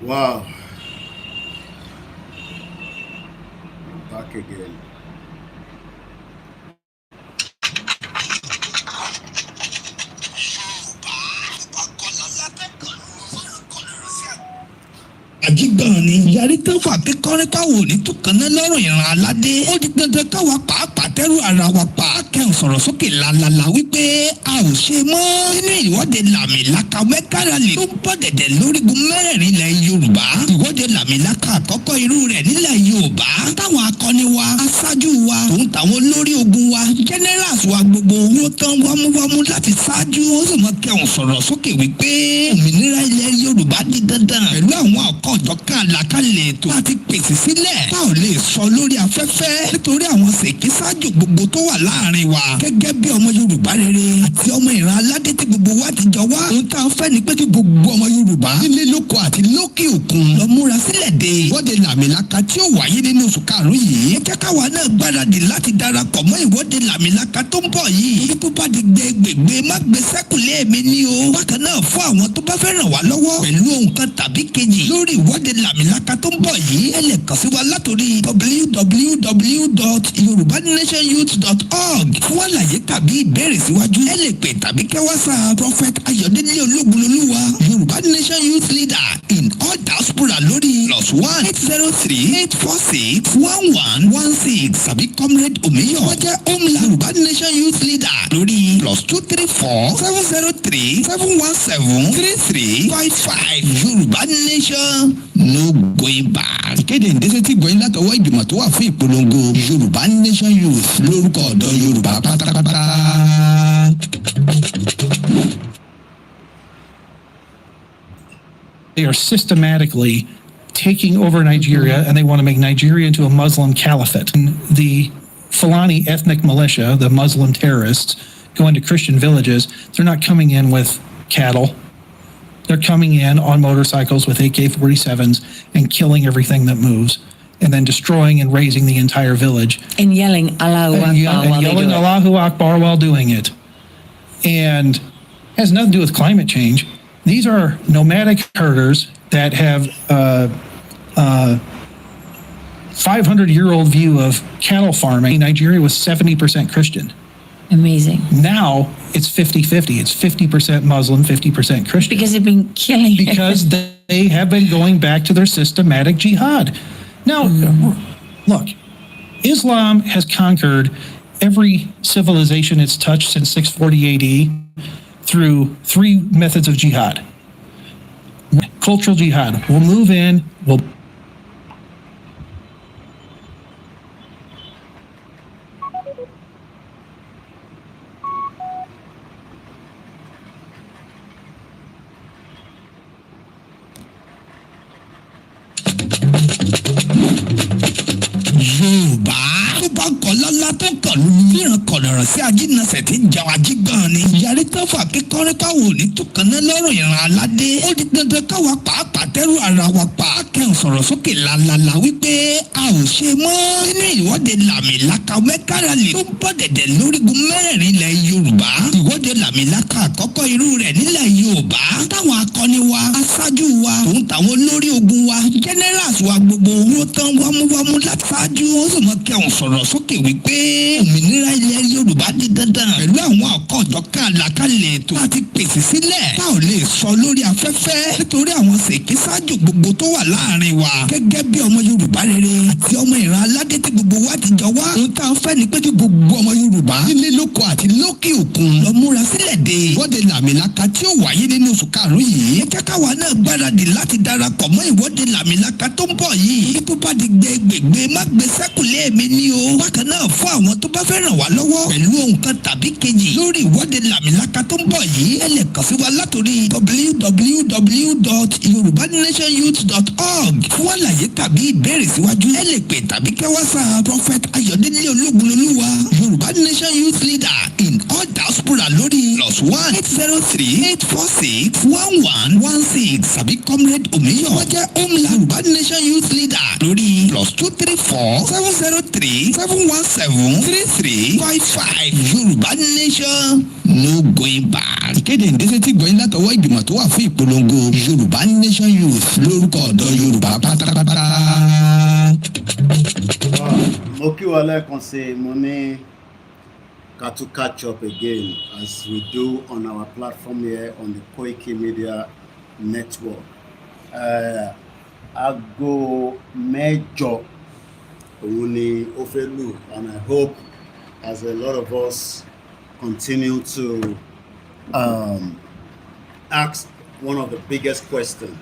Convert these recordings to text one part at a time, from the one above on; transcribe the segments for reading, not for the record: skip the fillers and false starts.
Wow. Back again. Àjígbọ̀n ni yarí tó fà pé kọ́rípà wò ní tùkànnà lọ́rùn ìran aládé. Ó di dandan káwa pàápàá tẹ́rù ara wa pa. Kẹ́hìn sọ̀rọ̀ sókè lálálá wípé a ò ṣe mọ́. Nínú ìwọ́de làmìlaka mẹ́kàrálì tó ń bọ̀ dẹ̀dẹ̀ lórígun mẹ́rẹ̀ẹ̀rin ilẹ̀ Yorùbá. Ìwọ́de làmìlaka àkọ́kọ́ irú rẹ̀ nílẹ̀ Yorùbá. Táwọn akọni wa, aṣáájú wa, tòun tàwọn olórí ogun wa, generals wa gbogbo wọ́n tán wámúwámú láti ṣáájú. Ó sì mọ kẹ́hìn sọ̀rọ̀ sókè wípé òmìnira ilẹ̀ Yorùbá di dandan pẹ̀lú àwọn ọ̀jọ̀kan àlàkalẹ̀ ètò láti pèsè sílẹ̀ tá ò lè sọ lórí afẹ́fẹ́ nítorí àwọn ṣèkísájò gbogbo tó wà láàrin wa gẹ́gẹ́ bí ọmọ Yorùbá rere àti ọmọ ìran aládé tí gbogbo wa ti jọ wá. Ohun tá a fẹ́ ni pé kí gbogbo ọmọ Yorùbá nílé lóko àti lókè òkun lọ múra sílẹ̀ de ìwọ́de làmìlaka tí ó wáyé nínú oṣù karùn-ún yìí. Ẹ jẹ́ káwa náà gbáradì láti darapọ̀ mọ́ ìwọ́de làmìlaka tó ń bọ̀ yìí. Orí tó bá di gbẹgbẹgbẹ má gbé sẹ́kùlé mi ní o. Bákan náà fún àwọn tó bá fẹ́ ràn wá lọ́wọ́ pẹ̀lú ohun kan tàbí kejì lórí ìwọ́de làmìlaka tó ń bọ̀ yìí. Ẹ lè kàn sí wa látòrí www.yorubanationyouth.org fún àlàyé tàbí ìbéèrè síwájú. Ẹ lè pè tàbí kẹ́ WhatsApp Prophet Ayọ̀délé Ológunlolúwa Yorùbá Nation Youth Leader in all diaspora lórí +1-803-846-1116 tàbí Comrade Omiyo wọ́n jẹ́ Omla Yorùbá Nation Youth Leader lórí +234-703-717-3355 Yorùbá Nation no going back. Ìkéde ìdẹ́sẹ̀ tí gbọ́yìn látọwọ́ ìgbìmọ̀ tó wà fún ìpolongo Yorùbá Nation Youth lórúkọ ọ̀dọ́ Yorùbá pátápátá. They are systematically taking over Nigeria, and they want to make Nigeria into a Muslim caliphate. And the Fulani ethnic militia, the Muslim terrorists, go into Christian villages. They're not coming in with cattle. They're coming in on motorcycles with AK-47s and killing everything that moves, and then destroying and razing the entire village. And yelling Allahu Akbar and yelling Allahu Akbar while doing it. And has nothing to do with climate change. These are nomadic herders that have 500-year-old view of cattle farming. Nigeria was 70% Christian. Amazing. Now it's 50-50. It's 50% Muslim, 50% Christian. Because they've been killing. Because they have been going back to their systematic jihad. Now, look, Islam has conquered every civilization it's touched since 640 AD through three methods of jihad. Cultural jihad. We'll move in, we'll Yorùbá tó bá kọ́ lọ́lá tó kàn lómi fíran kọ̀lọ̀rọ̀ sí ajínasẹ̀ tí ń jà wá jígbọ́n ni. Ìyàrí tó fà pé kọ́rípà wò ní tùkànnà lọ́rùn ìran aládé. Ó di dandan káwa pàápàá tẹ́rù ara wa pa. Kẹ́hìn sọ̀rọ̀ sókè lálálá wípé a ò ṣe mọ́. Nínú ìwọ́de làmìlaka mẹ́kàrálì tó ń bọ̀ dẹ̀dẹ̀ lórígun mẹ́rẹ̀ẹ̀rin ilẹ̀ Yorùbá. Ìwọ́de làmìlaka àkọ́kọ́ irú rẹ̀ nílẹ̀ Yorùbá. Táwọn akọni wa, aṣáájú wa, tòun tàwọn olórí ogun wa, generals wa gbogbo wọ́n tán wámúwámú láti ṣáájú. Ó sì mọ kẹ́hìn sọ̀rọ̀ sókè wípé òmìnira ilẹ̀ Yorùbá di dandan pẹ̀lú àwọn ọ̀jọ̀kan àlàkalẹ̀ ètò láti pèsè sílẹ̀ tá ò lè sọ lórí afẹ́fẹ́ nítorí àwọn ṣèkísájò gbogbo tó wà láàrin wa gẹ́gẹ́ bí ọmọ Yorùbá rere àti ọmọ ìran aládé tí gbogbo wa ti jọ wá. Ohun tá a fẹ́ ni pé kí gbogbo ọmọ Yorùbá nílé lóko àti lókè òkun lọ múra sílẹ̀ de ìwọ́de làmìlaka tí ó wáyé nínú oṣù karùn-ún yìí. Ẹ jẹ́ káwa náà gbáradì láti darapọ̀ mọ́ ìwọ́de làmìlaka tó ń bọ̀ yìí. Tó bá di gbẹgbẹgbẹ má gbé sẹ́kùlé mi ní o. Bákan náà fún àwọn tó bá fẹ́ ràn wá lọ́wọ́ pẹ̀lú ohun kan tàbí kejì lórí ìwọ́de làmìlaka tó ń bọ̀ yìí. Ẹ lè kàn sí wa látòrí www.yorubanationyouth.org fún àlàyé tàbí ìbéèrè síwájú. Ẹ lè pè tàbí kẹ́ WhatsApp Prophet Ayọ̀délé Ológunlolúwa Yorùbá Nation Youth Leader in all àwọn diaspora lórí +1 803 846 1116 tàbí comrade omiyan wọ́n jẹ́ homeland Yorùbá nation youth leader lórí +234 703 717 3355 Yorùbá nation no going back. ìkéde ìdẹ́sẹ̀ tí gbọ́yìn látọwọ́ ìgbìmọ̀ tó wà fún ìpolongo Yorùbá nation youth lórúkọ ọ̀dọ́ Yorùbá pátápátá. Mo kí wa lẹ́ẹ̀kan sí mo ní to catch up again as we do on our platform here on the Koikimedia network. Aago mẹ́jọ òun ni ó fẹ́ lù, and I hope as a lot of us continue to ask one of the biggest questions: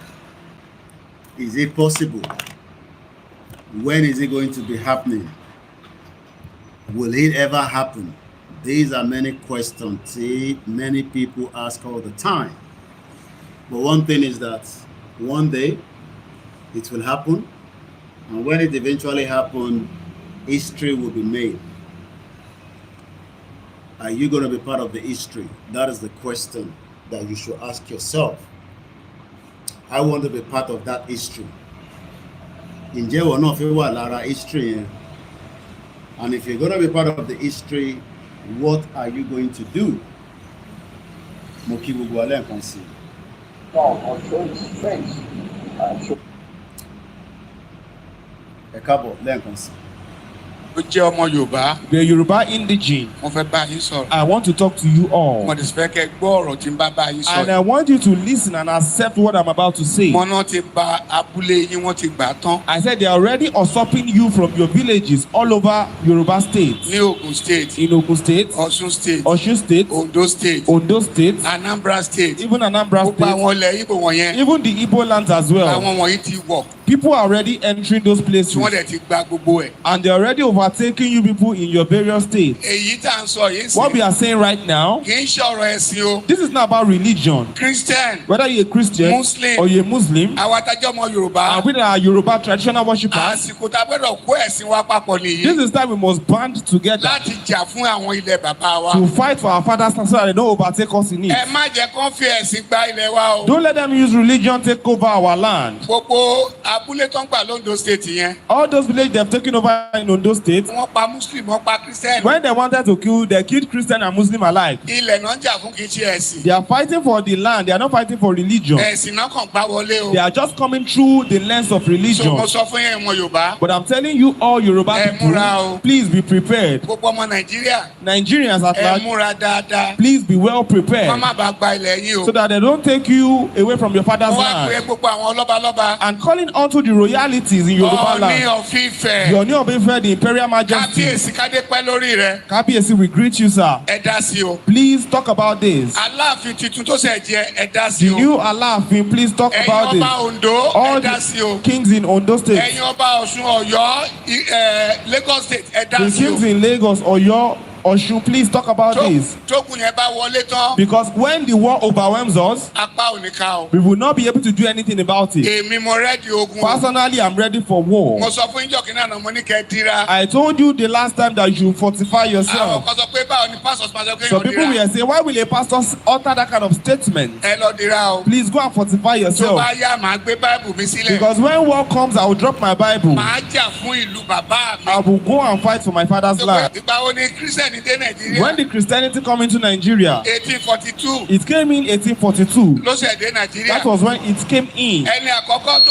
is it possible? When is it going to be happening? Will it ever happen? These are many questions many people ask all the time. But one thing is that one day it will happen, and when it eventually happens, history will be made. Are you going to be part of the history? That is the question that you should ask yourself. I want to be part of that history. Ǹjẹ́ ìwọ náà fẹ́ wà lára history yẹn? And if you're going to be part of the history, what are you going to do? Mo kí gbogbo wa lẹ́ẹ̀kan sí. Ẹ káàbọ̀ lẹ́ẹ̀kan sí. Ó jẹ́ ọmọ Yorùbá. The Yoruba indigene. Mo fẹ́ bá yín sọ̀rọ̀. I want to talk to you all. Mo dẹ̀ fẹ́ kẹ́ gbọ́ ọ̀rọ̀ tí n bá yín sọ̀rọ̀. And I want you to listen and accept what I'm about to say. Mo náà ti bà abúlé yín, wọ́n ti gbà tán. I said they are already usurping you from your villages all over Yoruba State. Ní Ogun State. In Ogun State. Ọ̀ṣun State. Osun State. Ondo State. Ondo State. Anambra State. Even Anambra Gbogbo State. àwọn ilẹ̀ Igbo wọ̀nyẹn. Even the Igbo lands as well. Àwọn wọ̀nyí ti wọ̀. People are already entering those places. Tí wọ́n dẹ̀ ti gba gbogbo ẹ̀. And they're already overtaking you people in your various states. Èyí tá à ń sọ yìí sí. What we are saying right now, Kì í ṣe ọ̀rọ̀ ẹ̀sìn o. this is not about religion. Christian. Whether you're a Christian Muslim. or you're a Muslim, Àwa tájọ́ ọmọ Yorùbá. and we are Yoruba traditional worshippers, Àsìkò tá a gbọ́dọ̀ kó ẹ̀sìn wa papọ̀ nìyí. this is time we must band together Láti jà fún àwọn ilẹ̀ bàbá wa. to fight for our father's land so that they don't overtake us in it. Ẹ má jẹ́ kán fi ẹ̀sìn gba ilẹ̀ wa o. Don't let them use religion take over our land. Gbogbo abúlé tó ń gbà l'Ondo State yẹn. All those villages they have taken over in Ondo State, Wọ́n pa Muslim, wọ́n pa Christian. when they wanted to kill, they killed Christian and Muslim alike. Ilẹ̀ náà ń jà fún kì í ṣe ẹ̀sìn. They are fighting for the land. They are not fighting for religion. Ẹ̀sìn náà kàn gbá wọlé o. They are just coming through the lens of So religion. mo sọ fún yẹn ọmọ Yorùbá. But I'm telling you all Yoruba Ẹ múra o. people, please be prepared. Gbogbo ọmọ Nàìjíríà. Nigerians at Ẹ large, múra dáadáa. please be well prepared Wọ́n má bàa gba ilẹ̀ yín o. so that they don't take you away from your father's Mo wá pé land. gbogbo àwọn lọ́balọ́ba. And calling onto the royalties in Yoruba Ọọ̀ni land. of Ifẹ̀. Your new Obefe, the Imperial Majesty. Kábíyèsí kádé pẹ́ lórí rẹ̀. Kabiesi, we greet you, sir. Ẹ dá sí o. Please talk about this. Aláàfin tuntun tó ṣẹ̀ jẹ ẹ dá sí The o. new Alaafin, please talk Ẹ̀yin about ọba this. Ondo All ẹ dá sí o. the kings in Ondo State, Ẹ̀yin ọba Ọ̀ṣun Ọ̀yọ́ Lagos State ẹ dá the sí o. kings in Lagos, Oyo, Osun, please talk about this. Tógun yẹn bá wọlé tán. Because when the war overwhelms us, Apá ò ní ká o. we will not be able to do anything about it. Èmi mo rẹ́dí ogun o. Personally, I'm ready for war. Mo sọ fún ìjọ kìnìún àná mo ní kẹ́ ẹ dira. I told you the last time that you fortify Àwọn yourself. kan sọ pé báwo ni pásọ̀ máa sọ pé Some yóò people dira. will say, why will a pastor utter that kind of statement? Ẹ lọ dira o. Please go and fortify Tó yourself. bá yá màá gbé báìbù mi sílẹ̀. Because when war comes, I will drop my Bible. Màá jà fún ìlú bàbá mi. I will go and fight for my father's land. Ìgbà wo ni Kírísítẹ̀nì dé Nàìjíríà? When did Christianity come into Nigeria? 1842 It came in 1842. ló ṣẹ̀ dé Nàìjíríà. That was when it came in. Ẹni àkọ́kọ́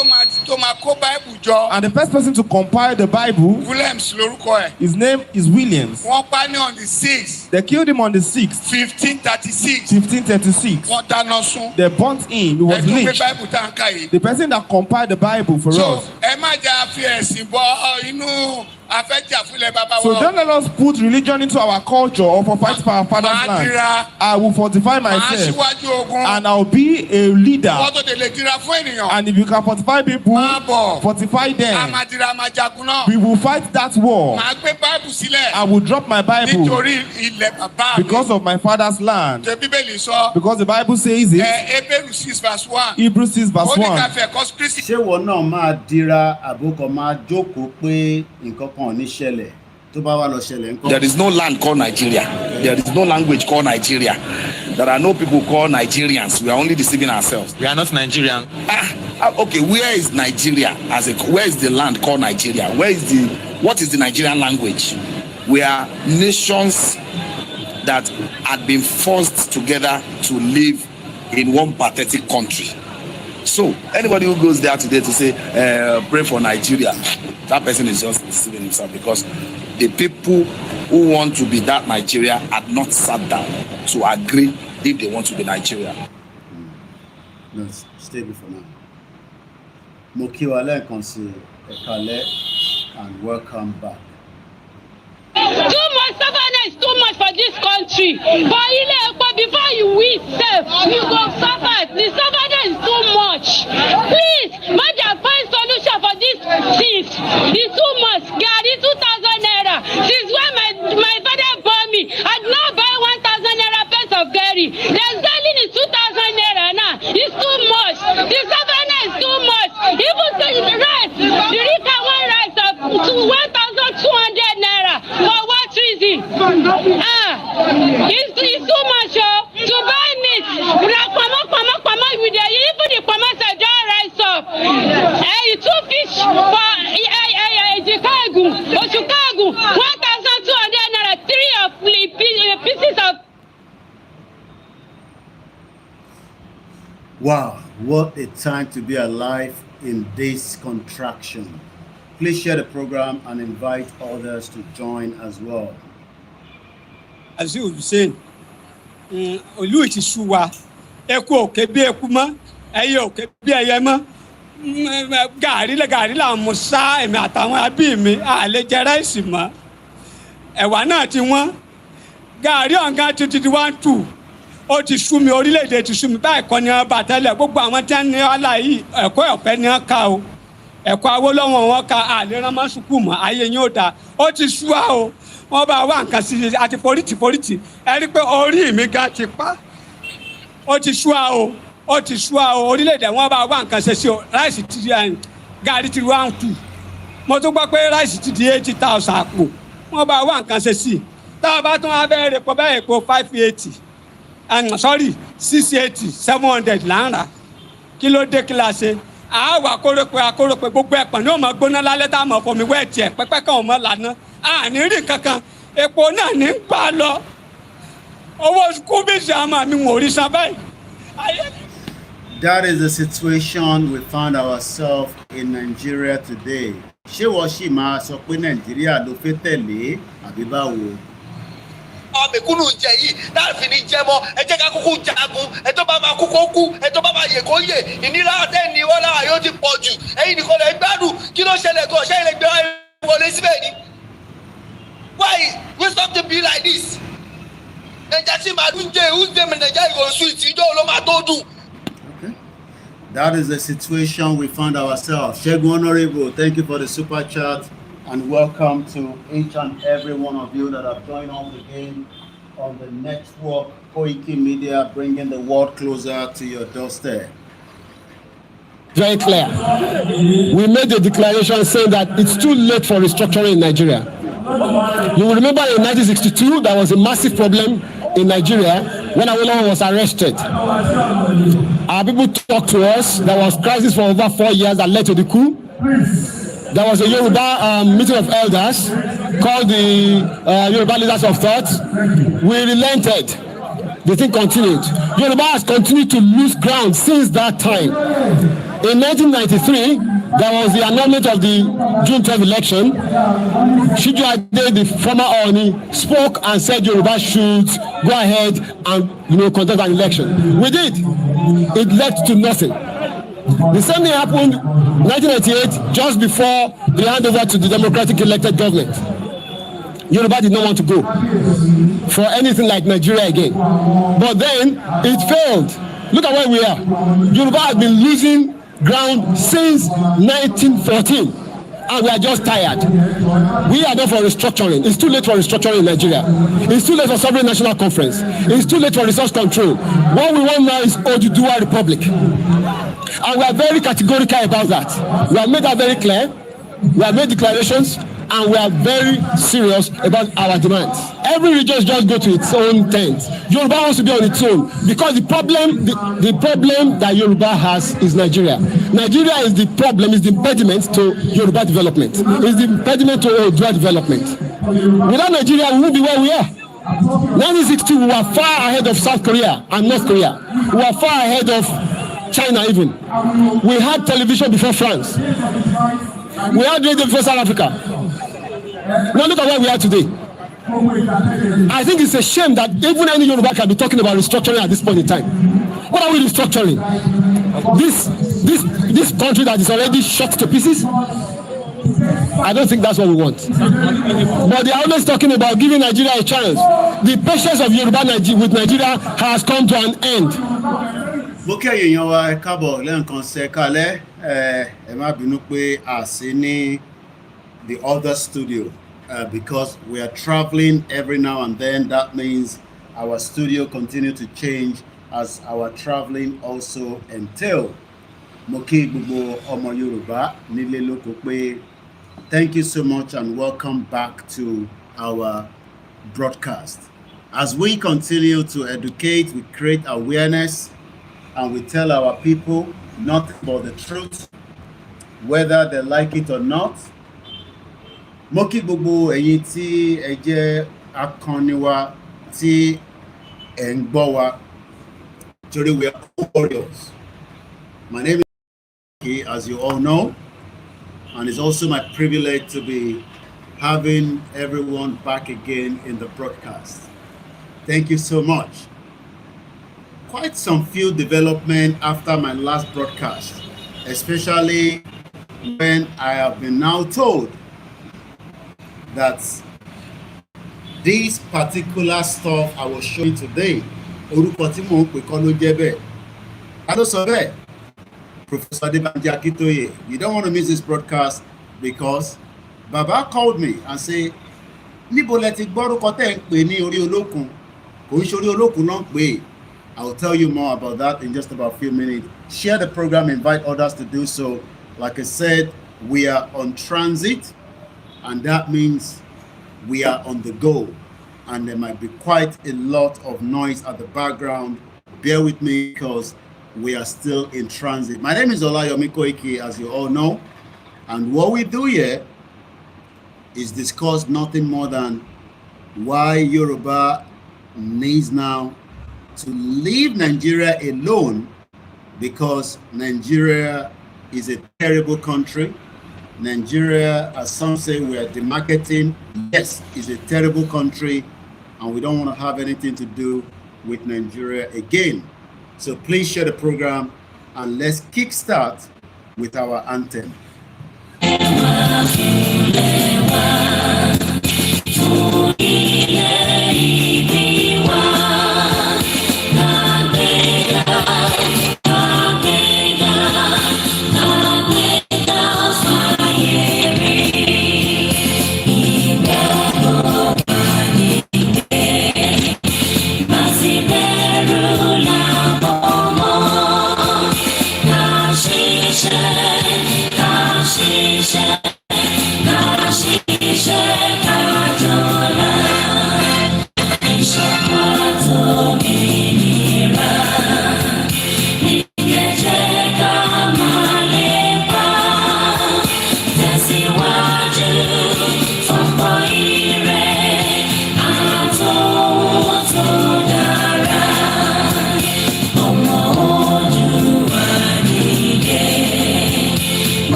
tó máa kó báìbù jọ. And the first person to compile the Bible, Williams lórúkọ ẹ̀. his name is Williams. Wọ́n pa ní on the 6th They killed him on the 6th, 1536. 1536. Wọ́n dáná sun. They burnt him. He was Ẹ̀dùn pé lynched. báìbù tá à ń kà yìí. The person that compiled the Bible for So us. ẹ má jà fi ẹ̀sìn bọ inú afẹ́jà fúnlẹ̀ bàbá So wa. don't let us put religion into our culture or for fight for our father's Màá land. dira. I will fortify Màá myself síwájú ogun. and I'll be a leader. Wọ́n tó lè dira fún ènìyàn. And if you can fortify people, Máa bọ̀. fortify A them. máa dira a máa jagun náà. We will fight that war. Màá gbé báìbù sílẹ̀. I will drop my Bible Nítorí ilẹ̀ bàbá mi. because of my father's land. Ṣé Bíbélì sọ? Because the Bible says it. Hébérù 6:1. Hebrews 6 verse Ó ní ká 1. fẹ́ kọ́ Kristi. Ṣé ìwọ náà máa dira àbókọ máa jókòó pé nǹkan kan ò ní ṣẹlẹ̀? There is no land called Nigeria. There is no language called Nigeria. There are no people called Nigerians. We are only deceiving ourselves. We are not Nigerian. Okay, where is Nigeria? Where is the land called Nigeria? What is the Nigerian language? We are nations that had been forced together to live in one pathetic country. So anybody who goes there today to say pray for Nigeria, that person is just deceiving himself, because the people who want to be that Nigeria had not sat down to agree if they want to be Nigeria. No, stay before now. Mokiwale Konsi Ekale, and welcome back. Too much suffering is too much for this country. But before you eat self, you go suffer. The suffering is too much. Please, Maja, find solution for this things. It's too much. Gary, 2,000 naira. Since when my father bought me, I did not buy 1,000 naira pence of Gary. The selling is 2,000 naira now. It's too much. The suffering is too much. Even the rice, the Rika one rice of 1,200 naira. For what reason? It's too much to buy meat. Even the commerce don't rise up. Two fish for Chicago, 1,200 naira, 3 of pieces of. Wow, what a time to be alive in this contraction. Please share the program and invite others to join as well. As you were saying, Olu ti sú wa, eku òkè bí eku mọ́, ẹyẹ òkè bí ẹyẹ mọ́, gàrí là mú sá èmi àtàwọn abí mi àlè jẹ ráìsì mọ́, ẹ̀wà náà ti wọ́n, gàrí ọ̀gá ti 1-2, ó ti sú mi, orílẹ̀-èdè ti sú mi, báyìí kọ́ ni wọ́n bá tẹ́lẹ̀, gbogbo àwọn tí wọ́n ní ọ̀la yìí ẹ̀kọ́ ọ̀fẹ́ ni wọ́n ká o. Ẹ̀kọ́ Awólọ́wọ̀ wọn ka àlera máa sùkúù mọ́ ayé yín ó dáa ó ti sú wa o wọ́n bá wá nǹkan sí àti forítì ẹ rí pé orí mi ga ti pa ó ti sú wa o orílẹ̀-èdè wọn bá wá nǹkan ṣe sí o ráìsì ti di gàrí ti 1-2 mo tún gbọ́ pé ráìsì ti di 80,000 àpò wọ́n bá wá nǹkan ṣe sí tá a bá tún wá bẹ́ẹ̀ rẹ̀ pọ̀ bẹ́ẹ̀ epo 680 700 là ń rà kí ló dé kí la ṣe. Àwa akórópè gbogbo ẹ̀pọ̀n ní ọmọ gbóná lálẹ́ tá a mọ̀ fọmi wẹ́ẹ̀tì ẹ̀ pẹ́pẹ́ kan ọmọ lànà àní rí kankan epo náà ní gbà lọ owó kúbíìsì àmọ́ mi wò rí san báyìí. That is the situation we found ourselves in Nigeria today. Ṣé wọ́n ṣì máa sọ pé Nàìjíríà ló fẹ́ tẹ̀lé àbí báwo? Mẹ̀kúnnù jẹ yìí láàfin ní jẹ mọ́ ẹ jẹ́ ká kúkú jagun ẹ tó bá máa kú kó kú ẹ tó bá máa yè kó yè ìnira àtẹ̀ní wọn lára yóò ti pọ̀ jù ẹ̀yin nìkan lè gbádùn kí ló ṣẹlẹ̀ tó ọ̀ṣẹ́ ilẹ̀ gbé wọlé síbẹ̀ ni. Why we stop to be like this? Nàìjíríà sì máa dún jẹ́ ìhùndé mi Nàìjíríà ìgò sùn ìtìjọ́ ló máa tó dùn. That is the situation we found ourselves. Shegun Honorable, thank you for the super chat. And welcome to each and every one of you that have joined us again on the network Koikimedia, bringing the world closer to your doorstep. Very clear. We made a declaration saying that it's too late for restructuring in Nigeria. You will remember in 1962, there was a massive problem in Nigeria when Awolowo was arrested. Our people talked to us. There was crisis for over 4 years that led to the coup. There was a Yoruba meeting of elders called the Yoruba Leaders of Thought. We relented. The thing continued. Yoruba has continued to lose ground since that time. In 1993, there was the annulment of the June 12 election. Shiju Ade, the former Oni, spoke and said Yoruba should go ahead and contest an election. We did. It led to nothing. The same thing happened in 1998, just before the handover to the democratic elected government. Yoruba did not want to go for anything like Nigeria again. But then it failed. Look at where we are. Yoruba has been losing ground since 1914. And we are just tired. We are done for restructuring. It's too late for restructuring in Nigeria. It's too late for sovereign national conference. It's too late for resource control. What we want now is Oduduwa Republic. And we are very categorical about that. We have made that very clear. We have made declarations. and we are very serious about our demands. Every region just go to its own tent. Yoruba wants to be on its own because the problem that Yoruba has is Nigeria. Nigeria is the problem, is the impediment to Yoruba development. Is the impediment to Yoruba development. Without Nigeria, we won't be where we are. 1962, we were far ahead of South Korea and North Korea. We were far ahead of China even. We had television before France. We had radio before South Africa. Now look at where we are today. I think it's a shame that even any Yoruba can be talking about restructuring at this point in time. What are we restructuring? This country that is already shot to pieces? I don't think that's what we want. But they are always talking about giving Nigeria a chance. The patience of Yoruba with Nigeria has come to an end. Mo kí èèyàn wa ẹ káàbọ̀ lẹ́ẹ̀kan ṣe kálẹ̀ ẹ má bínú pé a sí ní the other studio because we are traveling every now and then. That means our studio continue to change as our traveling also entail. Mo kí gbogbo ọmọ Yorùbá nílé lóko pé thank you so much and welcome back to our broadcast. As we continue to educate, we create awareness, and we tell our people nothing but the truth, whether they like it or not. Mo kí gbogbo ẹ̀yin tí ẹ jẹ́ akọni wa tí ẹ ń gbọ́ wa torí we are all warriors. My name is Koiki, as you all know, and it's also my privilege to be having everyone back again in the broadcast. Thank you so much. Quite some few development after my last broadcast, especially when I have been now told that this particular stuff I was showing today, orúkọ tí mò ń pè kọ́ ló jẹ́ bẹ́ẹ̀. Ta ló sọ bẹ́ẹ̀? Professor Adebanji Akintoye. You don't want to miss this broadcast because Baba called me and say, níbo lẹ ti gbọ́rúkọ tẹ́ ń pè ní orí olókun? Kò ń ṣe orí olókun náà pè. I will tell you more about that in just about a few minutes. Share the program, invite others to do so. Like I said, we are on transit, and that means we are on the go. And there might be quite a lot of noise at the background. Bear with me because we are still in transit. My name is OLAYOMI KOIKI, as you all know. And what we do here is discuss nothing more than why Yoruba needs now to leave Nigeria alone, because Nigeria is a terrible country. Nigeria, as some say, we are demarketing. Yes, is a terrible country, and we don't want to have anything to do with Nigeria again. So please share the program, and let's kickstart with our anthem.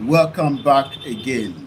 Welcome back again.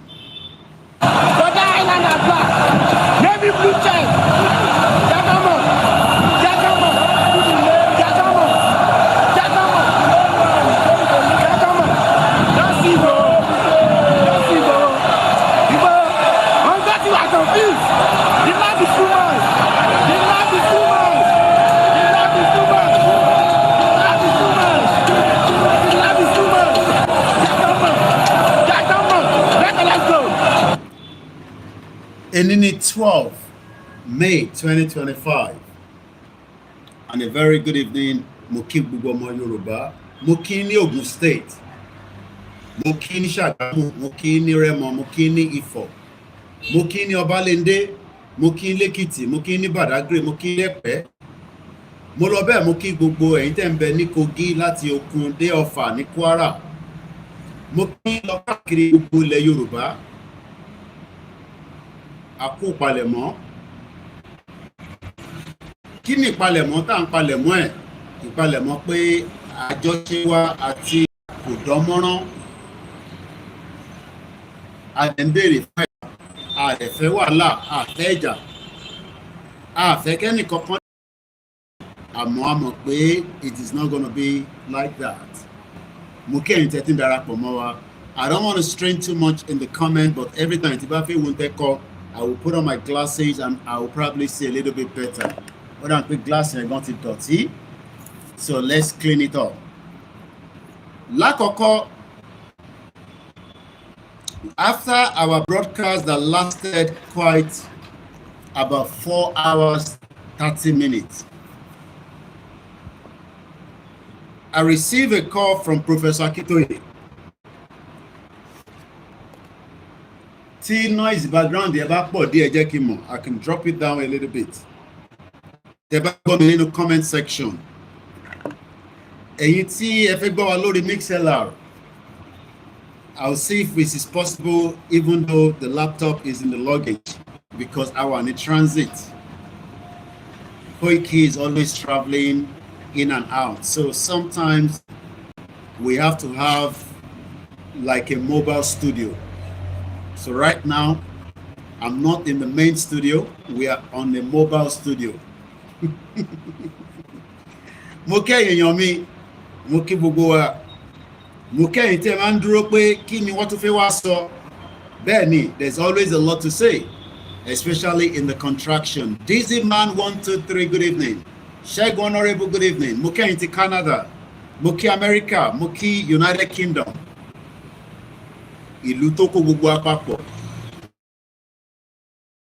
Enini 12 May 2025. And a very good evening, Moki Bugomo Yoruba, Moki ni Ogun State, Moki ni Shagamu, Moki ni Remo, Moki ni Ifo, Moki ni Obalende, Moki ni Lekiti, Moki ni Badagry, Moki ni Epe. Mo lọ bẹ́ẹ̀ mo kí gbogbo ẹ̀yin tẹ́ ń bẹ ní Kogi láti Òkun dé Ọ̀fà ní Kwara. Mo kí lọ káàkiri gbogbo ilẹ̀ Yorùbá. A kú ìpalẹ̀mọ́. Kí ni ìpalẹ̀mọ́ tá à ń palẹ̀mọ́ ẹ̀? Ìpalẹ̀mọ́ pé àjọṣe wa àti kò dánmọ́rán. A dẹ̀ ń béèrè fún ẹ̀ka. A dẹ̀ fẹ́ wàhálà, a fẹ́ ìjà. A fẹ́ kẹ́nì kankan. Àmọ́ pé it is not going to be like that. Mo kí ẹ̀yin tẹ́tí darapọ̀ mọ́ wa. I don't want to strain too much in the comment, but every time tí bá fẹ́ wọ́n tẹ́kọ̀, I will put on my glasses and I will probably see a little bit better. Wọ́n dàn pé glass yẹn gan ti dọ̀tí. So let's clean it up. Lákọ̀ọ́kọ́, after our broadcast that lasted quite about 4 hours, 30 minutes, I received a call from Professor Akitoye. Tí noise background yẹn bá pọ̀ díẹ̀ jẹ́ kí n mọ̀, I can drop it down a little bit. Tẹ́ bá gbọ́ mi nínú comment section. Ẹ̀yin tí ẹ fẹ́ gbọ́ wa lórí MixLR, I'll see if it is possible even though the laptop is in the luggage because I want in transit. Koiki is always traveling in and out, so sometimes we have to have like a mobile studio. So right now I'm not in the main studio, we are on the mobile studio. Mo kẹ́yìn èèyàn mi, mo kí gbogbo wa, mo kẹ́yìn tí ẹ máa ń dúró pé kí ni wọ́n tún fẹ́ wá sọ. Bẹ́ẹ̀ ni, there's always a lot to say, especially in the contraction. Dizzy Man 123, good evening. Sheg Honorable, good evening. Mo kí ẹ̀yin ti Canada, mo kí America, mo kí United Kingdom. Ìlú tó kó gbogbo àpapọ̀.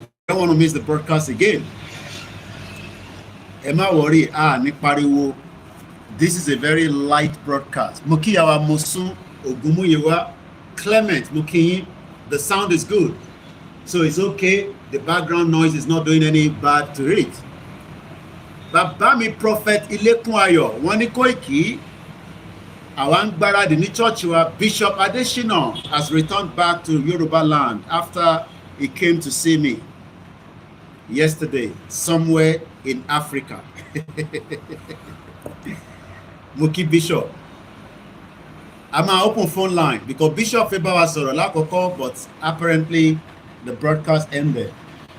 I don't want to miss the broadcast again. Ẹ má worry, ní pariwo. This is a very light broadcast. Mo kí àwa Mosun Ogunmuyiwa, Clement, mo kí yín. The sound is good, so it's okay. The background noise is not doing any bad to it. Bàbá mi Prophet Ilekun Ayọ̀, wọ́n ní Koiki, àwa ń gbáradì ní church wa. Bishop Adesina has returned back to Yoruba land after he came to see me yesterday somewhere in Africa. Mo kí Bishop. I'm gonna open phone line because Bishop fẹ́ bá wa sọ̀rọ̀ lákòókò, but apparently the broadcast ended.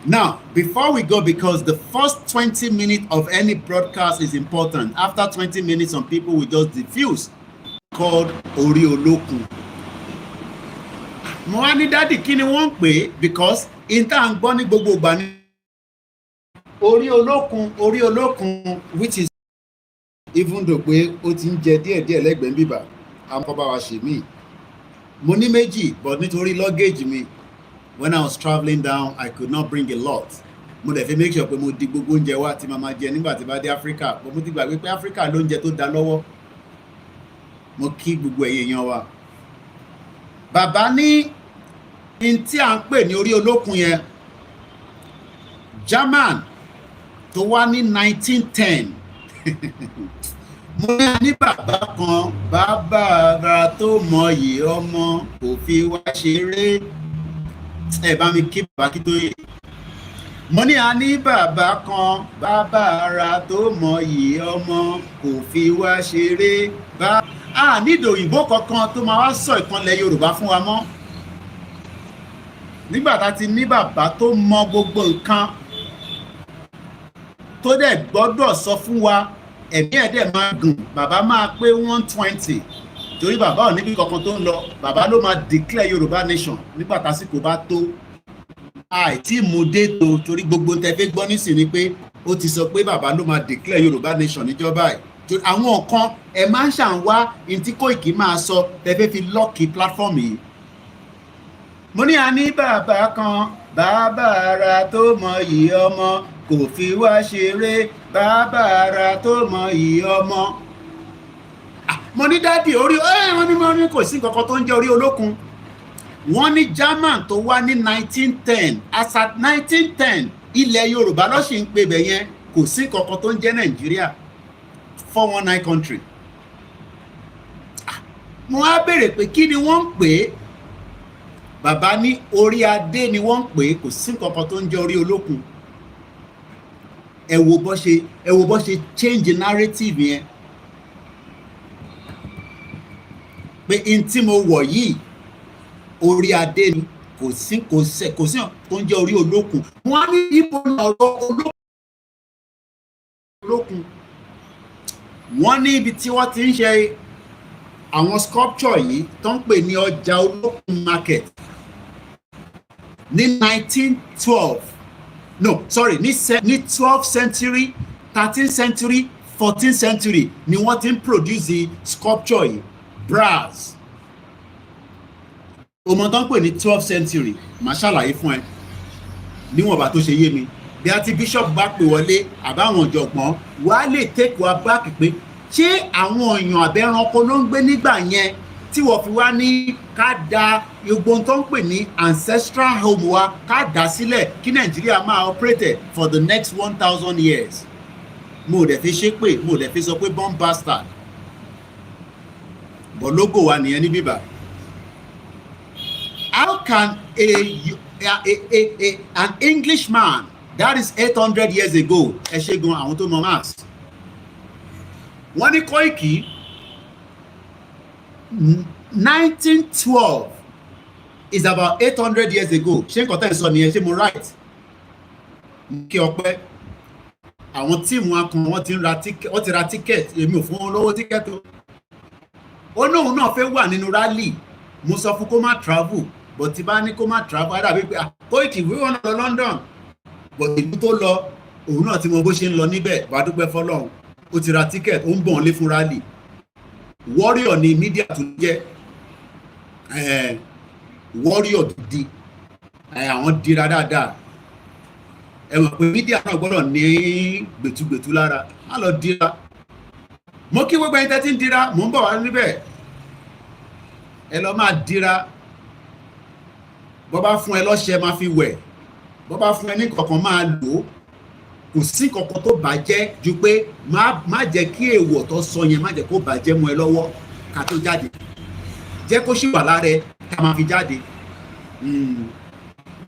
Now, before we go, because the first 20 minutes of any broadcast is important. After 20 minutes, some people will just diffuse, called Ori Olokun. Mo wá ní daddy kí ni wọ́n ń pè, because in tá à ń gbọ́ ní gbogbo ìgbà ní Ori Olokun, which is even though pé ó ti ń jẹ díẹ̀díẹ̀ lẹ́gbẹ̀ẹ́ bíbà, àwọn kan bá wa ṣe mí. Mo ní méjì, but nítorí luggage mi, when I was traveling down, I could not bring a lot. Mo dẹ̀ fi make sure pé mo di gbogbo oúnjẹ wa tí màmá jẹ nígbà tí bá dé Africa. But mo ti gbàgbé pé Africa ló ń jẹ tó dá lọ́wọ́. Mo kí gbogbo ẹ̀yin èèyàn wa. Bàbá ní in tí à ń pè ní Orí Olókun yẹn, German tó wá ní 1910. Mo ní bàbá kan, bàbá ara tó mọyì ọmọ kò fi wá ṣeré. Ẹ bá mi kí bàbá Akitoye. Mo ní a ní bàbá kan, bàbá ara tó mọyì ọmọ kò fi wá ṣeré. Nídò òyìnbó kankan tó máa wá sọ ìkànlẹ̀ Yorùbá fún wa mọ́. Nígbà tá ti ní bàbá tó mọ gbogbo nǹkan, tó dẹ̀ gbọ́dọ̀ sọ fún wa, ẹ̀mí ẹ̀dẹ̀ máa gùn, bàbá máa pé 120. Torí bàbá ò níbi kankan tó ń lọ, bàbá ló máa declare Yorùbá nation nígbà tásìkò bá tó. Àìtí mú dé tó, torí gbogbo tẹ́fẹ́ gbọ́ nísìn ni pé ó ti sọ pé bàbá ló máa declare Yorùbá nation níjọba ẹ̀. Àwọn nǹkan ẹ máa ń ṣàǹwá in tí Koiki máa sọ tẹ́fẹ́ fi lọ́ọ̀kì platform yìí. Mo ní a ní bàbá kan, bàbá ara tó mọyì ọmọ kò fi wá ṣeré bàbá ara tó mọyì ọmọ. Mo ní dádì orí wọ́n ní kò sí nǹkan kan tó ń jẹ́ orí olókun. Wọ́n ní German tó wá ní 1910 as at 1910 ilẹ̀ Yorùbá ló sì ń pè bẹ̀ yẹn, kò sí nǹkan kan tó ń jẹ́ Nàìjíríà 419 country. Mo á béèrè pé kí ni wọ́n ń pè é, bàbá ní orí adé ni wọ́n ń pè é, kò sí nǹkan kan tó ń jẹ́ orí olókun. Ẹ wo bó ṣe change narrative yẹn pé in tí mo wọ̀ yìí orí adé ni, kò sí tó ń jẹ́ orí olókun. Wọ́n á ní ibo lọ̀rọ̀ olókun. Wọ́n ní ibi tí wọ́n ti ń ṣe àwọn sculpture yìí tó ń pè ní ọjà olókun market ní 1912 no sorry ní 12th century 13th century 14th century ni wọ́n ti ń produce sculpture yìí brass. Ọmọ tó ń pè ní 12th century màá ṣàlàyé fún ẹ níwọ̀nba tó ṣe yé mi. Bí a ti bishop bá pè wọlé àbáwọn ọ̀jọ̀gbọ́n wàá lè take wa back pé ṣé àwọn èèyàn àbẹ̀ranko ló ń gbé nígbà yẹn tí wọ́n fi wá ní ká da gbogbo tó ń pè ní ancestral home wa ká dá sílẹ̀ kí Nàìjíríà máa operate for the next 1000 years. Mo dẹ̀ fi ṣépè, mo dẹ̀ fi sọ pé bomb bastard, but logo wa nìyẹn ní bíbá. How can an Englishman that is 800 years ago, ẹ ṣe gan àwọn tó mọ maths, wọ́n ní Koiki 1912 is about 800 years ago. Ṣé nǹkan tẹ́ ẹ sọ nìyẹn, ṣé mo right? Kí ọpẹ́ àwọn tíìmù akàn wọ́n ti ra ticket, èmi ò fún wọn lọ́wọ́ ticket o. Ó náà náà fẹ́ wà nínú rally, mo sọ fún kó má travel, but tí bá ní kó má travel á dàbí pé Koiki wíwọ́n lọ London, but ìlú tó lọ òun náà ti mọ bó ṣe ń lọ níbẹ̀, bá dúpẹ́ fọlọ́run ó ti ra ticket, ó ń bọ̀ lé fún rally. Warrior ni media tó jẹ́ warrior gidi, àwọn dira dáadáa. Ẹ mọ̀ pé media náà gbọ́dọ̀ ní gbẹ̀tugbẹ̀tu lára, má lọ dira. Mo kí gbogbo ẹni tẹ́tí ń dira, mò ń bọ̀ wá níbẹ̀, ẹ lọ máa dira. Bọ́ bá fún ẹ lọ́ṣẹ máa fi wẹ̀, bọ́ bá fún ẹ ní kankan máa lò ó. Kò sí kankan tó bàjẹ́ ju pé má jẹ́ kí èèwọ̀ tó sọ yẹn má jẹ́ kó bàjẹ́ mọ́ ẹ lọ́wọ́ ká tó jáde. Jẹ́ kó ṣì wà lára ẹ ká máa fi jáde.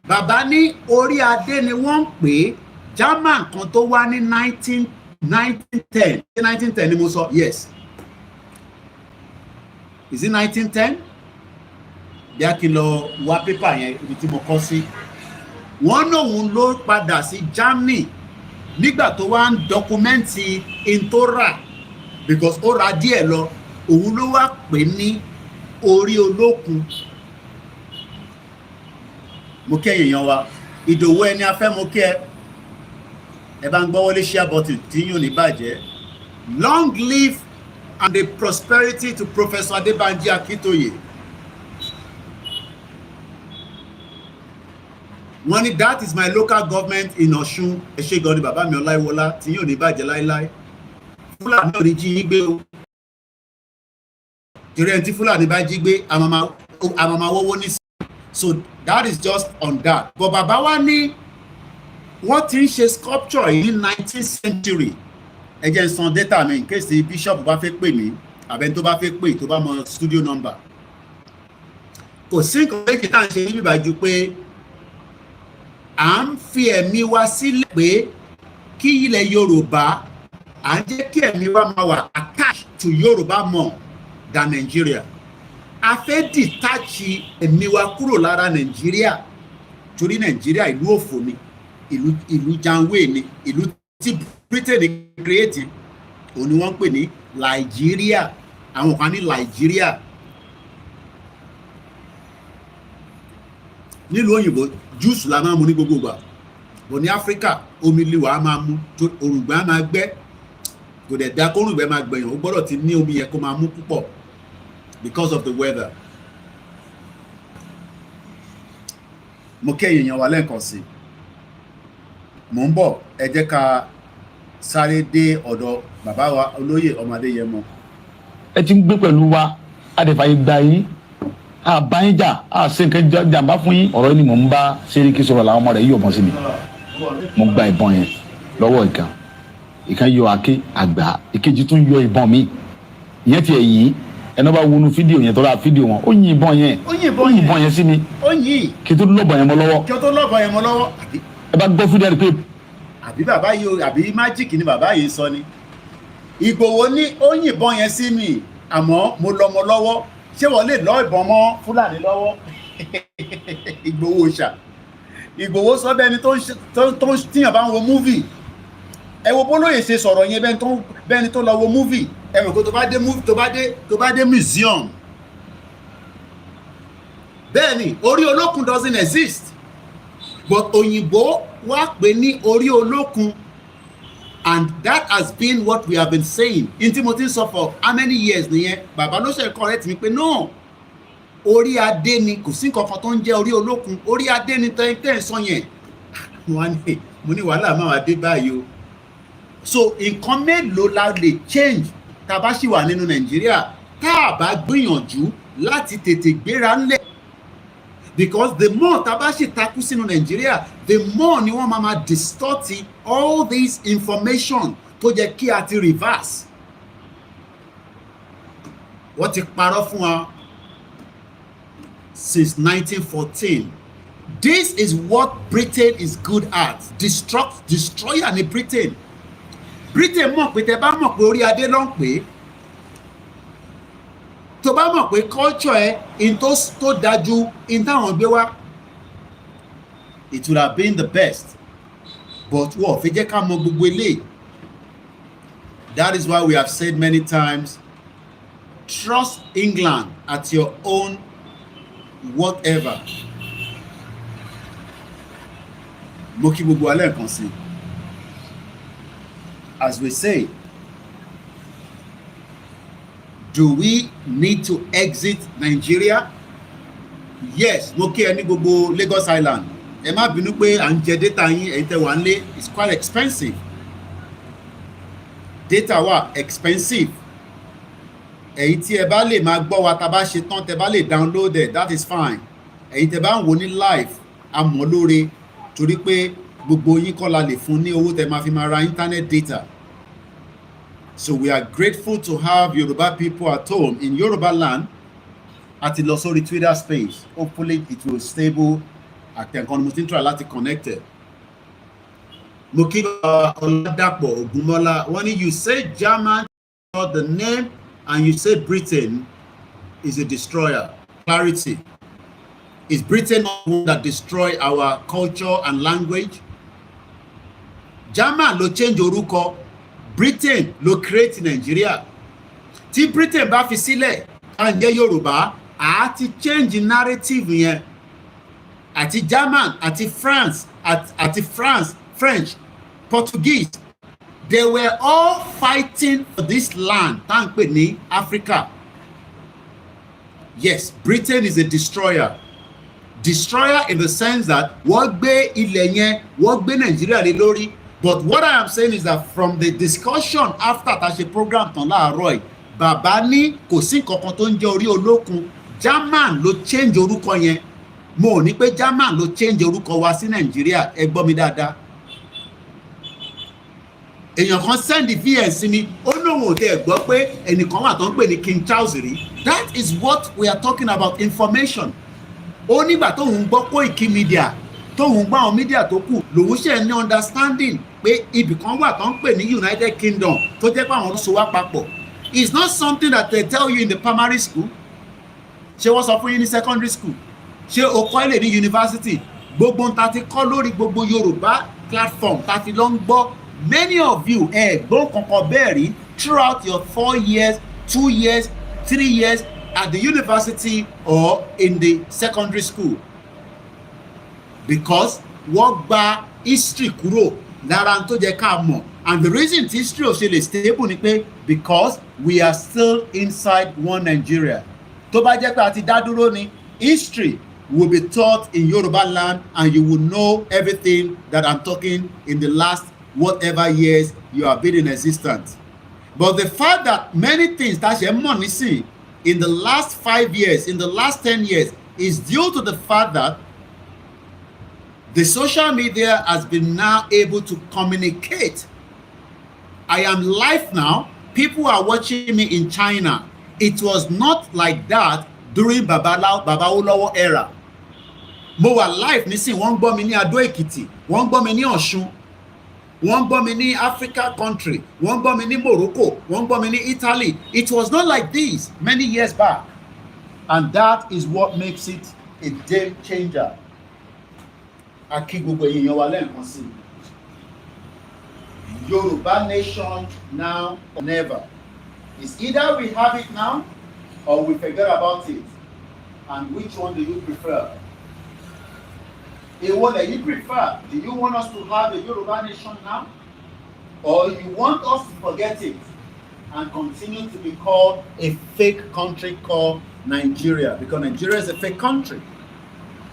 Bàbá ní orí adé ni wọ́n ń pè é. German kan tó wá ní 1910. 1910 ni mo sọ? Yes. Is it 1910? Bí a kì í lọ wá pépà yẹn ibi tí mo kọ́ sí. Wọ́n náà òun ló padà sí Germany nígbà tó wá ń dọkumẹ́ǹtì intora, because ó ra díẹ̀ lọ, òun ló wá pè ní orí olókun. Mo kí èèyàn wa, Ìdòwú ẹni afẹ́ mo kí ẹ bá ń gbọ́ wọlé share button tí yóò ní bàjẹ́. Long live and the prosperity to Professor Adebanji Akintoye. Wọ́n ní that is my local government in Ọ̀ṣun. Ẹ ṣé gan ni bàbá mi Ọláìwọlá tí yóò ní bàjẹ́ láíláí. Fúlàní ò ní jí yín gbé o. Torí ẹni tí Fúlàní bá jí gbé àmàmà wọ́wọ́ ní sí. So that is just on that. But bàbá wa ní wọ́n ti ń ṣe sculpture yìí ní 19th century. Ẹ jẹ́ n san data mi in case the bishop bá fẹ́ pè mí àbẹ́ni tó bá fẹ́ pè tó bá mọ studio number. Kò sí nǹkan méjì tá à ń ṣe níbi ìbàjú pé à ń fi ẹ̀mí wa sílẹ̀ pé kí ilẹ̀ Yorùbá, à ń jẹ́ kí ẹ̀mí wa máa wà attached to Yorùbá more than Nigeria. A fẹ́ detach ẹ̀mí wa kúrò lára Nigeria torí Nigeria ìlú òfò ni, ìlú janwe ni, ìlú tí Britain create, òun ni wọ́n ń pè ní Nigeria, àwọn kan ní Nigeria. Nílùú òyìnbó juice la máa mu ní gbogbo ìgbà, bọ̀ ní Áfíríkà omi liwa a máa mu, òrùngbẹ a máa gbẹ, kò dẹ̀ da kó òrùngbẹ máa gbẹ̀yàn, ó gbọ́dọ̀ ti ní omi yẹn kó máa mú púpọ̀ because of the weather. mo kẹ́yìn èèyàn wa lẹ́ẹ̀kan sí mò ń bọ̀ ẹ jẹ́ ká sáré dé ọ̀dọ̀ bàbá wa olóyè ọmọ Adéyẹmọ. ẹ ti ń gbé pẹ̀lú wa adẹ̀fàyè gbà yín àbáyíjà àṣẹ nǹkan jàǹbá fún yín ọ̀rọ̀ ni mò ń bá Sẹ́ríkì sọ̀rọ̀ làwọn ọmọ rẹ̀ yí ọ̀bọ̀n sí mi mo gba ìbọn yẹn lọ́wọ́ ìkan yọ àké àgbà ìkejì tún yọ ìbọn mi ìyẹn tiẹ̀ yìí ẹni bá wọnú fídíò yẹn tó ra fídíò wọn ó yin ìbọn yẹn sí mi kí tó lọ́bọ̀ yẹn mọ́ lọ́wọ́ ẹ bá gbọ́ fídíò rẹ pé. àbí bàbá yìí àbí májíìkì ni bàbá yìí sọ ni Ìgbòho ní ó yìnbọn yẹn sí mi àmọ́ mo lọ́mọ lọ́wọ́ ṣé wọ́n lè lọ́ ìbọn mọ́ Fúlàní lọ́wọ́ Ìgbòho ṣá Ìgbòho sọ bẹ́ẹ̀ ni tó ń tíyàn bá ń wo múvì ẹ wo bólóyè ṣe sọ̀rọ̀ yẹn bẹ́ẹ̀ ni tó lọ wo múvì ẹ rò pé tó bá dé museum bẹ́ẹ̀ ni orí olókun doesn't exist but òyìnbó wá pè ní orí olókun and that has been what we have been saying in tí mo ti ń sọ for how many years nìyẹn bàbá ló ṣe correct mi pé no orí adé ni kò sí nǹkan kan tó ń jẹ́ orí olókun orí adé ni tẹ́ ń sọ yẹn mo ní wàhálà máa wá dé báyìí o so nǹkan mélòó la lè change tá a bá ṣì wà nínú Nàìjíríà tá a bá gbìyànjú láti tètè gbéra ńlẹ̀ because the more tá a bá ṣì takú sínú Nàìjíríà the more ni wọ́n máa distort all this information tó jẹ́ kí a ti reverse wọ́n ti parọ́ fún wa since 1914 this is what Britain is good at destroyer ni Britain mọ̀ pé tẹ bá mọ̀ pé orí adé ló ń pè é tó bá mọ̀ pé culture ẹ in tó dájú in táwọn gbé wá it would have been the best but wọ́n fi jẹ́ ká mọ̀ gbogbo eléyìí that is why we have said many times trust England at your own whatever mo kí gbogbo alẹ́ nǹkan sí as we say do we need to exit Nigeria? Yes, mo kí ẹ ní gbogbo Lagos Island ẹ má bínú pé à ń jẹ data yín ẹ̀yin tẹ́ wà ń lé it's quite expensive data wa expensive ẹ̀yin tí ẹ bá lè máa gbọ́ wa tá bá ṣe tán tẹ́ bá lè download it that is fine ẹ̀yin tẹ́ bá ń wò ní live àmọ́ lóore torí pé gbogbo yín kọ́ la lè fún ní owó tẹ́ máa fi máa ra internet data so we are grateful to have Yoruba people at home in Yoruba land àti lọ sórí Twitter space hopefully it will stable àtẹ̀kọ́ni mo ti ń try láti connected mo kí Ọládàpọ̀ Ògúnmọ́lá wọ́n ní you say German not the name and you say Britain is a destroyer clarity is Britain not the one that destroy our culture and language German ló change orúkọ Britain ló create Nigeria tí Britain bá fi sílẹ̀ à ń jẹ́ Yorùbá à ti change narrative yẹn àti German àti France French Portuguese they were all fighting for this land tá ń pè ní Africa yes Britain is a destroyer in the sense that wọ́n gbé ilẹ̀ yẹn wọ́n gbé Nàìjíríà lé lórí but what I am saying is that from the discussion after ta ṣe program tán láàárọ̀ yìí bàbá ní kò sí nǹkankan tó ń jẹ́ orí olókun German ló change orúkọ yẹn mo ò ní pé German ló change orúkọ wa sí Nàìjíríà ẹ gbọ́ mi dáadáa èèyàn kan send vn sí mi ó lóun ò tẹ́ ẹ̀ gbọ́ pé ẹnìkan wà tó ń pè ní King Charles rí that is what we are talking about information ó nígbà tóun gbọ́ Koikimedia tóun gbọ́ àwọn media tó kù lòun ṣe ní understanding pé ibì kan wà tó ń pè ní United Kingdom tó jẹ́ pé àwọn ló so wá papọ̀ it's not something that they tell you in the primary school ṣé wọ́n sọ fún yín ní secondary school ṣé o kọ́ ilé ní university gbogbo ta ti kọ́ lórí gbogbo Yorùbá platform ta ti lọ ń gbọ́ many of you gbọ́n kankan bẹ́ẹ̀ rí throughout your 4 years 2 years 3 years at the university or in the secondary school because wọ́n gba history kúrò lára tó jẹ́ ká mọ̀ and the reason history ò ṣe lè stable ni pé because we are still inside one Nigeria tó bá jẹ́ pé a ti dá dúró ní history will be taught in Yoruba land, and you will know everything that I'm talking in the last whatever years you have been in existence. But the fact that many things that you money see in the last 5 years, in the last 10 years, is due to the fact that the social media has been now able to communicate. I am live now. People are watching me in China. It was not like that during Baba Olowo era. Mo wà live nísìn, wọ́n gbọ́ mi ní Adó Èkìtì, wọ́n gbọ́ mi ní Ọ̀ṣun, wọ́n gbọ́ mi ní Africa country, wọ́n gbọ́ mi ní Morocco, wọ́n gbọ́ mi ní Italy. It was not like this many years back, and that is what makes it a game changer. Akí gbogbo èèyàn wa lẹ́ẹ̀kan sí i. Yoruba nation now or never. It's either we have it now or we forget about it. And which one do you prefer? What do you prefer? Do you want us to have a Yoruba nation now? Or you want us to forget it and continue to be called a fake country called Nigeria? Because Nigeria is a fake country.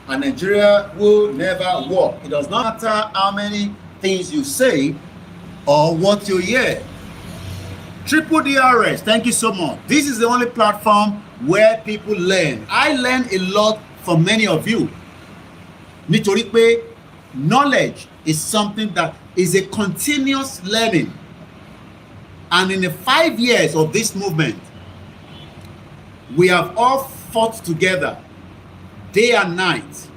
And Nigeria will never work. It does not matter how many things you say or what you hear. Triple DRS, thank you so much. This is the only platform where people learn. I learn a lot from many of you. Nítorí pé knowledge is something that is a continuous learning. And in the 5 years of this movement, we have all fought together, day and night,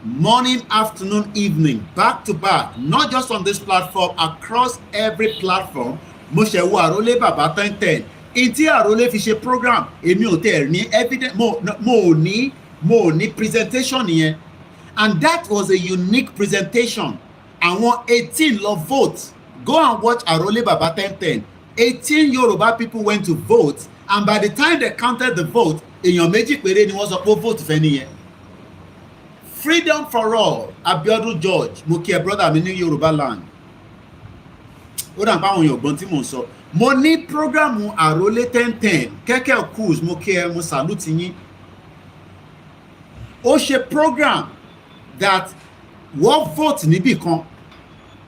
morning, afternoon, evening, back to back, not just on this platform, across every platform. Mo ṣe wo Àrólé Bàbá 1010. In tí Àrólé fi ṣe program, èmi ò tẹ̀ ní evidence, mo ò ní presentation yẹn. And that was a unique presentation. Àwọn 18 lọ vote. Go and watch Àrólé Bàbá 1010. 18 Yoruba people went to vote, and by the time they counted the vote, èèyàn méjì péré ni wọ́n sọ pé vote fẹ́ nìyẹn. Freedom for all, Abiodun George, mo kí ẹ brother mi ní Yoruba land. Ó dà ń pa àwọn èèyàn ọ̀gbọ́n tí mò ń sọ. Mo ní programu Àrólé 1010, Kẹ́kẹ́ Cruise, mo kí ẹ, mo salute yín. Ó ṣe program that wọ́n vote níbì kan.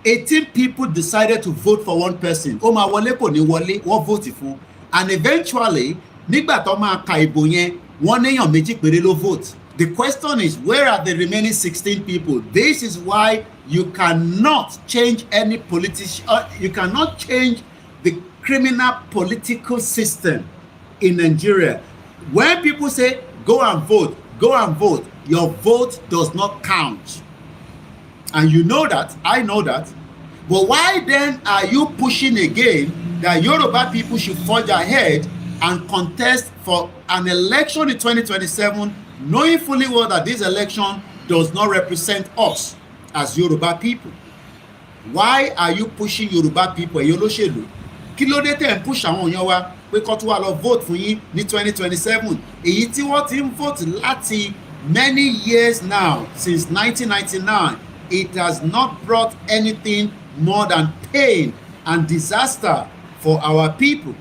18 people decided to vote for one person. Ó máa wọlé kò ní wọlé, wọ́n vote fún. And eventually, nígbà tó máa ka ìbò yẹn, wọ́n néèyàn méjì péré ló vote. The question is, where are the remaining 16 people? This is why you cannot change any politician, you cannot change the criminal political system in Nigeria. When people say, go and vote, your vote does not count. And you know that, I know that. But why then are you pushing again that Yoruba people should forge ahead and contest for an election in 2027, knowing fully well that this election does not represent us as Yoruba people? Why are you pushing Yoruba people? Ẹ̀yin olóṣèlú, kí ló dé tẹ̀ ń push àwọn èèyàn wa pé kó tún wá lọ vote fún yín ní 2027? Èyí tí wọ́n ti ń vote láti many years now, since 1999, it has not brought anything more than pain and disaster for our people.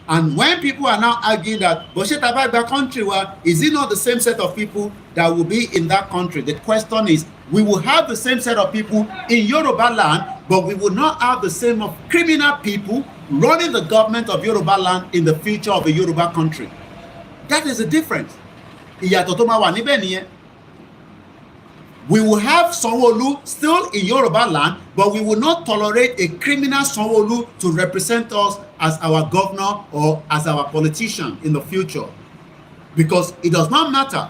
And when people are now arguing that bó ṣe tá bá gba country wa, is it not the same set of people that will be in that country? The question is, we will have the same set of people in Yoruba land, but we will not have the same of criminal people running the government of Yoruba land in the future of a Yoruba country. That is the difference. Ìyàtọ̀ tó máa wà níbẹ̀ nìyẹn. We will have Sanwo-Olu still in Yoruba land, but we will not tolerate a criminal Sanwo-Olu to represent us as our governor or as our politician in the future. Because it does not matter.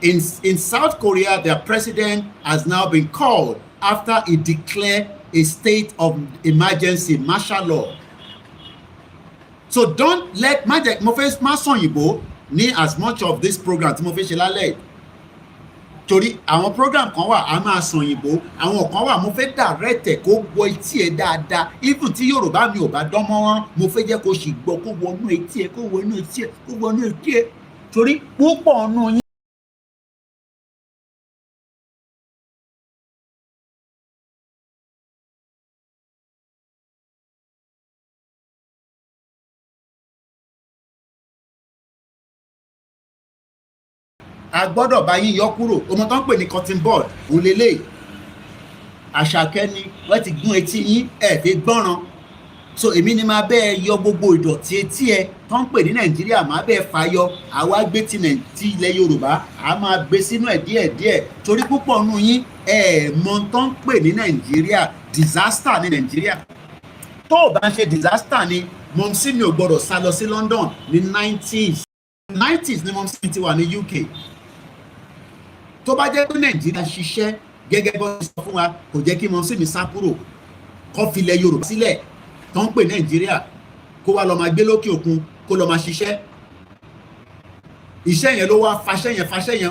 In South Korea, their president has now been called after he declared a state of emergency, martial law. So don't let mo fẹ́ má sọ òyìnbó ní as much of this program tí mo fẹ́ ṣe lálẹ́. Torí àwọn program kan wà a máa sọ òyìnbó, àwọn kan wà mo fẹ́ direct ẹ̀ kó wọ etí ẹ̀ dáadáa. Even tí Yorùbá mi ò bá dán mọ́rán, mo fẹ́ jẹ́ kó sì gbọ́, kó wọnú etí ẹ̀, kó wọnú etí ẹ̀, kó wọnú etí ẹ̀. Torí púpọ̀ nù yín. a gbọ́dọ̀ bá yín yọ kúrò. Ọmọ tó ń pè ní cotton board òun lélẹ̀. Àṣàkẹ́ ni wọ́n ti gún etí yín ẹ̀ fi gbọ́ràn. So èmi ni máa bẹ́ẹ̀ yọ gbogbo ìdọ̀tí etí ẹ tó ń pè ní Nàìjíríà, máa bẹ́ẹ̀ fàyọ. Àwa gbé ti ilẹ̀ Yorùbá, a máa gbé sínú ẹ̀ díẹ̀díẹ̀ torí púpọ̀ nù yín mọ tó ń pè ní Nàìjíríà. Disaster ní Nàìjíríà. Tó o bá ń ṣe disaster ni mọ̀mísí mi ò gbọ́dọ̀ sá lọ sí London ní 90s ni mọ̀mísí mi ti wà ní UK. Tó bá jẹ́ pé Nàìjíríà ṣiṣẹ́ gẹ́gẹ́ bó ṣe sọ fún wa, kò jẹ́ kí mọ̀mísí mi sá kúrò kó fi ilẹ̀ Yorùbá sílẹ̀ tó ń pè Nàìjíríà kó wá lọ máa gbé lókè òkun kó lọ máa ṣiṣẹ́. Iṣẹ́ yẹn ló wá faṣẹ́ yẹn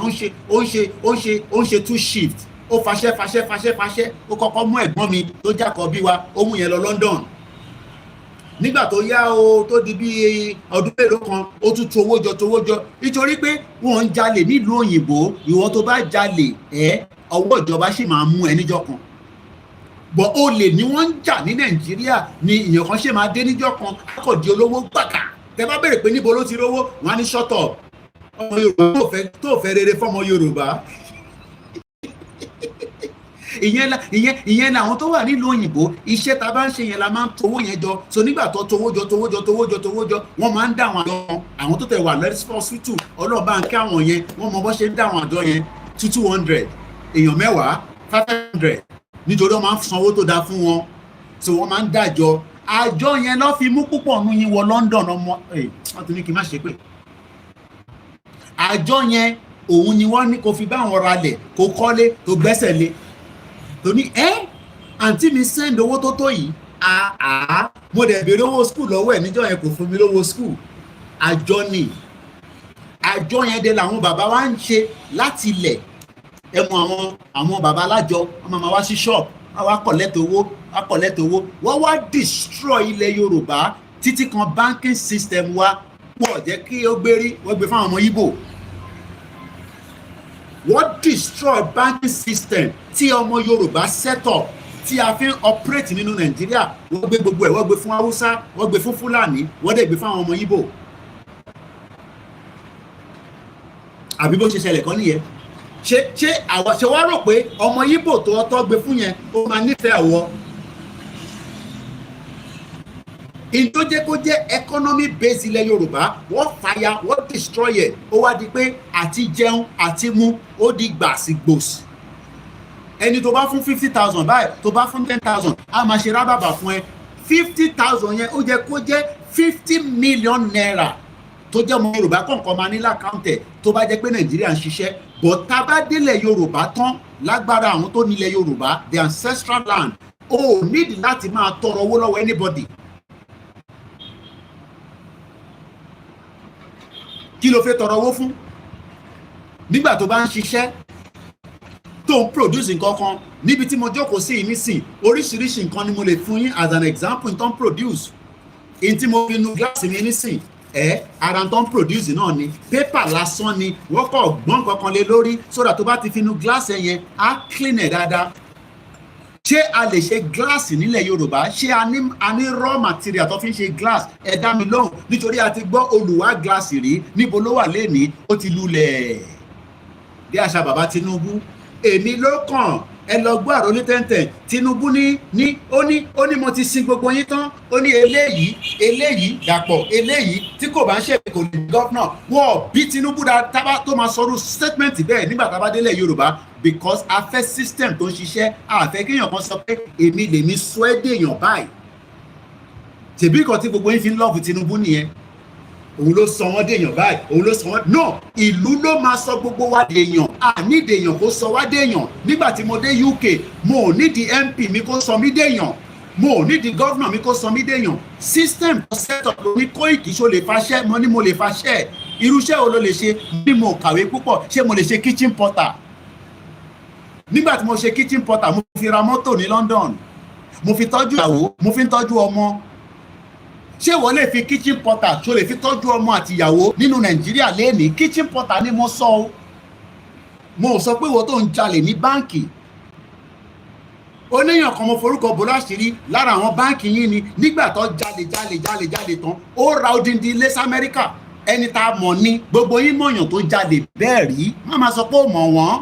ó ń ṣe two shift. Ó faṣẹ́ ó kọ́kọ́ mú ẹ̀gbọ́n mi tó jákọ̀ bí wa, ó mú yẹn lọ London. Nígbà tó yá o tó di bí ọdún mélòó kan ó tún towó jọ nítorí pé wọ́n ń jalè nílùú òyìnbó. Ìwọ tó bá jalè ọwọ́ ìjọba sì máa mú ẹ níjọ́ kan. Bọ̀ olè ni wọ́n ń jà ní Nàìjíríà ni ìyẹn kan ṣe máa dé níjọ́ kan akọ̀dí olówó gbàgà. Tẹ bá béèrè pé níbo ló ti rówó, wọ́n á ní shut up. Ọmọ Yorùbá tó fẹ́ rere fọ́mọ Yorùbá. ìyẹn làwọn tó wà nílùú òyìnbó, iṣẹ́ ta bá ń ṣe yẹn la máa ń towó yẹn jọ. So nígbà tó towó jọ wọ́n máa ń dá àwọn àjọ, àwọn tó tẹ̀ wà lẹ́sítọ́sítù ọlọ́ọ̀bá ń kí àwọn yẹn, wọ́n mọ bó ṣe ń dá àwọn àjọ yẹn 200 èèyàn mẹ́wàá 500 nítorí wọ́n máa ń sanwó tó dáa fún wọn. So wọ́n máa ń dájọ́ àjọ yẹn lọ́ fi mú púpọ̀ nù yín wọ London. Wọ́n ti ní kí n má ṣe pé àjọ yẹn òun ni wọ́n ní kó fi bá àwọn ralẹ̀ kó kọ́lé tó gbẹ́sẹ̀ lé. Tó ní àǹtí mi send owó tó yìí mo dẹ̀ béèrè owó school lọ́wọ́ ẹ̀ níjọ́ yẹn kò fún mi lówó school. Àjọ ni àjọ yẹn dé làwọn bàbá wa ń ṣe láti ilẹ̀. Ẹ mọ àwọn bàbá alájọ wọ́n máa wá sí shop wọ́n wá collect owó wọ́n wá destroy ilẹ̀ Yorùbá títí kan banking system wa pọ̀ jẹ́ kí ó gbérí wọ́n gbé fáwọn ọmọ Ìgbò. Wọ́n destroy banking system tí ọmọ Yorùbá set up tí a fi ń operate nínú Nàìjíríà. Wọ́n gbé gbogbo ẹ̀, wọ́n gbé fún Haúsá, wọ́n gbé fún Fúlàní, wọ́n dẹ̀ gbé fáwọn ọmọ Ìgbò. Àbí bó ṣe ṣẹlẹ̀ kan nìyẹn. Ṣé wá rò pé ọmọ Ìgbò tó ọtọ́ gbé fún yẹn ó máa nífẹ̀ẹ́ àwọ̀? Ìjọ jẹ́ kó jẹ́ economy base ilẹ̀ Yorùbá, wọ́n fàya, wọ́n destroy ẹ̀. Ó wá di pé àti jẹun àti mu ó di gbàsígbòsì. Ẹni tó bá fún 50,000 báyìí, tó bá fún 10,000, a máa ṣe rábàbà fún ẹ. 50,000 yẹn ó jẹ́ kó jẹ́ 50 million naira tó jẹ́ ọmọ Yorùbá kọ̀ọ̀kan máa ní lákàntẹ̀ tó bá jẹ́ pé Nàìjíríà ń ṣiṣẹ́. But tá bá délẹ̀ Yorùbá tán lágbára àwọn tó nílẹ̀ Yorùbá, the ancestral land, ó need láti máa tọrọ owó lọ́wọ́ anybody. Kí ló fẹ́ tọrọ owó fún? Nígbà tó bá ń ṣiṣẹ́ tó ń produce nǹkan kan, níbi tí mo jókòó sí nísìn oríṣiríṣi nǹkan ni mo lè fún yín as an example tó ń produce. In tí mo fi nu gíláàsì mi nísìn ara tó ń produce náà ni pépà lásán ni wọ́n kọ̀ gbọ́n kankan lé lórí sódà tó bá ti fi nu gíláàsì yẹn á clean ẹ̀ dáadáa. Ṣé a lè ṣe gíláàsì nílẹ̀ Yorùbá? Ṣé a ní raw material tó fi ń ṣe glass? Ẹ dá mi lóhùn nítorí a ti gbọ́ olùwà gíláàsì rí. Níbo ló wà lénìí? Ó ti lulẹ̀ bí àṣà bàbá Tinubu. Èmi ló kàn, ẹ lọ gbọ́ àròlé tẹ́ntẹ́n. Tinubu ó ní mo ti sin gbogbo yín tán. Ó ní eléyìí dàpọ̀ eléyìí tí kò bá ń ṣe kò ní gọ́fúnà. Wọ́n bí Tinubu tábà tó máa sọ̀rọ̀ statement bẹ́ẹ̀ nígbà tá a bá délẹ̀ Yorùbá, because a fẹ́ system tó ń ṣiṣẹ́, a fẹ́ kéèyàn kan sọ pé èmi lèmi sọ ẹ́ dèèyàn báyìí. Tèbí kan tí gbogbo yín fi ń lọ́ọ̀fù Tinubu nìyẹn. Òun ló sọ wọ́n dèèyàn báyìí, òun ló sọ wọ́n. No, ìlú ló máa sọ gbogbo wa dèèyàn. A ní dèèyàn kó sọ wá dèèyàn. Nígbà tí mo dé UK, mo ò ní di MP mi kó sọ mí dèèyàn. Mo ò ní di governor mi kó sọ mí dèèyàn. System tó set up ló ní Koiki ṣó lè faṣẹ́, mo ní mo lè faṣẹ́. Irúṣẹ́ wo ló lè ṣe? Bí mo kàwé púpọ̀, ṣé mo lè ṣe kitchen porter? Nígbà tí mo ṣe kitchen porter, mo fi ra mọ́tò ní London. Mo fi tọ́jú ìyàwó, mo fi ń tọ́jú ọmọ. Ṣé wọ́n lè fi kitchen porter tó lè fi tọ́jú ọmọ àti ìyàwó nínú Nàìjíríà lénìí? Kitchen porter ni mo sọ o. Mo sọ pé wọ́n tó ń jalè ní báǹkì. Oníyàn kan mo forúkọ bò láṣìírí lára àwọn báǹkì yín ni nígbà tó jalè tán ó ra odindi ilé sí Amẹ́ríkà. ẹni tá a mọ̀ ní gbogbo yín mọ̀yàn tó jalè bẹ́ẹ̀ rí má máa sọ pé ó mọ̀ wọ́n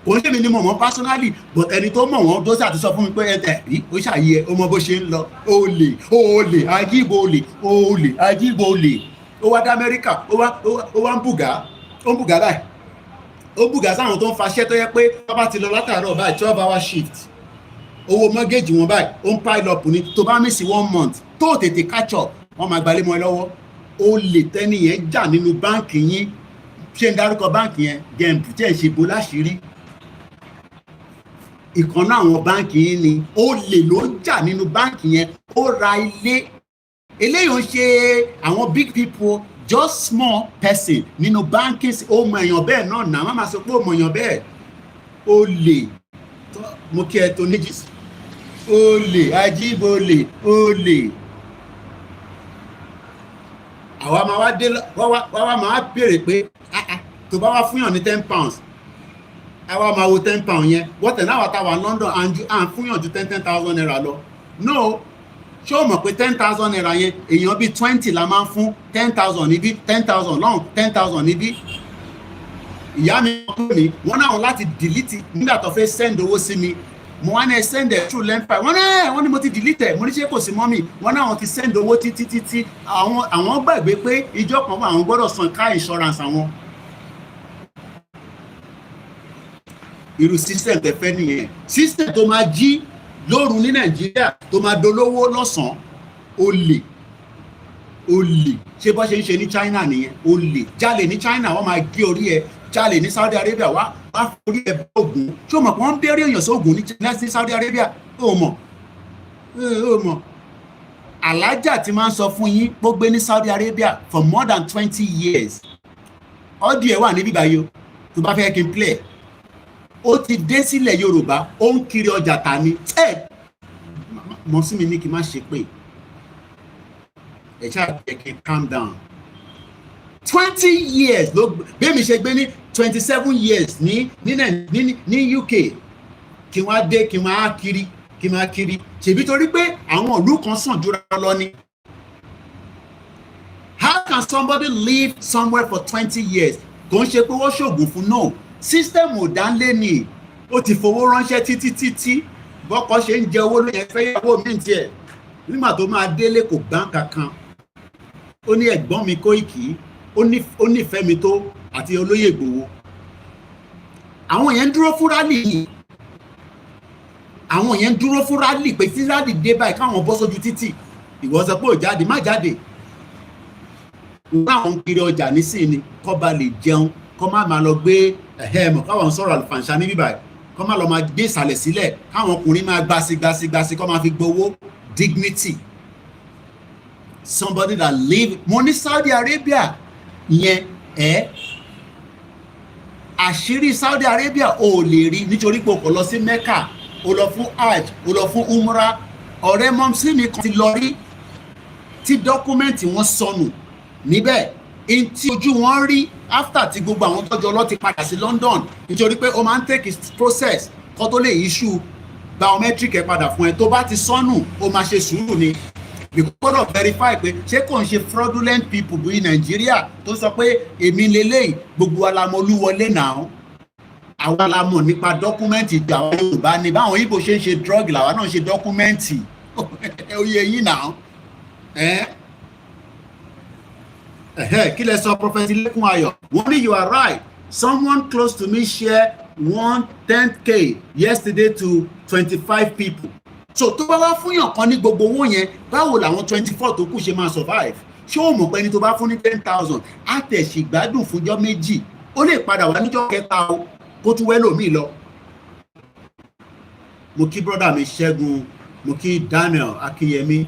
kò ń ṣèmi ni mo mọ̀ personally but ẹni tó mọ̀ wọ́n tó ṣàti sọ fún mi pé ẹ tẹ̀ rí ó ṣàyẹ ó mọ bó ṣe ń lọ olè ajíbolè ó wá dá Amẹ́ríkà ó wá ń bùgá báyìí ó bùgá sáwọn tó ń faṣẹ́ tó yẹ pé wọ́n bá ti lọ látàárọ̀ báyìí 12-hour shift owó mọ́gẹ́jì wọn báyìí ó ń pile up ní tó bá miss 1 month tó tètè catch up wọ́n máa gbalé mọ́ ẹ lọ́wọ́ ó lè tẹ́ni yẹn jà nínú báǹkì yín ṣé ń dárúkọ báǹkì yẹn gẹ̀ǹpù tẹ́ ẹ̀ ṣe bó láṣìírí ìkànnà àwọn báǹkì yín ni ó lè ló ń jà nínú báǹkì yẹn ó ra ilé eléyìí ó ń ṣe àwọn big people just small person nínú báǹkì ó mọ èèyàn bẹ́ẹ̀ náà nà má máa sọ pé ó mọ èèyàn bẹ́ẹ̀ ó lè mo kí ẹ tó níjì sí ó lè ajíbolè ó lè àwa máa wá dé wá máa béèrè pé tó bá wá fúnyàn ní £10 àwa máa wo £10 yẹn wọ́tẹ̀ náà wà táwa London à ń fúnyàn ju 10,000 naira lọ no ṣé o mọ̀ pé 10,000 naira yẹn èèyàn bíi 20 la máa ń fún 10,000 níbí 10,000 lọ́hùn 10,000 níbí ìyá mi pè mí wọ́n náà láti delete nígbà tó fẹ́ send owó sí mi mo wá ní ẹ send ẹ through LenFi wọ́n ní mo ti delete ẹ̀ mo ní ṣé kò sí mọ́mì wọ́n náà ti send owó títí àwọn gbàgbé pé ìjọ kan wà àwọn gbọ́dọ̀ san car insurance àwọn irú system tẹ fẹ́ nìyẹn system tó máa jí lóru ní Nàìjíríà tó máa dolówó lọ́sàn-án olè ṣé bọ́ ṣe ń ṣe ní China nìyẹn olè jalè ní China wọ́n máa gé orí ẹ jalè ní Saudi Arabia wá forí ẹ bá ògùn ṣé o mọ̀ pé wọ́n ń bẹ̀rẹ̀ èèyàn sóògùn ní Saudi Arabia ó mọ̀ alájà tí máa ń sọ fún yín ó gbé ní Saudi Arabia for more than 20 years ọdí ẹ wà níbí báyìí o tó bá fẹ́ kí n play ó ti dé sílẹ̀ Yorùbá ó ń kiri ọjà ta ni mọ̀ sí mi ní kí n má ṣe pé ẹ ṣáà jẹ́ kí n calm down 20 years ló bí mi ṣe gbé ní 27 years ní UK kí wọ́n á dé kí wọ́n á kiri ṣèbí torí pé àwọn ìlú kan sàn jura lọ ni how can somebody live somewhere for 20 years kò ń ṣe pé wọ́n ṣoògùn fún no system ò dánlé ni ó ti fowó ránṣẹ́ títí bọ́kọ ṣe ń jẹ owó ló yẹn fẹ́ yàwó mi tiẹ̀ nígbà tó máa délé kò gbọ́n kankan ó ní ẹ̀gbọ́n mi Kóìkì ó nífẹ̀ẹ́ mi tó àti olóyè Ìgbòho àwọn yẹn ń dúró fún rálì yìí àwọn yẹn ń dúró fún rálì pé tí rálì dé báyìí káwọn bọ́ sójú títì ìwọ sọ pé ò jáde má jáde láwọn ń kiri ọjà nísìnyí kọ́ ba lè jẹun kọ́ má máa lọ gbé ẹ̀hẹ́mọ̀ káwọn sọ̀rọ̀ àlùfàǹṣà níbí báyìí kọ́ má lọ máa gbé ìsàlẹ̀ sílẹ̀ káwọn ọkùnrin máa gbasi kọ́ máa fi gbowó dignity somebody that live mo ní Saudi Arabia yẹn àṣírí Saudi Arabia ò lè rí nítorí pé o kò lọ sí Mecca o lọ fún hajj o lọ fún umrah ọ̀rẹ́ mọ́mísí mi kan ti lọ rí tí dọ́kúmẹ́ǹtì wọn sọnù níbẹ̀ tí ojú wọn rí after tí gbogbo àwọn tọ́jú ọlọ́ ti padà sí London nítorí pé o máa ń take process kó tó lè issue biometric ẹ padà fún ẹ tó bá ti sọnù o máa ṣe sùúrù ni we gbọ́dọ̀ verify pé ṣé kò ń ṣe fraudulent people bí Nàìjíríà tó sọ pé èmi lélẹ́yìí gbogbo alamọlúwọlé náà àwọn alamọ nípa dọ́kúmẹ́ǹtì ìgbà àwọn Yorùbá ni báwọn Ìgbò ṣe ń ṣe drug làwọn náà ṣe dọ́kúmẹ́ǹtì oyè yìí náà kí lẹ sọ Prophet Lẹ́kùn Ayọ̀ wọ́n ní you are right someone close to me share 110K yesterday to 25 people so tó bá wá fúnyàn kan ní gbogbo owó yẹn báwo làwọn 24 tó kù ṣe máa survive ṣé o mọ̀ pé ẹni tó bá fún ní 10,000 á tẹ̀sí gbádùn fúnjọ́ méjì ó lè padà wá níjọ́ kẹta o kó tún wẹ́ lòmíì lọ. mo kí brọ́dà mi Ṣẹ́gun mo kí Daniel Akínyẹmí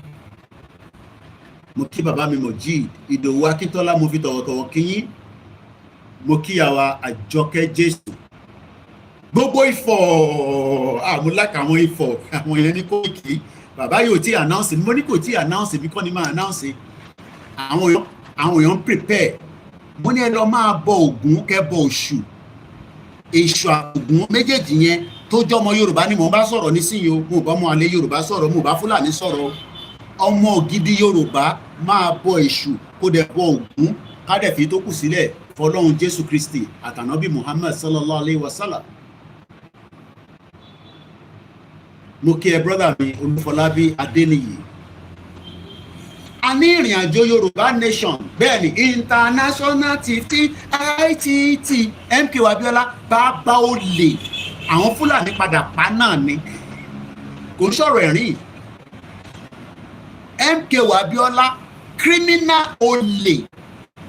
mo kí bàbá mi Mojeed Ìdòwú Akíntọ́lá mo fi tọ̀wọ̀tọ̀wọ̀ kí yín mo kí àwa Àjọkẹ́ Jésù gbogbo Ifọ̀ àmúlákà àwọn Ifọ̀ àwọn yẹn ní Kóìkì bàbá yóò tí announce mo ní kò tí announce bí kọ́ ni máa announce àwọn èèyàn prepare mo ní ẹ lọ máa bọ Ògún kẹ́ bọ Èṣù Ògún méjèèjì yẹn tó jọmọ Yorùbá ni mo bá sọ̀rọ̀ nísìnyí o mo bá mọ alẹ́ Yorùbá sọ̀rọ̀ mo bá Fúlàní sọ̀rọ̀ ọmọ ògidì Yorùbá máa bọ èṣù kó dẹ̀ bọ Ògún ká dẹ̀ fi tó kù sílẹ̀ fọlọ́run Jésù Kristi àtànábì Muhammad sallallahu alayhi wa sallam. mo kí ẹ brọ́dà mi Olúfọlábí Adéníyì. a ní ìrìn àjò Yorùbá nation bẹ́ẹ̀ ni international TT ITT MKO Abiola bàbá olè àwọn Fúlàní padà pa náà ni kò ń sọ̀rọ̀ ẹ̀rín. MKO Abiola criminal olè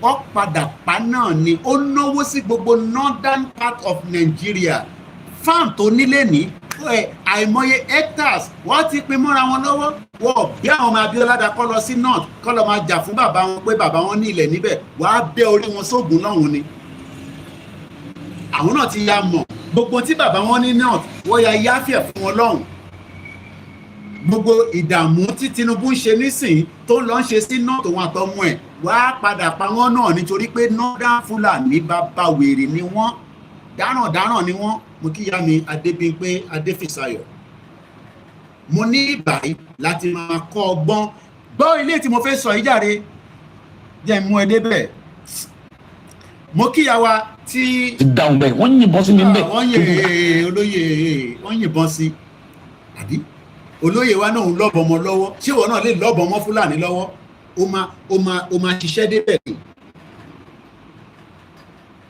wọ́n padà pa náà ni ó náwó sí gbogbo northern part of Nigeria farm tó nílé ní àìmọye hectares wọ́n ti pín mọ́ra wọn lọ́wọ́ wọ́n bí àwọn ọmọ Abiola dá kọ́ lọ sí north kọ́ lọ máa jà fún bàbá wọn pé bàbá wọn ní ilẹ̀ níbẹ̀ wàá bẹ́ orí wọn sóògùn lọ́hùn ni àwọn náà ti ya mọ̀ gbogbo tí bàbá wọn ní north wọ́n ya yáfẹ̀ fún wọn lọ́hùn gbogbo ìdààmú tí Tinubu ń ṣe nísìnyí tó lọ ń ṣe sí north òun àtọmọ ẹ̀ wàá padà pa wọ́n náà nítorí pé northern Fúlàní bàbá wèrè ni wọ́n dáràn ni wọ́n. mo kí ya mi Adébímpé Adéfìsáyọ̀ mo ní ìbàyí láti máa kọ́ ọgbọ́n gbọ́ ilé tí mo fẹ́ sọ yìí jàre jẹ́ mú ẹ débẹ̀ mo kí ya wa tí. dáhùn bẹ́ẹ̀ wọ́n yìnbọn sí mi bẹ́ẹ̀. wọ́n yìnbọn sí àbí olóyè wa náà ń lọ́bọ̀ ọmọ lọ́wọ́ ṣé ìwọ náà lè lọ́bọ̀ ọmọ Fúlàní lọ́wọ́ ó máa ṣiṣẹ́ débẹ̀ ni.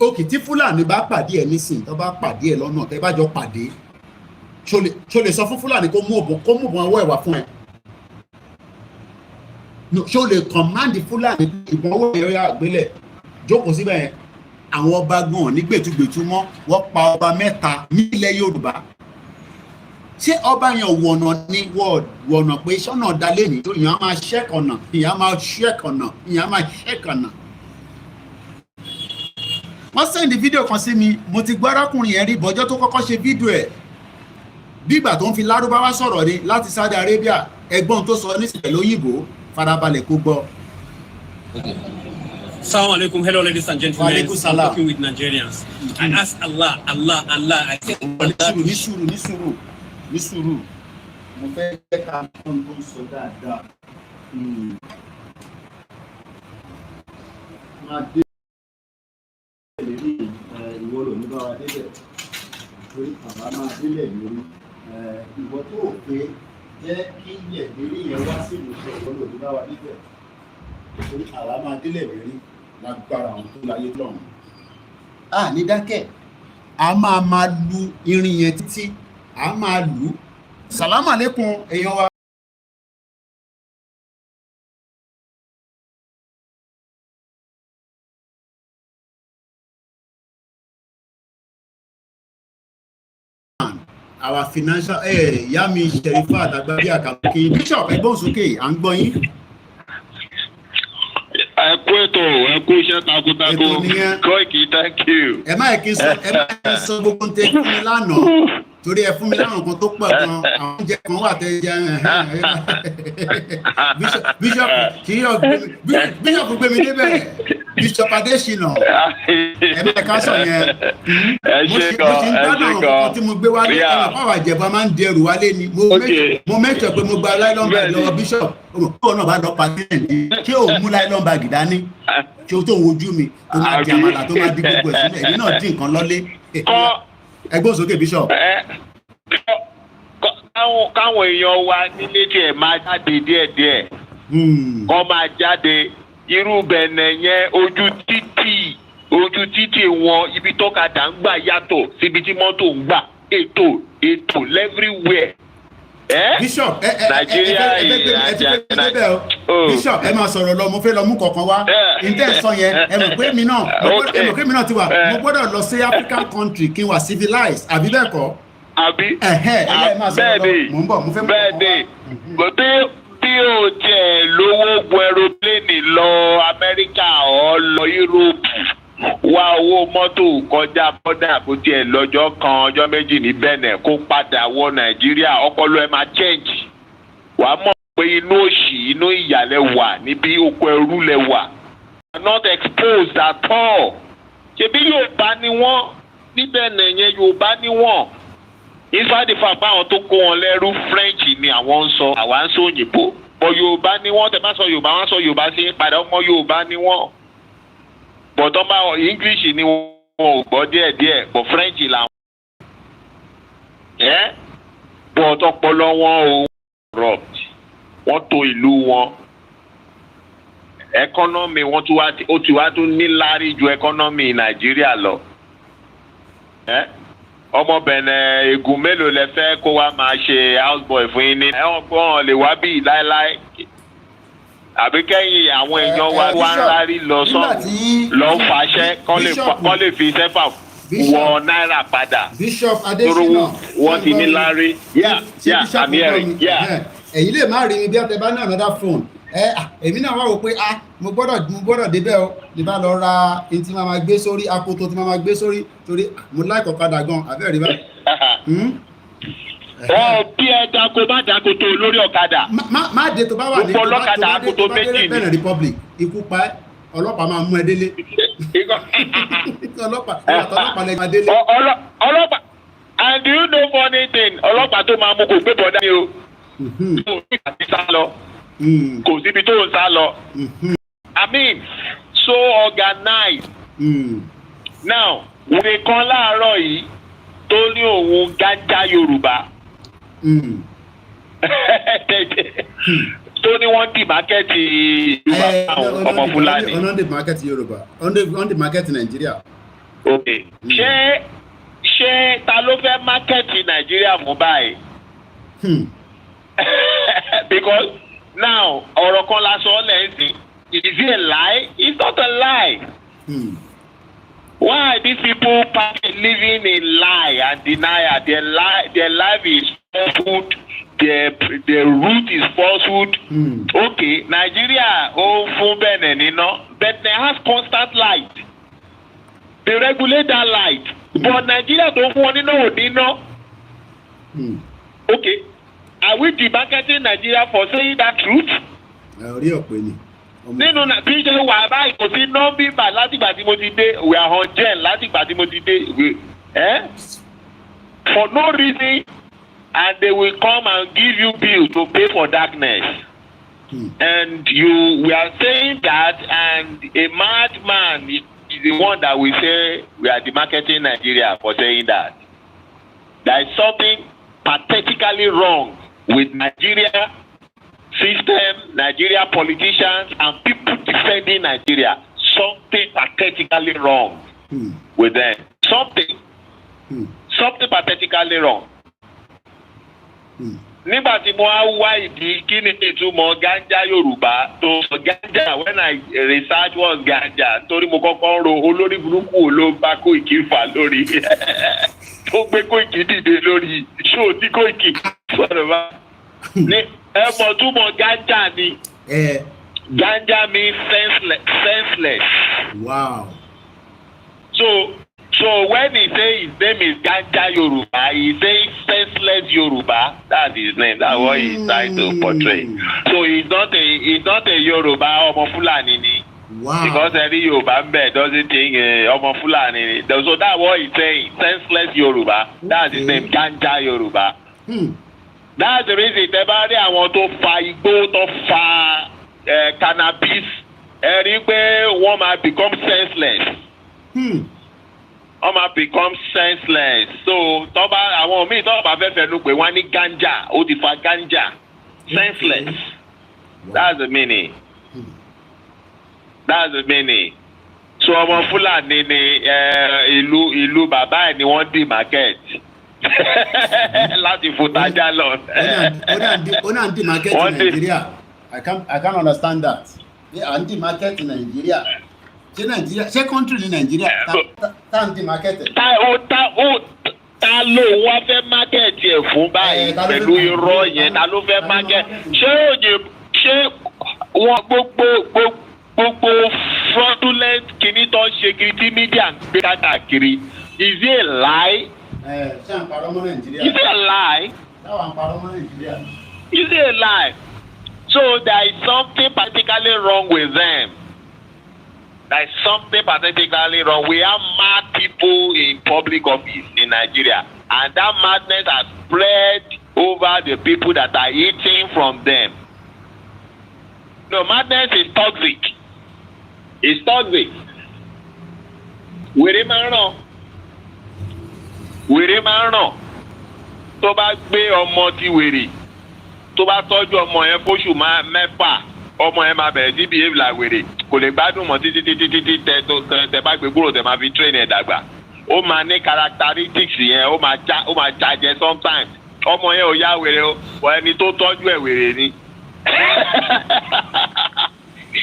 òkè tí Fúlàní bá pàdé ẹ nísìnyí tó bá pàdé ẹ lọ́nà tẹ́ bá jọ pàdé ṣó lè sọ fún Fúlàní kó mú ìbọn ọwọ́ ẹ̀ wá fún ẹ ṣó lè command Fúlàní ìbọn ọwọ́ ẹ̀ yọ àgbélẹ̀ jókòó síbẹ̀ yẹn. àwọn ọba gan ní gbẹ̀tugbẹ̀tu mọ́ wọ́n pa ọba 3 nílẹ̀ Yorùbá ṣé ọba yẹn wọ̀nà ní wọ̀nà pé sọ́nà dalé ní tó ìyẹn á máa ṣẹ́kọ̀nà ìyẹn á máa ṣẹ́kọ̀nà ìyẹn á máa ṣẹ́kọ̀nà. wọ́n sẹ́ndì fídíò kan sí mi mo ti gbọ́ arákùnrin yẹn rí bọ́jọ́ tó kọ́kọ́ ṣe fídíò ẹ̀ bí ìgbà tó ń fi lárúbáwá sọ̀rọ̀ ni láti Saudi Arabia ẹ̀gbọ́n tó sọ nísìlẹ̀ lóyìnbó farabalẹ̀ kó gbọ́. Assalamu alaikum. Hello, ladies and gentlemen. I'm working with Nigerians. I ask Allah. I say, ní sùúrù mo fẹ́ jẹ́ ká kọ́ tó ń sọ dáadáa. máa dé lérí ìwọ lò ní bá wa débẹ̀ torí bàbá máa délẹ̀ lórí ìwọ tó ò pé jẹ́ kí ilẹ̀ lérí yẹn wá sí ìmúṣẹ ìwọ lò ní bá wa débẹ̀ torí àwa máa délẹ̀ lérí lágbára àwọn tó láyé lọ́run. ní dákẹ́ a máa lu irin yẹn títí a máa lù ú. Sàlámù àlékún èèyàn wa. Our financial ìyá mi Ṣẹ̀rífà àtàgbàbí àkàkí Bishop ẹgbọ́n sókè à ń gbọ́ yín. ẹ kú ètò ẹ kú iṣẹ́ takuntakun Koiki, thank you. ẹ má kí n sọ gbogbo ń tẹ fún mi lánàá torí ẹ fún mi láwọn kan tó pọ̀ gan àwọn oúnjẹ kan wà tẹ jẹ Bishop gbé mi débẹ̀ Bishop Adésínà ẹ má ká sọ yẹn mo ṣe ń gbádùn àwọn kan tí mo gbé wálé ẹnì fáwọn àjẹbọ máa ń dẹrù wálé ni mo mẹ́tọ̀ pé mo gba nylon bag lọ́wọ́ Bishop kó náà bá lọ pàtẹ́ǹtì kí òun mú nylon bag dání kí o tó wojú mi tó máa di àmàlà tó máa di gbogbo ẹ̀ sílẹ̀ èmi náà dín nǹkan lọ́lé ẹgbọ́n sókè Bishop. káwọn èèyàn wa nílé tiẹ̀ máa jáde díẹ̀díẹ̀ kọ́ máa jáde irú bẹ̀nẹ̀ yẹn ojú títì wọn ibi tọ́kadà ń gbà yàtọ̀ síbi tí mọ́tò ń gbà ètò everywhere. Bishop Bishop ẹ máa sọ̀rọ̀ lọ mo fẹ́ lọ mú kọ̀ọ̀kan wá ǹtẹ́ sọ yẹn ẹ mọ̀ pé mi náà ti wà mo gbọ́dọ̀ lọ sí African country kí n wà civilized àbí bẹ́ẹ̀ kọ́. àbí bẹ́ẹ̀ni mo ń bọ̀ mo fẹ́ mú kọ̀ọ̀kan wá. tí o tiẹ̀ lówó gun aeroplane lọ Amẹ́ríkà ọ̀ lọ Europe wá owó mọ́tò kọjá bọ́dà kó tiẹ̀ lọ́jọ́ kan ọjọ́ méjì ní Benin kó padà wọ Nàìjíríà ọpọlọ ẹ máa change wàá mọ̀ pé inú òṣì inú ìyàlẹ̀ wà níbi oko ẹrú lẹ wà not exposed at all ṣebí Yorùbá ni wọ́n níbẹ̀ nìyẹn Yorùbá ni wọ́n inside the fact báwọn tó kó wọn lẹ́rú French ni àwọn ń sọ àwa ń sọ òyìnbó But Yorùbá ni wọ́n tẹ bá sọ Yorùbá wọ́n sọ Yorùbá sí padà ọmọ Yorùbá ni wọ́n. But ọmọ English ni wọ́n ò gbọ́ díẹ̀díẹ̀ but French làwọn. But ọpọlọ wọn ò corrupt. Wọ́n tò ìlú wọn. Economy wọn tún wá ó ti wá tún níláárí ju economy Nàìjíríà lọ. Ọmọ Benin egun mélòó lẹ fẹ́ kó wá máa ṣe houseboy fún yín ní. Ọgbọ́n lè wá bí láéláé. Àbí kẹ́yìn àwọn èèyàn wa wá ń rárí lọ lọ fàṣẹ kán lè fi sẹ́fà wọ náírà padà. Bishop Adesina wọ́n ti níláárí. I'm hearing. Ẹ̀yin lè má rí mi bí ọ̀tẹ̀ bá ní another phone. Èmi náà wá wò pé mo gbọ́dọ̀ débẹ̀ o ní bá lọ ra ẹni tí máa gbé sórí akoto tí máa gbé sórí torí mo láìkọ̀ padà gan abẹ́rẹ́ rí báyìí. Bí ẹ dako má dako tó lórí ọ̀kadà. Má de tó bá wà ní gbogbo ọlọ́kadà akoto méjì ni. Benin Republic ikú pa ẹ́ ọlọ́pàá máa mú ẹ délé. Ọlọ́pàá lẹ́yìn máa délé. Ọlọ́pàá and do you know funny thing ọlọ́pàá tó máa mú kò gbé bọ̀dá ni o. Kò síbi tó ń sá lọ. I mean so organized. Now wèrè kan láàárọ̀ yìí tó ní òun gánjá Yorùbá. Tó ní wọ́n di mákẹ́tì Yorùbá ọmọ Fúlàní. Ọ̀nà di mákẹ́tì Yorùbá ọ̀nà di mákẹ́tì Nàìjíríà. Okay. Ṣé ta ló fẹ́ mákẹ́tì Nàìjíríà fún báyìí? Because now ọ̀rọ̀ kan la sọ lẹ́sìn. Is it a lie? It's not a lie. Why are these people living in lie and denial? Their life is falsehood. Their root is falsehood. Okay, Nigeria fún Benin iná. Benin has constant light. They regulate that light. But Nigeria tó fún wọn níná ò níná. Okay, are we demarketing Nigeria for saying that truth? Orí ọ̀pẹ ni. Nínú bí ṣe wà báyìí kò sí nọ́mbìbà látìgbà tí mo ti dé we are on gen látìgbà tí mo ti dé for no reason and they will come and give you bill to pay for darkness. And we are saying that and a madman is the one that will say we are demarketing Nigeria for saying that. There is something pathetically wrong with Nigeria system, Nigeria politicians, and people defending Nigeria. Something pathetically wrong with them. Something pathetically wrong. Nígbà tí mo wá ìdí kí ni ìtumọ̀ ganja Yorùbá tó sọ ganja when I research was ganja torí mo kọ́kọ́ ro olórí burúkú ló bá Koiki fà lórí tó gbé Koiki dìde lórí show tí Koiki sọ̀rọ̀ bá ní ẹ̀mọ̀ túmọ̀ ganja ni ganja means senseless. Wow. So when he say his name is Ganja Yoruba, he say senseless Yoruba. That's his name. That's what he's trying to portray. So he's not a Yoruba ọmọ Fulani ni. Wow. Because every Yoruba doesn't think ọmọ Fulani ni. So that's what he's saying. Senseless Yoruba. That's his name. Ganja Yoruba. That's the reason tẹ́ bá rí àwọn tó fa igbó tó fa cannabis ẹ rí pé wọ́n máa become senseless. Become senseless. So tọ́ba àwọn míì tọ́ba fẹ́ fẹnu pé wọ́n ní ganja ó ti fa ganja senseless. That's the meaning. That's the meaning. So ọmọ Fúlàní ni ìlú bàbá ẹ̀ ni wọ́n dì market láti futajà lọ. Ó náà ń dì market in Nigeria. I can't understand that. À ń dì market in Nigeria. Ṣé country ní Nigeria tá ń di market ẹ̀? Ta ló wá fẹ́ market ẹ̀ fún báyìí pẹ̀lú irọ́ yẹn ta ló fẹ́ market? Ṣé wọn gbogbo fraudulent kìíní tó ń ṣe kiri tí media ń gbé káàkiri is it a lie? Ṣé à ń parọ́ mọ́ Nàìjíríà? Is it a lie? Ṣé à ń parọ́ mọ́ Nàìjíríà? Is it a lie? So there is something particularly wrong with them. There is something pathetically wrong. We have mad people in public office in Nigeria, and that madness has spread over the people that are eating from them. No, madness is toxic. It's toxic. Wèrè máa ń ràn. Wèrè máa ń ràn. Tó bá gbé ọmọ ti wèrè, tó bá tọ́jú ọmọ yẹn fóṣù mẹ́fà, ọmọ yẹn máa bẹ̀rẹ̀ sí behave like wèrè. Kò lè gbádùn mọ́ títí tẹ bá gbé kúrò tẹ máa fi train ẹ̀ dàgbà. Ó máa ní characteristics yẹn, ó máa jàjẹ́ sometimes. Ọmọ yẹn ò yá wèrè o, wọ ẹni tó tọ́jú ẹ̀ wèrè ni.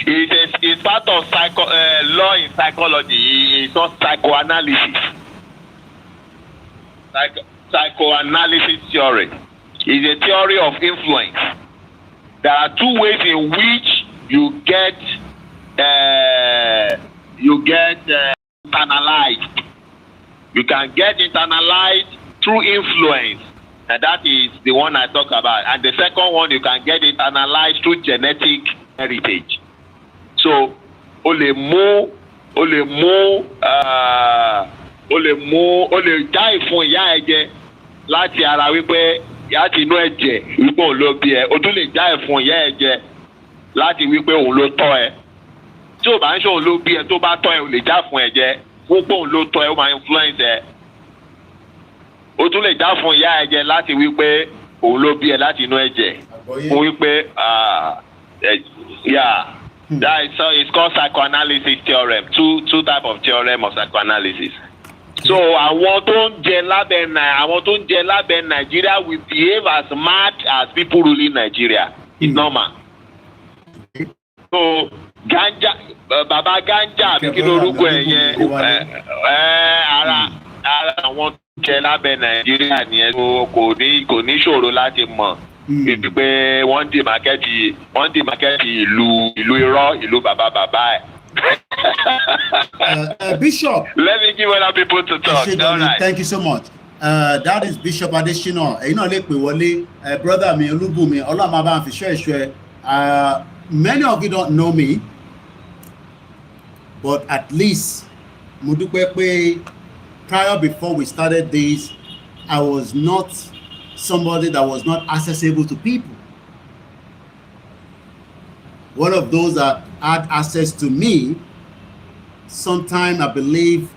It's part of law in psychology. It's not psychoanalysis. Psychoanalysis theory is a theory of influence. There are two ways in which you get internalized. You can get internalized through influence, and that is the one I talk about. And the second one, you can get internalized through genetic heritage. So, o lè já ìfun ìyá ẹ jẹ láti ara wípé láti inú ẹ̀jẹ̀ wípé òun ló bí ẹ. O tún lè já ìfun ìyá ẹ jẹ láti wípé òun ló tọ́ ẹ. Tí o bá ń ṣe òun ló bí ẹ tó bá tọ́ ẹ, o lè já fún ẹ jẹ. Wípé òun ló tọ́ ẹ, ó máa influence ẹ. O tún lè já fún ìyá ẹ jẹ láti wípé òun ló bí ẹ láti inú ẹ̀jẹ̀. Fún wípé that is, so it's called psychoanalysis theorem. Two type of theorem of psychoanalysis. So àwọn tó ń jẹ lábẹ́ Nigeria will behave as mad as people ruling Nigeria. It's normal. So baba ganja kí lorúkọ ẹ yẹn ara àwọn tó ń jẹ lábẹ́ Nigeria nìyẹn kò ní ṣòro láti mọ̀. Pé wọ́n dì mákẹ́tì ìlú irọ́ ìlú bàbá ẹ̀. Bishop. Let me give other people to talk. All right. Thank you so much. That is Bishop Adesina. Ẹ̀yin náà lè pè wọlé brother mi Olúbùnmi Ọlọ́run máa bá ń fi ṣọ́ ẹ̀ṣọ́ ẹ. Many of you don't know me, but at least mo dúpẹ́ pé prior before we started this, I was not somebody that was not accessible to people. One of those that had access to me sometime, I believe,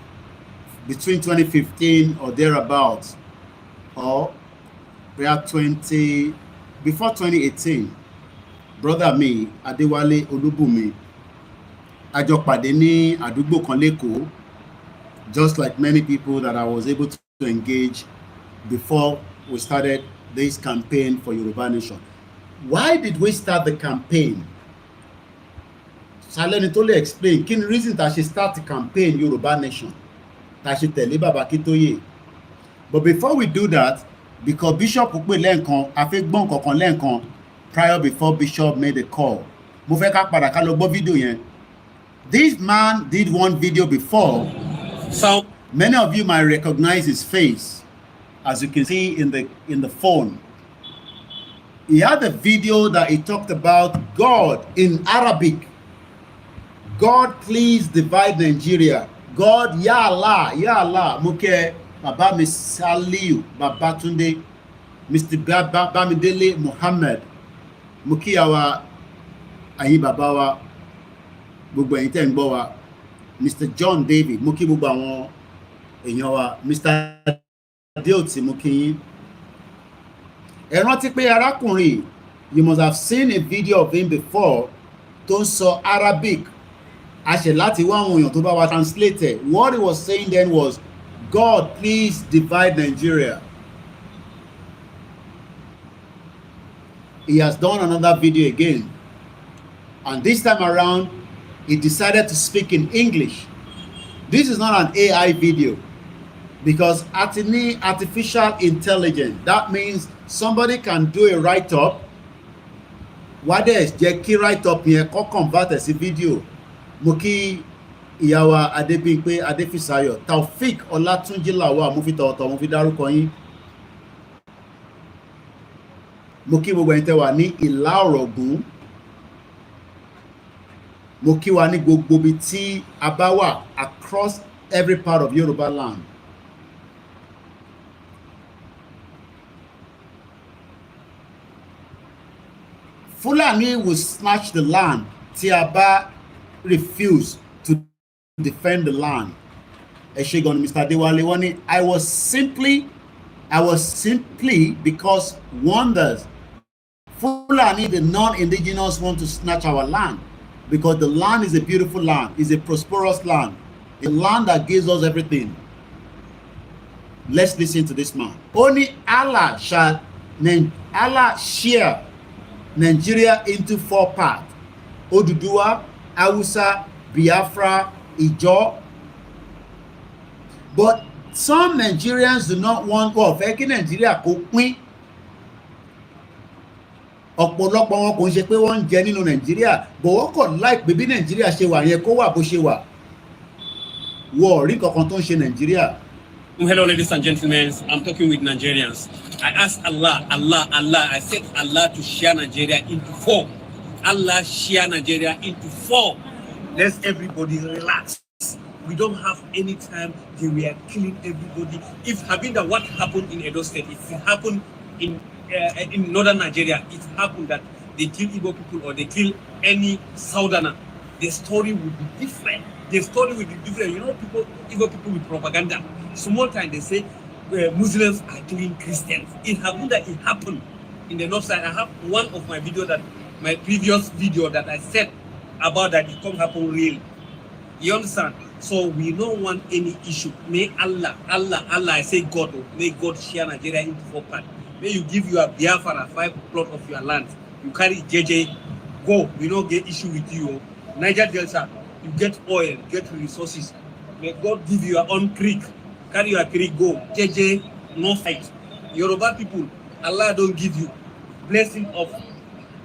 between 2015 or thereabouts, or before 2018, brother mi, Adéwálé Olúbùnmi, a jọ pàdé ní àdúgbò kan l'Ékòó, just like many people that I was able to engage before we started this campaign for Yoruba Nation. Why did we start the campaign? Saleni to le explain kí ni reason that she start the campaign Yoruba Nation, that she tẹ̀lé Baba Akintoye. But before we do that, because Bishop pè lẹ́ǹkan, a fẹ́ gbọ́n kankan lẹ́ǹkan prior before Bishop made a call. Mo fẹ́ ká padà ká lọ gbọ́ video yẹn. This man did one video before. So many of you might recognize his face. As you can see in the phone, he had a video that he talked about God in Arabic. God, please divide Nigeria. God, Ya Allah, Ya Allah. Muke Baba Misaliu, Baba Tunde, Mr. Bamidele Muhammad, Muki Awa Ayi Babawa, gbogbo ẹ̀yin tẹ́ ń gbọ́ wa, Mr. John David, Muki gbogbo àwọn èèyàn wa, Mr. Adeoti Mukiyin. Ẹ rántí pé arákùnrin, you must have seen a video of him before, tó ń sọ Arabic. A ṣe láti wá àwọn èèyàn tó bá wa translate it. What he was saying then was, God, please divide Nigeria. He has done another video again. And this time around, he decided to speak in English. This is not an AI video. Because artificial intelligence, that means somebody can do a write-up. What is jẹ́ kí write-up yẹn kó convert sí video. Mo kí ìyá wa Adébímpé Adéfìsáyọ̀, Taofik Ọlátúnjí Lawal, mo fi tọ̀ọ̀tọ̀ mo fi dárúkọ yín. Mo kí gbogbo ẹ̀yin tẹ́ wà ní Ìlá Ọ̀rọ̀gún. Mo kí wa ní gbogbo ibi tí a bá wà across every part of Yoruba land. Fulani will snatch the land tí a bá refuse to defend the land. Ẹ ṣé gan ni Mr. Adewale wọ́n ní I was simply because wonders Fulani, the non-indigenous, want to snatch our land because the land is a beautiful land, is a prosperous land, a land that gives us everything. Let's listen to this man. Only Allah share Nigeria into 4 parts: Oduduwa, Hausa, Biafra, Ijaw. But some Nigerians do not want Nigeria kó pín. Ọ̀pọ̀lọpọ̀ wọn kò ń ṣe pé wọ́n ń jẹ nínú Nàìjíríà, but wọ́n kọ̀ like bí Nàìjíríà ṣe wà yẹn kó wà bó ṣe wà. Wọ́n rí kankan tó ń ṣe Nàìjíríà. Hello, ladies and gentlemen. I'm talking with Nigerians. I asked Allah. I said Allah to share Nigeria into 4. Allah share Nigeria into 4. Let's everybody relax. We don't have any time. We are killing everybody. If having that what happened in Edo State, if it happened in northern Nigeria, it happened that they kill Igbo people or they kill any Southerner, the story would be different. The story would be different. You know, Igbo people with propaganda. Small time they say Muslims are killing Christians. It happened that it happened in the north side. I have one of my previous video that I said about that it can't happen real. You understand? So we don't want any issue. May Allah, I say God, may God share Nigeria into 4 parts. May you give your Biafra 5 plot of your land. You carry JJ, go. We don't get issue with you. Niger Delta, you get oil, get resources. May God give you your own creek. Carry your creek, go. JJ, no fight. Yoruba people, Allah don't give you blessing of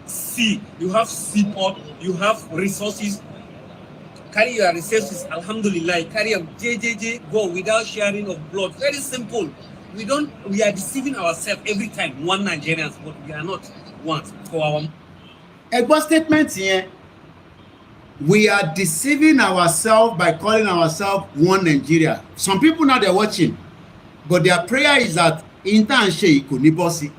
sea. You have seaport, you have resources. Carry your resources, alhamdulillah. Carry your JJJ, go without sharing of blood. Very simple. We are deceiving ourselves every time, one Nigerians, but we are not one for our. Ẹgbọ́n statement here. We are deceiving ourselves by calling ourselves one Nigeria. Some people now they're watching, but their prayer is that intern ṣe kò ní bọ́ sí.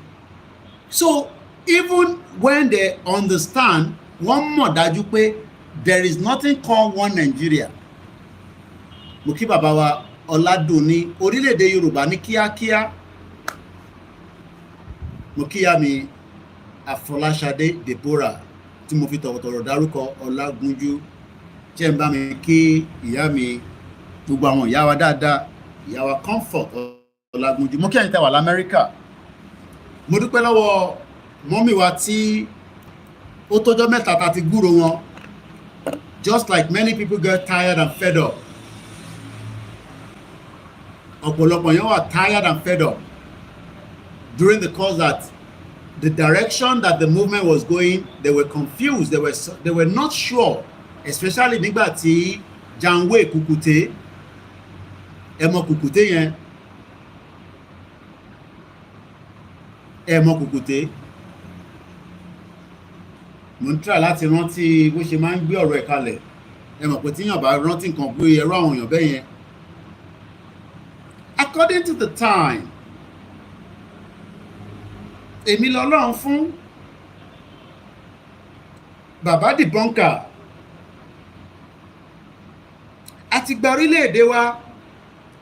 So even when they understand, wọ́n mọ̀ dájú pé there is nothing called one Nigeria. Mo kí bàbá wa Ọládùnní orílẹ̀-èdè Yorùbá ní kíákíá. Mo kí ìyá mi Afọláṣadé Deborah tí mo fi tọ̀wọ̀tọ̀rọ̀ dárúkọ Ọlágúnjú jẹ́ ń bá mi kí ìyá mi gbogbo àwọn ìyá wa dáadáa, ìyá wa Comfort Ọlágúnjú. Mo kí ẹ̀yin tẹ́ wà l'Amẹ́ríkà. Mo dúpẹ́ lọ́wọ́ mọ́mì wa tí ó tọ́jọ́ mẹ́ta tá ti gbúrò wọn. Just like many people get tired and fed up. Ọ̀pọ̀lọpọ̀ yẹn wà tired and fed up during the course that the direction that the movement was going, they were confused, they were not sure, especially nígbà tí Janwe Kùkùté, ẹ mọ̀ Kùkùté yẹn, ẹ mọ̀ Kùkùté. Mo ń try láti rántí bó ṣe máa ń gbé ọ̀rọ̀ ẹ̀ kalẹ̀. Ẹ mọ̀ pé tíyàn bá rántí nǹkan pé ẹ̀rọ àwọn èèyàn bẹ́ẹ̀ yẹn. According to the time, èmi lọ́lọ́run fún bàbá dìbọ́nkà àti gba orílẹ̀-èdè wa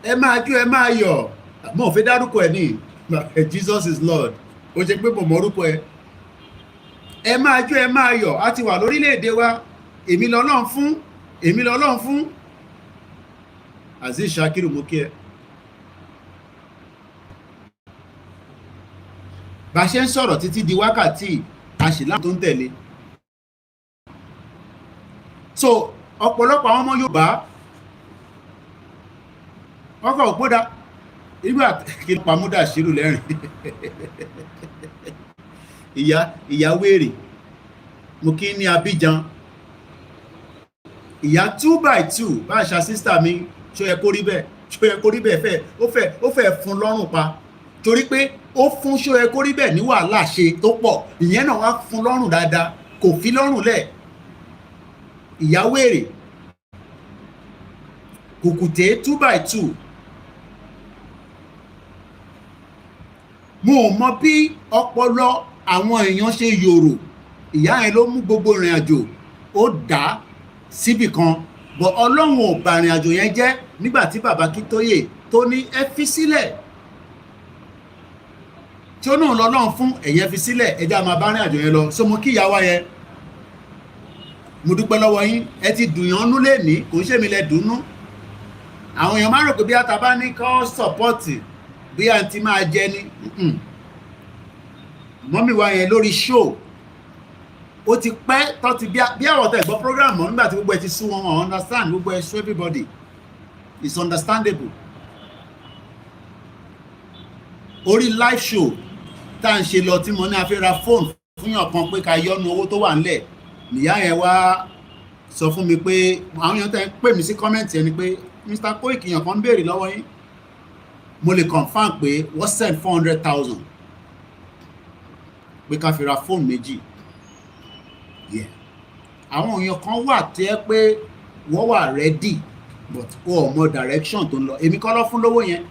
ẹ máa jó ẹ máa yọ̀ mo fẹ́ dárúkọ ẹ̀ ní Jesus is Lord ó ṣe pé mo mọ orúkọ ẹ̀ ẹ máa jó ẹ máa yọ̀ á ti wà lórílẹ̀-èdè wa èmi lọ́lọ́run fún Azeez Shakiru mo kí ẹ. Bá ṣe ń sọ̀rọ̀ títí di wákàtí àṣìlá tó ń tẹ̀lé. So ọ̀pọ̀lọpọ̀ àwọn ọmọ Yorùbá wọ́n kọ̀ òpódà nígbà kí n pamúdà ṣírù lẹ́rìn ìyá wèrè mo kí ní Abidjan ìyá 2x2 bá ṣa sísítà mi ṣó yẹ kó rí bẹ́ẹ̀ ó fẹ́ fún lọ́rùn pa torí pé ó fún ṣó yẹ kó rí bẹ́ẹ̀ ní wàhálà ṣe tó pọ̀ ìyẹn náà wá fún lọ́rùn dáadáa kò fi lọ́rùn lẹ̀ ìyá wèrè Kùkùté 2x2 mo mọ bí ọpọlọ àwọn èèyàn ṣe yòrò ìyá yẹn ló mú gbogbo ìrìn àjò ó dá síbì kan bọ̀ ọlọ́run ò bà ìrìn àjò yẹn jẹ́ nígbà tí bàbá Akíntóyè tó ní ẹ fi sílẹ̀ tí ó náà lọ́lọ́run fún ẹ̀yẹn fi sílẹ̀ ẹja máa bá ìrìn àjò yẹn lọ so mo kí ìyá wa yẹn mo dúpẹ́ lọ́wọ́ yín ẹ ti dùn yàn nú lẹ́ni kò ń ṣèmi lẹ dùnú àwọn èèyàn máa rò pé bí ata bá ní kọ́ sọ́pọ́ọ̀tì bí àǹtí máa jẹ ní mọ́mí wa yẹn lórí show ó ti pẹ́ tó ti bí àwọn ọ̀tẹ̀ gbọ́ program mọ́ nígbà tí gbogbo ẹ ti sún wọn understand gbogbo ẹ sún everybody it's understandable orí live show tá à ń ṣe lọ tí mo ní a fẹ́ ra fóònù fún yàn kan pé ká yọnu owó tó wà ńlẹ̀ nìyá yẹn wá sọ fún mi pé àwọn èèyàn tẹ́ ń pè mí sí kọ́mẹ́ǹtì ẹni pé Mr. Koiki yàn kan ń béèrè lọ́wọ́ yín mo lè confirm pé wọ́n send 400,000 pé ká fi ra fóònù méjì àwọn èèyàn kan wà tẹ́ pé wọ́n wà ready but ó mọ direction tó ń lọ èmi kọ́ lọ fún lówó yẹn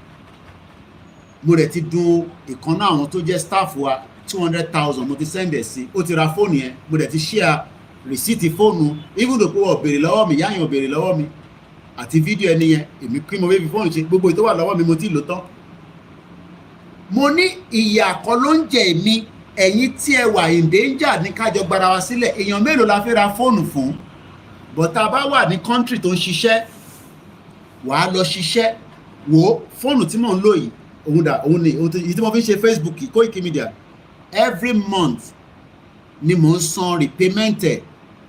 mo rẹ̀ ti dun ìkànnà àwọn tó jẹ́ staff wa 200,000 mo ti send ẹ̀ sí ó ti ra fóònù yẹn mo rẹ̀ ti share rìsíìtì fóònù even though pé wọ́n béèrè lọ́wọ́ mi yáyàn béèrè lọ́wọ́ mi àti fídíò ẹni yẹn èmi kí mo fi fóònù ṣe gbogbo ètò wà lọ́wọ́ mi mo ti lò tán mo ní ìyà kan ló ń jẹ èmi ẹ̀yin tí ẹ wà in danger ní kájọ gbara wa sílẹ̀ èèyàn mélòó la fẹ́ ra fóònù fún but tá a bá wà ní country tó ń ṣiṣẹ́ wàá lọ ṣiṣẹ́ wo fóònù tí mò ń lò yìí òun ni ìdí mo fi ń ṣe Facebook Koikimedia every month ni mò ń san repayment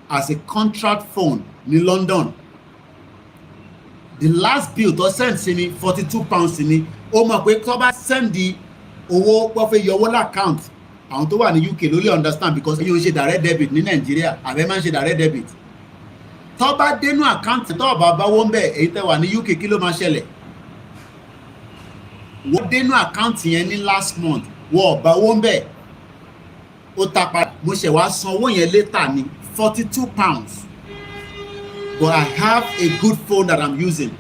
as a contract phone ní London the last bill tó send sí ni £42 ni ó mọ̀ pé tó bá send owó pọ́fẹ́ yọwọ́ l'account àwọn tó wà ní UK ló lè understand because yóò ṣe direct debit ní Nàìjíríà àbẹ́ máa ń ṣe direct debit tó bá dénú account tó bá báwó ń bẹ̀ èyí tẹ́ wà ní UK kí ló máa ṣẹlẹ̀ wọ́n dénú account yẹn ní last month wọ́n báwó ń bẹ̀ ó ta padà mo ṣẹ̀ wá san owó yẹn later ní £42 but I have a good phone that I'm using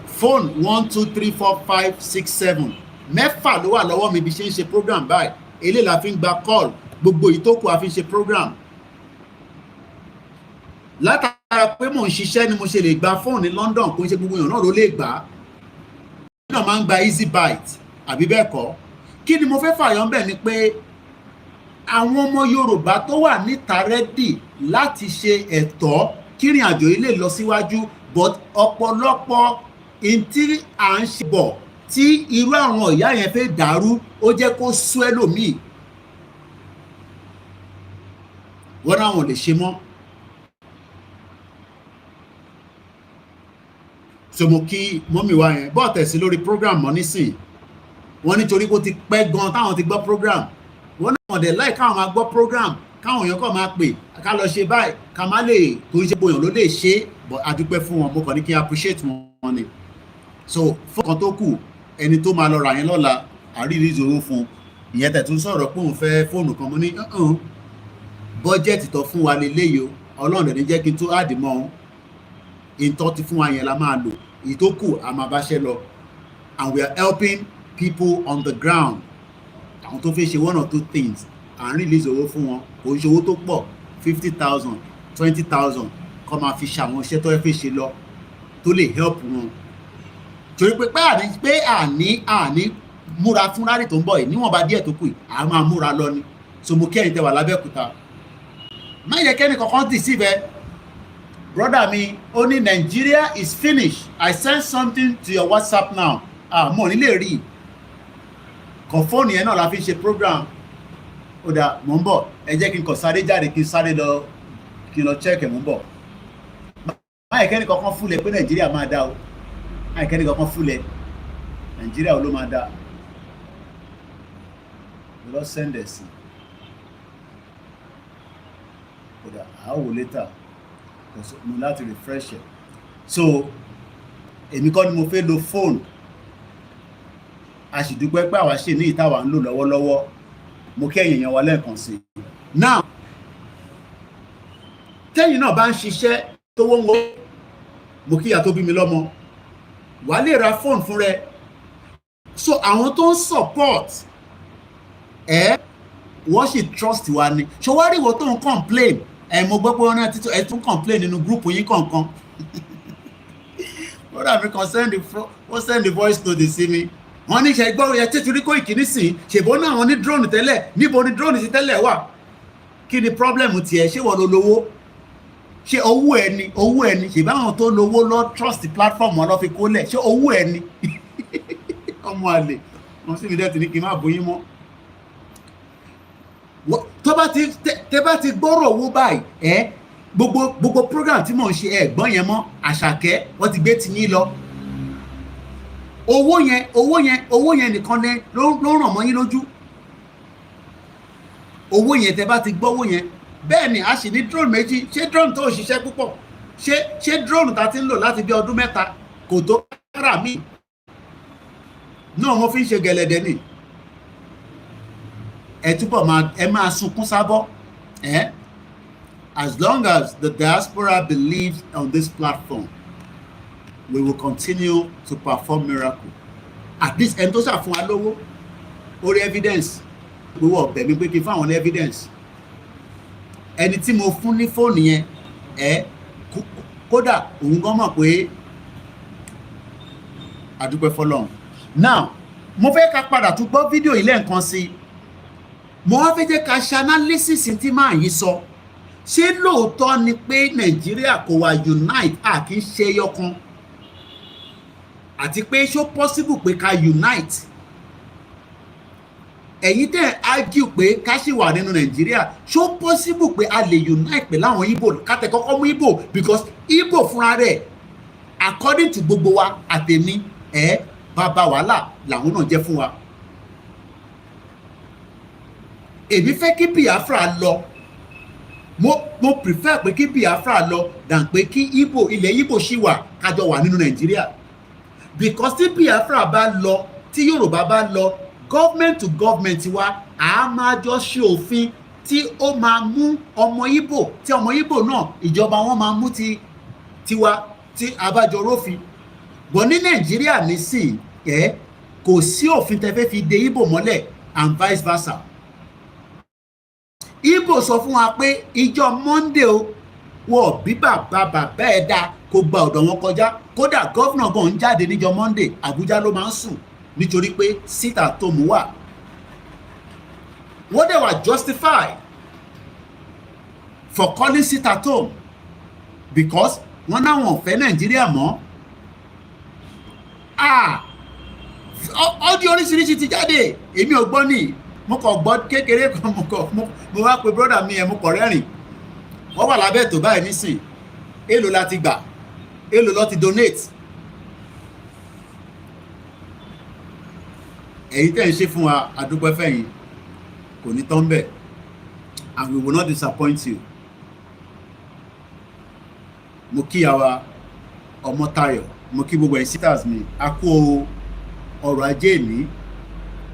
phone 1 2 3 4 5 6 7 mẹ́fà ló wà lọ́wọ́ mi bí ṣe ń ṣe program báyìí eléyìí la fi ń gba call gbogbo ìtókù a fi ń ṣe program látara pé mò ń ṣiṣẹ́ ni mo ṣe lè gba fóònù ní London kò ń ṣe gbogbo èèyàn náà ló lè gbà á náà máa ń gba easy byte àbí bẹ́ẹ̀ kọ́ kí ni mo fẹ́ fààyàn bẹ́ẹ̀ ni pé àwọn ọmọ Yorùbá tó wà níta rẹ́dì láti ṣe ẹ̀tọ́ kírìn àjò yìí lè lọ síwájú but ọ̀pọ̀lọpọ̀ ìntí à ń ṣe bọ̀ tí irú àwọn ìyá yẹn fẹ́ dàrú ó jẹ́ kó sú ẹlòmíì wọ́n náà wọ́n lè ṣe mọ́ so mo kí mọ́mì wa yẹn bọ́ọ̀ tẹ̀sí lórí program mọ́ nísìn wọ́n nítorí kó ti pẹ́ gan táwọn ti gbọ́ program wọ́n náà wọ́n dẹ̀ láì káwọn máa gbọ́ program káwọn èèyàn kàn máa pè ká lọ ṣe báyìí ká má lè kó ń ṣe bóyàn ló lè ṣe but a dúpẹ́ fún wọn mo kàn ní kí n appreciate wọn ni so fún kan tó kù ẹni tó máa lọ rà yẹn lọ́la àrírízì owó fún ìyẹn tẹ̀ tún sọ̀rọ̀ pé òun fẹ́ fóònù kan mo ní bọ́jẹ̀tì tó fún wa lélẹ́yìí o ọlọ́run ní jẹ́ kí n tó àdìmọ́ ohun ìtọ́ ti fún wa yẹn la máa lò ìtókù a máa bá ṣe lọ and we are helping people on the ground àwọn tó fẹ́ ṣe one or two things à ń release owó fún wọn kò ń ṣe owó tó pọ̀ 50,000 20,000 kọ́ máa fi ṣàwọn iṣẹ́ tó fẹ́ ṣe lọ tó lè help wọn torí pé àní múra fún rárì tó ń bọ̀ yìí níwọ̀nba díẹ̀ tó kù yìí à máa múra lọ ni so mo kẹ́yìn tẹ́ wà lábẹ́òkúta má yẹ kẹ́ni kankan deceive ẹ brother mi ó ní Nigeria is finished I send something to your WhatsApp now mo nílé rí kàn fóònù yẹn náà la fi ń ṣe program ó dà mò ń bọ̀ ẹ jẹ́ kí n kàn sáré jáde kí n lọ check ẹ̀ mò ń bọ̀ má yẹ kẹ́ni kankan fúnlẹ̀ pé Nigeria máa dá o má yẹ kẹ́ni kankan fúnlẹ̀ Nigeria ló máa dá lọ send ẹ̀ sí ó dà àáwò later mo láti refresh ẹ̀ so èmi kọ́ ni mo fẹ́ lo phone a sì dúpẹ́ pé àwa ṣe ní ìtawà ń lò lọ́wọ́lọ́wọ́ mo kí ẹ̀yin èèyàn wa lẹ́ẹ̀kan sí now tẹ́yìn náà bá ń ṣiṣẹ́ tó wọ́n wọ́n mo kí ìyá tó bí mi lọ́mọ wà lè ra phone fún rẹ so àwọn tó ń support wọ́n sì trust wa ni ṣé wá rí ìwọ tó ń complain mo gbọ́ pé wọ́n náà ẹ tún complain nínú group yín kọ̀ọ̀kan brother mi kan send the voice note sí mi wọ́n ní ṣe gbọ́ yẹ títí rí Koiki nísìn ṣèbọn náà wọ́n ní drone tẹ́lẹ̀ níbo ni drone ti tẹ́lẹ̀ wà kí ni problem tiẹ̀ ṣé wọ́n lo lówó ṣé owó ẹni ṣe báwọn tó lówó lọ trust platform wọn lọ fi kólẹ̀ ṣé owó ẹni ọmọ àlè wọn sì ní dẹ́tì ní kí n má bóyín mọ́ tó bá ti tẹ bá ti gbọ́rọ̀ owó báyìí gbogbo program tí mò ń ṣe ẹ̀gbọ́n yẹn mọ́ Àṣàkẹ́ wọ́n ti gbé ti yín lọ owó yẹn nìkan ló ràn mọ́ yín lójú owó yẹn tẹ bá ti gbọ́wó yẹn bẹ́ẹ̀ ni a sì ní drone méjì ṣé drone tó ṣiṣẹ́ púpọ̀ ṣé drone ta ti ń lò láti bí ọdún mẹ́ta kò tó kára mi náà mo fi ń ṣe gẹ̀lẹ́dẹ̀ ni ẹ túbọ̀ máa sunkún sábọ́ as long as the diaspora believes on this platform we will continue to perform miracle at least ẹni tó ṣàfún wa lówó orí evidence gbowó ọ̀bẹ mi pé kí n fún àwọn evidence ẹni tí mo fún ní fóònù yẹn kódà òun gan mọ̀ pé àdúpẹ́ fọlọ́run now mo fẹ́ ká padà tún gbọ́ fídíò yìí lẹ́ẹ̀kan sí mo wá fẹ́ jẹ́ ká ṣe analysis tí máa yí sọ ṣé lóòótọ́ ni pé Nàìjíríà kò wá unite kì í ṣe ẹyọkan àti pé ṣó possible pé ká unite ẹ̀yin tẹ́ argue pé ká ṣì wà nínú Nàìjíríà ṣó possible pé a lè unite pẹ̀lú àwọn Igbo kátẹ́ kọ́kọ́ mú Igbo because Igbo fúnra rẹ̀ according to gbogbo wa àtẹ̀mí bàbá wàhálà làwọn náà jẹ́ fún wa èmi fẹ́ kí Biafra lọ mo prefer pé kí Biafra lọ than pé kí ilẹ̀ Igbo ṣì wà kájọ wà nínú Nàìjíríà because tí Biafra bá lọ tí Yorùbá bá lọ government to government wa máa jọ ṣe òfin tí ó máa mú ọmọ Igbo tí ọmọ Igbo náà ìjọba wọn máa mú tiwa tí abájọ rófin bọ̀ ní Nàìjíríà nísìn kò sí òfin tẹ́ fẹ́ fi de Igbo mọ́lẹ̀ and vice versa Igbo sọ fún wa pé ìjọ Monday wọ bí bàbá ẹ̀dá kò gba ọ̀dọ̀ wọn kọjá kódà gọ́fìnà gan ń jáde níjọ Monday Àbújá ló máa ń sùn nítorí pé sit at home wà wọ́n dẹ̀ wà justified for calling sit at home because wọ́n náà wọ́n fẹ́ Nàìjíríà mọ́ ọdí oríṣiríṣi ti jáde èmi ò gbọ́ ní mo kàn gbọ́ kékeré kan mo wá pe brother mi mo kàn rẹ́rìn wọ́n wà lábẹ́ ètò báyìí nísìn èlò láti gbà èlò lọ ti donate èyí tẹ́ ń ṣe fún wa àdúpẹ́ fẹ̀yìn kò ní tán bẹ́ẹ̀ and we will not disappoint you mo kí àwa Ọmọ́táyọ̀ mo kí gbogbo sisters mi a kó ọrọ̀ ajé ní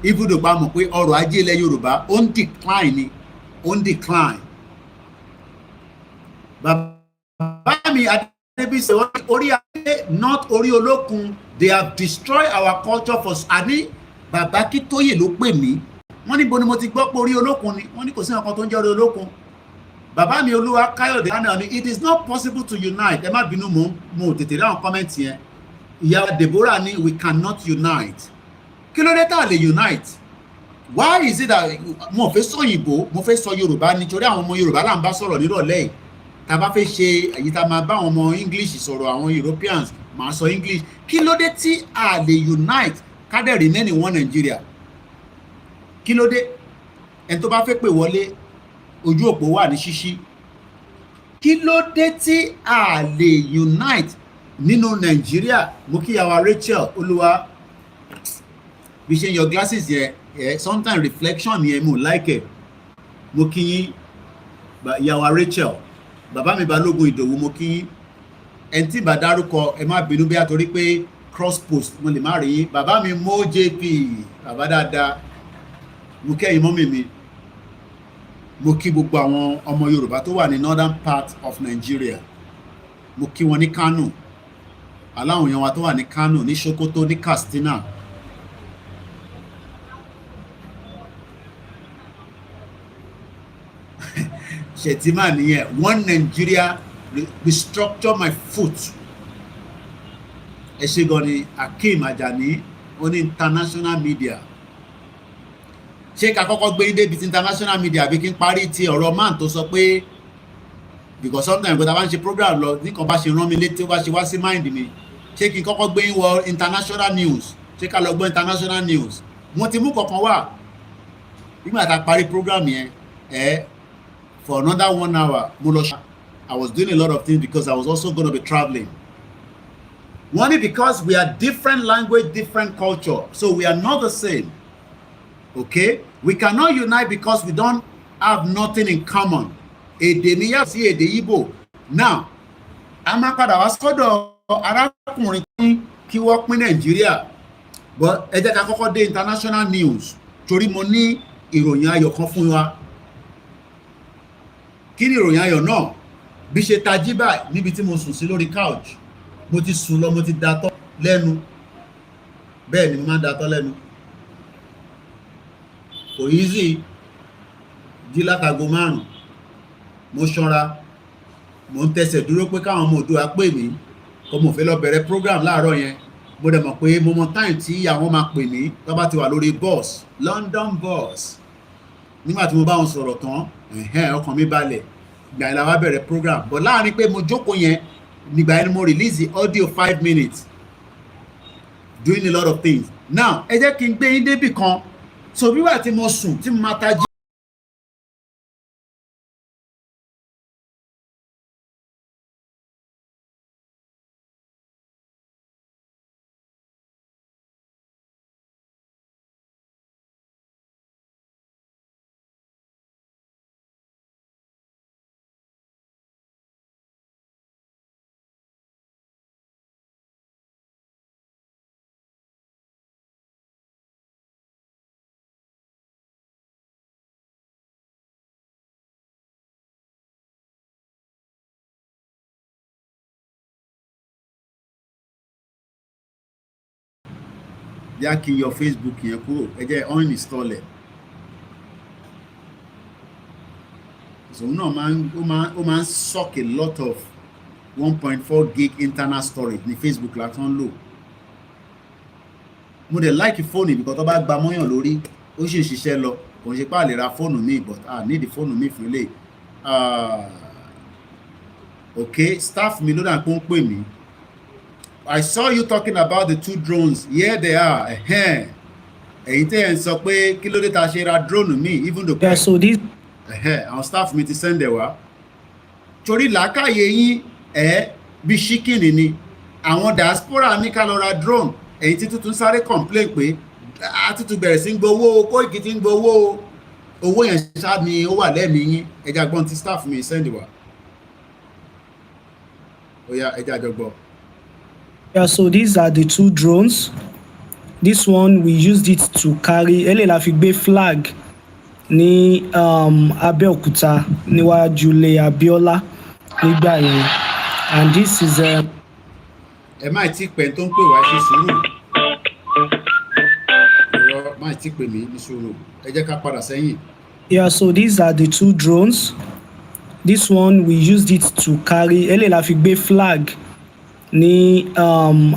ibùdó pa mọ̀ pé ọrọ̀ ajé ilẹ̀ Yorùbá ó ń decline ni ó ń decline bàbá mi Adébísí orí ayé not orí olókun they have destroyed our culture for àní bàbá Kítóyè ló pè mí wọ́n níbo ni mo ti gbọ́ pé orí olókun ni wọ́n ní kò sí nǹkan tó ń jẹ́ orí olókun bàbá mi Olúwa Káyọ̀dé lánàá ni it is not possible to unite ẹ má bínú mo tètè láwọn kọ́mẹ́ǹtì yẹn ìyá Deborah ni we cannot unite kí ló dé tá a lè unite why is it that mo fẹ́ sọ òyìnbó mo fẹ́ sọ Yorùbá nítorí àwọn ọmọ Yorùbá là ń bá sọ̀rọ̀ nírọ̀lẹ́ yìí tá a bá fẹ́ ṣe èyí tá a máa bá àwọn ọmọ English sọ̀rọ̀ àwọn Europeans máa sọ English kí ló dé tí a lè unite ká dẹ̀ remain in one Nigeria kí ló dé ẹni tó bá fẹ́ pè wọlé ojú òpó wà ní ṣíṣí kí ló dé tí a lè unite nínú Nigeria mo kí yàwá Rachel Olúwa bí ṣe ń yọ glasses yẹn sometimes reflection yẹn mo like it mo kí yín yàwá Rachel bàbá mi Balógun Ìdòwú mo kí yín ẹni tí bá dárúkọ ẹ má bínú bí a torí pé cross post mo lè má rí yín bàbá mi Mo JP bàbá dáadáa mo kẹ́yìn mọ́mì mi mo kí gbogbo àwọn ọmọ Yorùbá tó wà ní northern part of Nigeria mo kí wọn ní Kano aláwọn èèyàn wa tó wà ní Kano ní Sokoto ní Katsina Shetima nìyẹn. One Nigeria, restructure my foot. Ẹ ṣé gan ni Akeem Ajani on international media. Ṣé ká kọ́kọ́ gbé yín débi international media àbí kí n parí ti ọ̀rọ̀ man tó sọ pé because sometimes when I bá ń ṣe program lọ nìkan bá ṣe rán mi létí ó bá ṣe wá sí mind mi ṣé kí n kọ́kọ́ gbé yín wọ international news ṣé ká lọ gbọ́ international news wọ́n ti mú kankan wá nígbà tá a parí program yẹn for another 1 hour mo lọ ṣá I was doing a lot of things because I was also going to be traveling. One because we are different language, different culture, so we are not the same. Okay, we cannot unite because we don't have nothing in common. Èdè mi yàtọ̀ sí èdè Igbo. Now, a máa padà wá sọ́dọ̀ arákùnrin kí wọ́n pín Nàìjíríà. But ẹ jẹ́ ká kọ́kọ́ dé international news torí mo ní ìròyìn ayọ̀ kan fún wa. Kí ni ìròyìn ayọ̀ náà? Bí ṣe tají báyìí níbi tí mo sùn sí lórí couch. Mo ti sùn lọ, mo ti datọ́ lẹ́nu. Bẹ́ẹ̀ ni mo máa ń datọ́ lẹ́nu. Kò easy jí látago 5. Mo ṣọ́ra. Mo ń tẹsẹ̀ dúró pé káwọn ọmọ Oòduà pè mí. Kò mo fẹ́ lọ bẹ̀rẹ̀ program láàárọ̀ yẹn. Mo dẹ̀ mọ̀ pé mo mọ time tí àwọn máa pè mí tó bá ti wà lórí bus, London bus. Nígbà tí mo bá wọn sọ̀rọ̀ tán, ọkàn mi balẹ̀. Ìgbà yẹn la wá bẹ̀rẹ̀ program. But láàárín pé mo jókòó yẹn, nígbà yẹn mo release the audio 5 minutes. Doing a lot of things. Now, ẹ jẹ́ kí n gbé yín débì kan. So bí wà tí mo sùn tí mo máa tají. Yá kí n yọ Facebook yẹn kúrò ẹ jẹ́ uninstall ẹ̀. So náà ó máa ń suck a lot of 1.4 gig internal storage ní Facebook látàn lò. Mo dẹ̀ like fóònù because tó bá gba mọ́yàn lórí ó sì ń ṣiṣẹ́ lọ kò ń ṣe pé a lè ra fóònù míì but need fóònù míì fún ilé. Okay, staff mi ló dà pé ó ń pè mí. I saw you talking about the 2 drones. Here they are. Èyí tẹ́ ẹ̀ ń sọ pé kí ló dé ta ṣe ra drone mi even though. Yeah, so this. Àwọn staff mi ti send ẹ̀ wá. Torí làákàyè yín bí ṣíkìnì ni. Àwọn diaspora ní ká lọ ra drone. Èyí tí tuntun sáré complain pé a tuntun bẹ̀rẹ̀ sí ń gbowó Koiki ti ń gbowó. Owó yẹn ṣáà ni ó wà lẹ́mìí yín. Ẹja gbọ́n tí staff mi send wá. Ó yá ẹja jọ gbọ́. Yeah, so these are the 2 drones. This one we used it to carry la fi gbé flag ní Abẹ́òkúta níwájú ilé Abíọ́lá nígbà yẹn. And this is ẹ má tí pẹ́ tó ń pè wá ṣe sùúrù. Ẹ̀rọ má tí pè mí ní sùúrù. Ẹ jẹ́ ká padà sẹ́yìn. Yeah, so these are the 2 drones. This one we used it to carry la fi gbé flag ní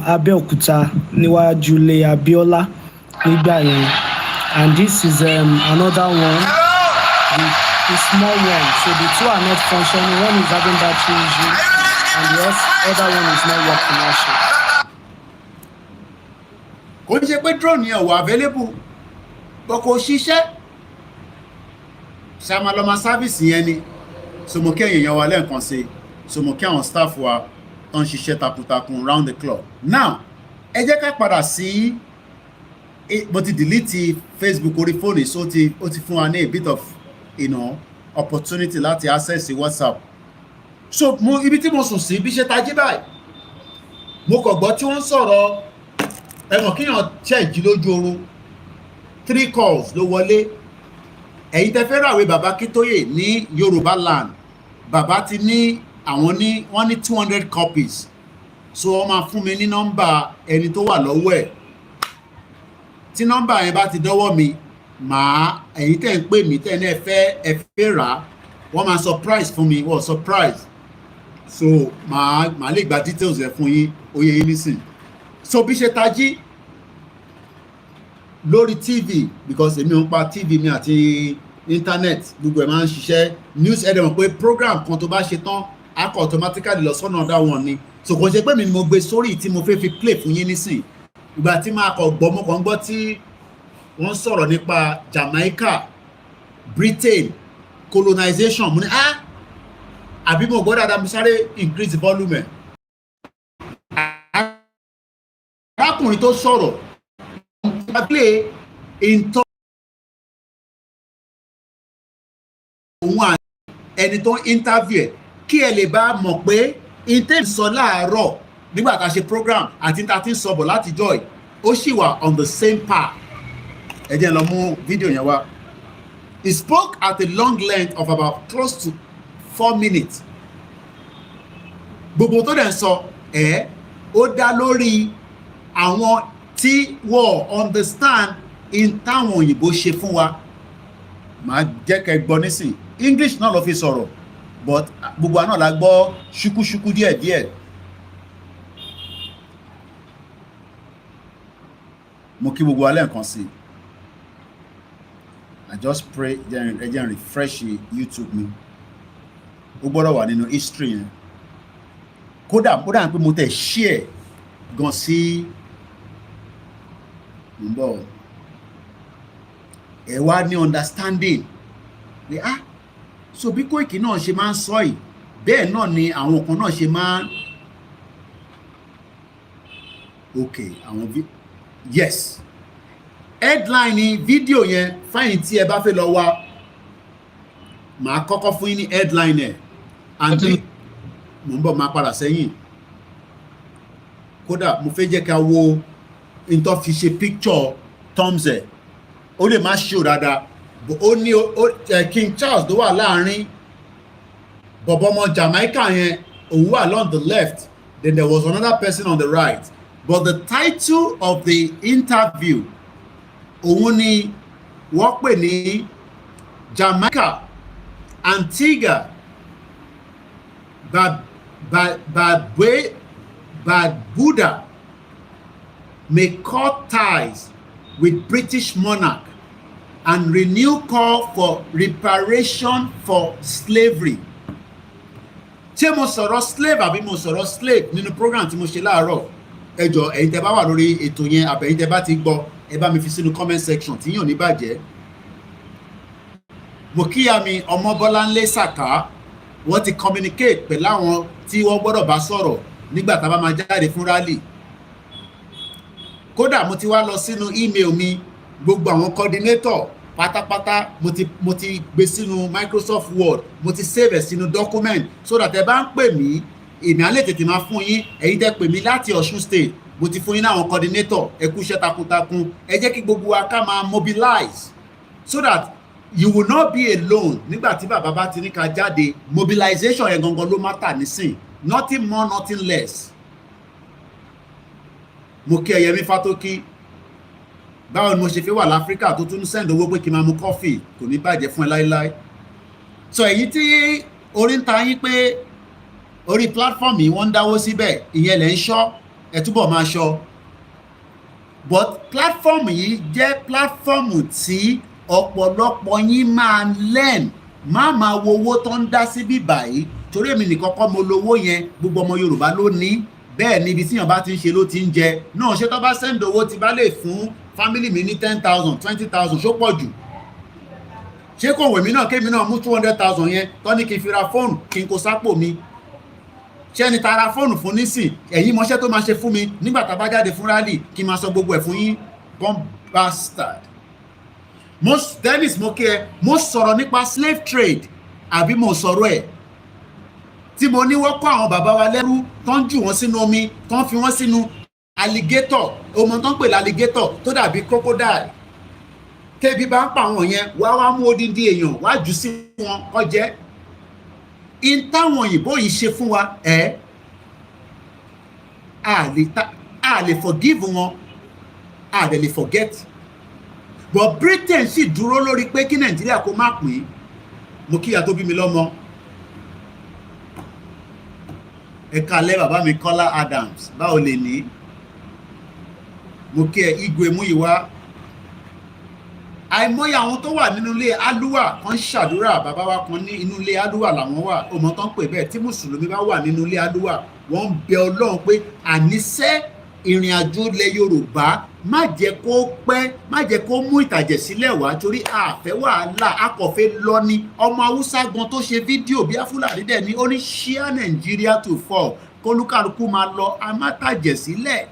Abẹ́òkúta níwájú ilé Abíọ́lá nígbà yẹn. And this is another one, the small one. So the 2 are not functioning. One is having battery issue and the other one is not working also. Kò ń ṣe pé drone yẹn wà available but kò ṣiṣẹ́. Ṣàmàlọ́mà service yẹn ni. So mo kí èèyàn wa lẹ́ẹ̀kan sí. So mo kí àwọn staff wa tó ń ṣiṣẹ́ takuntakun round the clock. Now, ẹ jẹ́ ká padà sí mo ti delete Facebook orí fóònù so ó ti fún wa ní a bit of opportunity láti access WhatsApp. So ibi tí mo sùn sí bí ṣe tají báyìí mo kàn gbọ́ tí wọ́n ń sọ̀rọ̀ ẹ̀mọ̀ kíyàn ṣẹ̀jì lójú oorun 3 calls ló wọlé. Ẹ̀yin tẹ́ fẹ́ ràwé bàbá Kítóyè ní Yoruba land bàbá ti ní wọ́n ní 200 copies so wọ́n máa fún mi ní nọ́mbà ẹni tó wà lọ́wọ́ ẹ̀ tí nọ́mbà yẹn bá ti dọ́wọ́ mi ẹ̀yin tẹ́ ń pè mí tẹ́ ní ẹ fẹ́ rà wọ́n máa surprise fún mi wọ́n surprise so màá lè gba details ẹ̀ fún yín oyè yín nísìn so bí ṣe tají lórí tv because èmi ò ń pa tv mi àti internet gbogbo ẹ̀ máa ń ṣiṣẹ́ news ẹ̀ dẹ̀ mọ̀ pé program kan tó bá ṣe tán á kọ automatically lọ sọ́nà ọ̀dà wọn ni so kò ṣe pé mi ni mo gbé sórí tí mo fẹ́ fi play fún yín nísìn ìgbà tí máa kọ gbọ́ mo kàn gbọ́ tí wọ́n sọ̀rọ̀ nípa Jamaica Britain colonization mo ní àbí mo gbọ́ dáadáa mo sáré increase the volume arákùnrin tó sọ̀rọ̀ wọ́n play in òun àti ẹni tó ń interview ẹ̀ kí ẹ lè bá mọ̀ pé intel sọ láàárọ̀ nígbà tá a ṣe program àti tá a ti ń sọ bọ̀ láti joy ó sì wà on the same path ẹ jẹ́ lọ mú fídíò yẹn wá. He spoke at a long length of about close to 4 minutes. Gbogbo tó dẹ̀ sọ ó dá lórí àwọn tí wọ́n understand in táwọn òyìnbó ṣe fún wa. Màá jẹ́ kẹ́ gbọ́ nísìn. English náà ló fi sọ̀rọ̀ but gbogbo àná la gbọ́ ṣúkúṣúkú díẹ̀díẹ̀. Mo kí gbogbo alẹ́ nǹkan sí i. I just pray ẹ jẹ́ refresh YouTube mi ó gbọ́dọ̀ wà nínú history yẹn kódà pé mo tẹ̀ share gan sí mbọ̀ ẹ wá ní understanding pé so bí Koiki náà ṣe máa ń sọ yìí bẹ́ẹ̀ náà ni àwọn kan náà ṣe máa ń àwọn yes headline ni fídíò yẹn fáyìn tí ẹ bá fẹ́ lọ wá màá kọ́kọ́ fún yín ní headline ẹ̀ àti mò ń bọ̀ máa padà sẹ́yìn kódà mo fẹ́ jẹ́ ká wo nǹkan fi ṣe picture thumbs ẹ̀ ó lè má ṣe ò dáadáa ó ní King Charles tó wà láàrin bọ̀bọ̀ ọmọ Jamaica yẹn òun wà along the left then there was another person on the right but the title of the interview òun ni wọ́n pè ní Jamaica Antigua Barbuda may cut ties with British monarch and renew call for reparation for slavery. Ṣé mo sọ̀rọ̀ slave àbí mo sọ̀rọ̀ slave nínú program tí mo ṣe láàárọ̀? Ẹ jọ̀ọ́ ẹ̀yin tẹ́ bá wà lórí ètò yẹn àbẹ̀yin tẹ́ bá ti gbọ́ ẹ bá mi fi sínú comment section tí yàn ní bàjẹ́. Mo kíyà mi Ọmọbọ́láńlé Sàká wọ́n ti communicate pẹ̀lú àwọn tí wọ́n gbọ́dọ̀ bá sọ̀rọ̀ nígbà tá a bá máa jáde fún rally. Kódà mo ti wá lọ sínú email mi gbogbo àwọn coordinator pátápátá mo ti gbé sínú Microsoft Word mo ti save ẹ̀ sínú document so that ẹ bá ń pè mí èmi á lè tètè máa fún yín ẹ̀yin tẹ́ pè mí láti Ọ̀ṣun state mo ti fún yín náà àwọn coordinator ẹ kú iṣẹ́ takuntakun ẹ jẹ́ kí gbogbo wa ká máa mobilize so that you will not be alone nígbà tí bàbá bá ti ní ká jáde mobilization yẹn gangan ló má tà nísìn nothing more nothing less. Mo kí Ẹyẹmí Fátókí báwo ni mo ṣe fi wà láfíríkà tó tún send owó pé kí n máa mu coffee kò ní bàjẹ́ fún ẹ láíláí. So èyí tí orí ń ta yín pé orí platform yìí wọ́n ń dáwó síbẹ̀ ìyẹn lẹ̀ ń ṣọ́ ẹ túbọ̀ máa ṣọ́ but platform yìí jẹ́ platform tí ọ̀pọ̀lọpọ̀ yín máa learn máa wo owó tó ń dá síbí báyìí torí èmi nìkan kọ́ mo lówó yẹn gbogbo ọmọ Yorùbá ló ní bẹ́ẹ̀ ni ibi tíyàn bá ti ń ṣe ló ti ń jẹ náà ṣé tó bá send owó ti bá lè fún family mi ní 10,000 20,000 ṣó pọ̀ jù ṣé kò wèmí náà kémi náà mú 200,000 yẹn tó ní kí n fi ra fóònù kí n kó sápò mi ṣé ẹni ta ra fóònù fún nísìn ẹ̀yin mọṣẹ́ tó máa ṣe fún mi nígbà tá a bá jáde fún rally kí n máa sọ gbogbo ẹ̀ fún yín bomb bastard. Dennis mo kí ẹ mo sọ̀rọ̀ nípa slave trade àbí mo sọ̀rọ̀ ẹ̀ tí mo ní wọ́n kọ́ àwọn bàbá wa lẹ́rú tó ń jù wọ́n sínú omi tó ń fi wọ́n sínú alligator ọmọ tó ń pè alligator tó dàbí crocodile tẹ́bí bá ń pa àwọn yẹn wá mú odindi èèyàn wá jù sí wọn kó jẹ in táwọn òyìnbó yìí ṣe fún wa a lè forgive wọn a lè forget but Britain sì dúró lórí pé kí Nàìjíríà kó má pín mo kíyà tó bí mi lọ́mọ. Ẹ káalẹ́ bàbá mi Kọ́lá Adams, báwo lè ní? Mo kí ẹ Igwe Múyìwá. Àìmọye àwọn tó wà nínú ilé Alúwà kan ṣàdúrà, bàbá wa kan ní inú ilé Alúwà làwọn wà, ọmọ tán pè bẹ́ẹ̀, tí mùsùlùmí bá wà nínú ilé Alúwà, wọ́n ń bẹ Ọlọ́run pé àníṣẹ́ ìrìn àjò ilẹ̀ Yorùbá má jẹ́ kó pẹ́, má jẹ́ kó mú ìtàjẹ̀ sílẹ̀ wá torí àfẹ́ wàhálà, akọ̀fẹ́ lọ ni. Ọmọ Haúsá gan tó ṣe fídíò bí Fúlàní dẹ̀ ni ó ní share Nigeria to fall, kólúkálukú máa lọ, a má tàjẹ̀ sílẹ̀.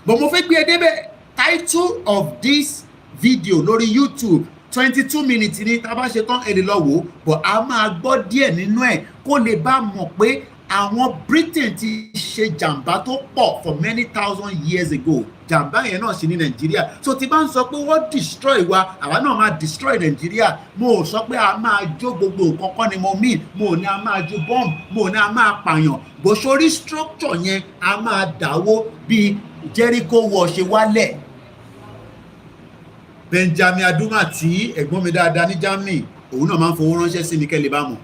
But mo fẹ́ gbé ẹ débẹ̀, title of this video lórí YouTube 22 minutes ni tá bá ṣe tán ẹ lè lọ wò, but a máa gbọ́ díẹ̀ nínú ẹ̀ kó lè bá mọ̀ pé àwọn Britain ti ṣe jàǹbá tó pọ̀ for many thousand years ago. Jàǹbá yẹn náà ṣe ní Nàìjíríà. So tí bá ń sọ pé wọ́n destroy wa, àwa náà máa destroy Nàìjíríà. Mo ò sọ pé a máa jó gbogbo nǹkan kan ni mo mean. Mo ò ní a máa jó bomb, mo ò ní a máa pààyàn. Bó sórí structure yẹn a máa dàwó bí Jericho wall ṣe wálẹ̀. Benjamin Aduma tí ẹ̀gbọ́n mi dáadáa ní Germany, òun náà máa ń fowó ránṣẹ́ sí mi kẹ́lẹ́ bá mọ̀.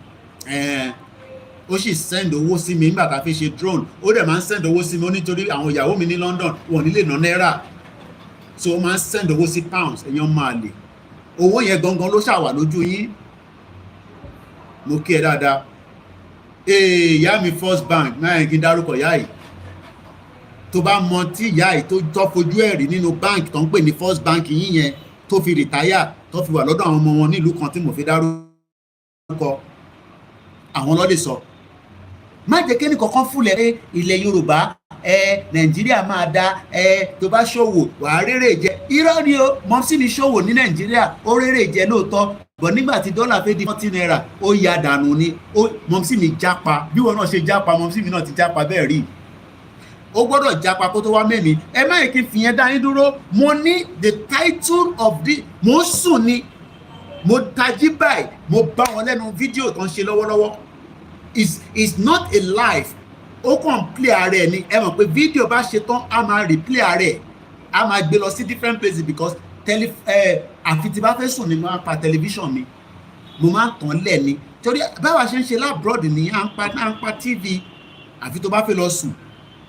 Ó sì send owó sí mi nígbà tá a fi ṣe drone. Ó dẹ̀ máa ń send owó sí mi nítorí àwọn ìyàwó mi ní London wọn nílé ná náírà, so ó máa ń send owó sí pounds. Èèyàn máa lè owó yẹn gangan ló ṣàwà lójú yín. Mo kí ẹ dáadáa. Ìyá mi First Bank náà kí n dárúkọ ìyá yìí. Tó bá mọ tí ìyá yìí tó fojú ẹ̀ rí nínú bank tó ń pè ní First Bank yín yẹn, tó fi retire, tó fi wà lọ́dọ̀ àwọn ọmọ wọn nílùú kan tí mo fi dárúkọ, àwọn ló lè sọ. Má jẹ́ kẹ́ni kankan fúnlẹ̀ pé ilẹ̀ Yorùbá Nàìjíríà máa da tó bá ṣòwò wàá rérè jẹ. Irọ́ ni o, mọ́sí ni ṣòwò ní Nàìjíríà ó rérè jẹ lóòótọ́, bọ̀ nígbà tí dọ́là fẹ́ di 40 naira ó ya dànù ni. Mọ́sí mi jápa, bí wọn náà ṣe jápa, mọ́sí mi náà ti jápa bẹ́ẹ̀ rí. Ó gbọ́dọ̀ jápa kó tó wá mẹ́mi. Ẹ má yẹ kí n fi yẹn dá yín dúró. Mo ní the title of the, mo ń sùn ni, mo tají báyìí, mo bá wọn lẹ́nu fídíò tó ń ṣe lọ́wọ́lọ́wọ́. Is not a live. Ó kàn play ara ẹ̀ ni. Ẹ mọ̀ pé fídíò bá ṣe tán a máa replay ara ẹ̀, a máa gbé lọ sí different places because àfi tí bá fẹ́ sùn ni mo máa pa tẹlifíṣàn mi, mo máa tàn lẹ̀ ni. Torí báwa ṣe ń ṣe lábroad ni à ń pa TV àfi tó bá fẹ́ lọ sùn.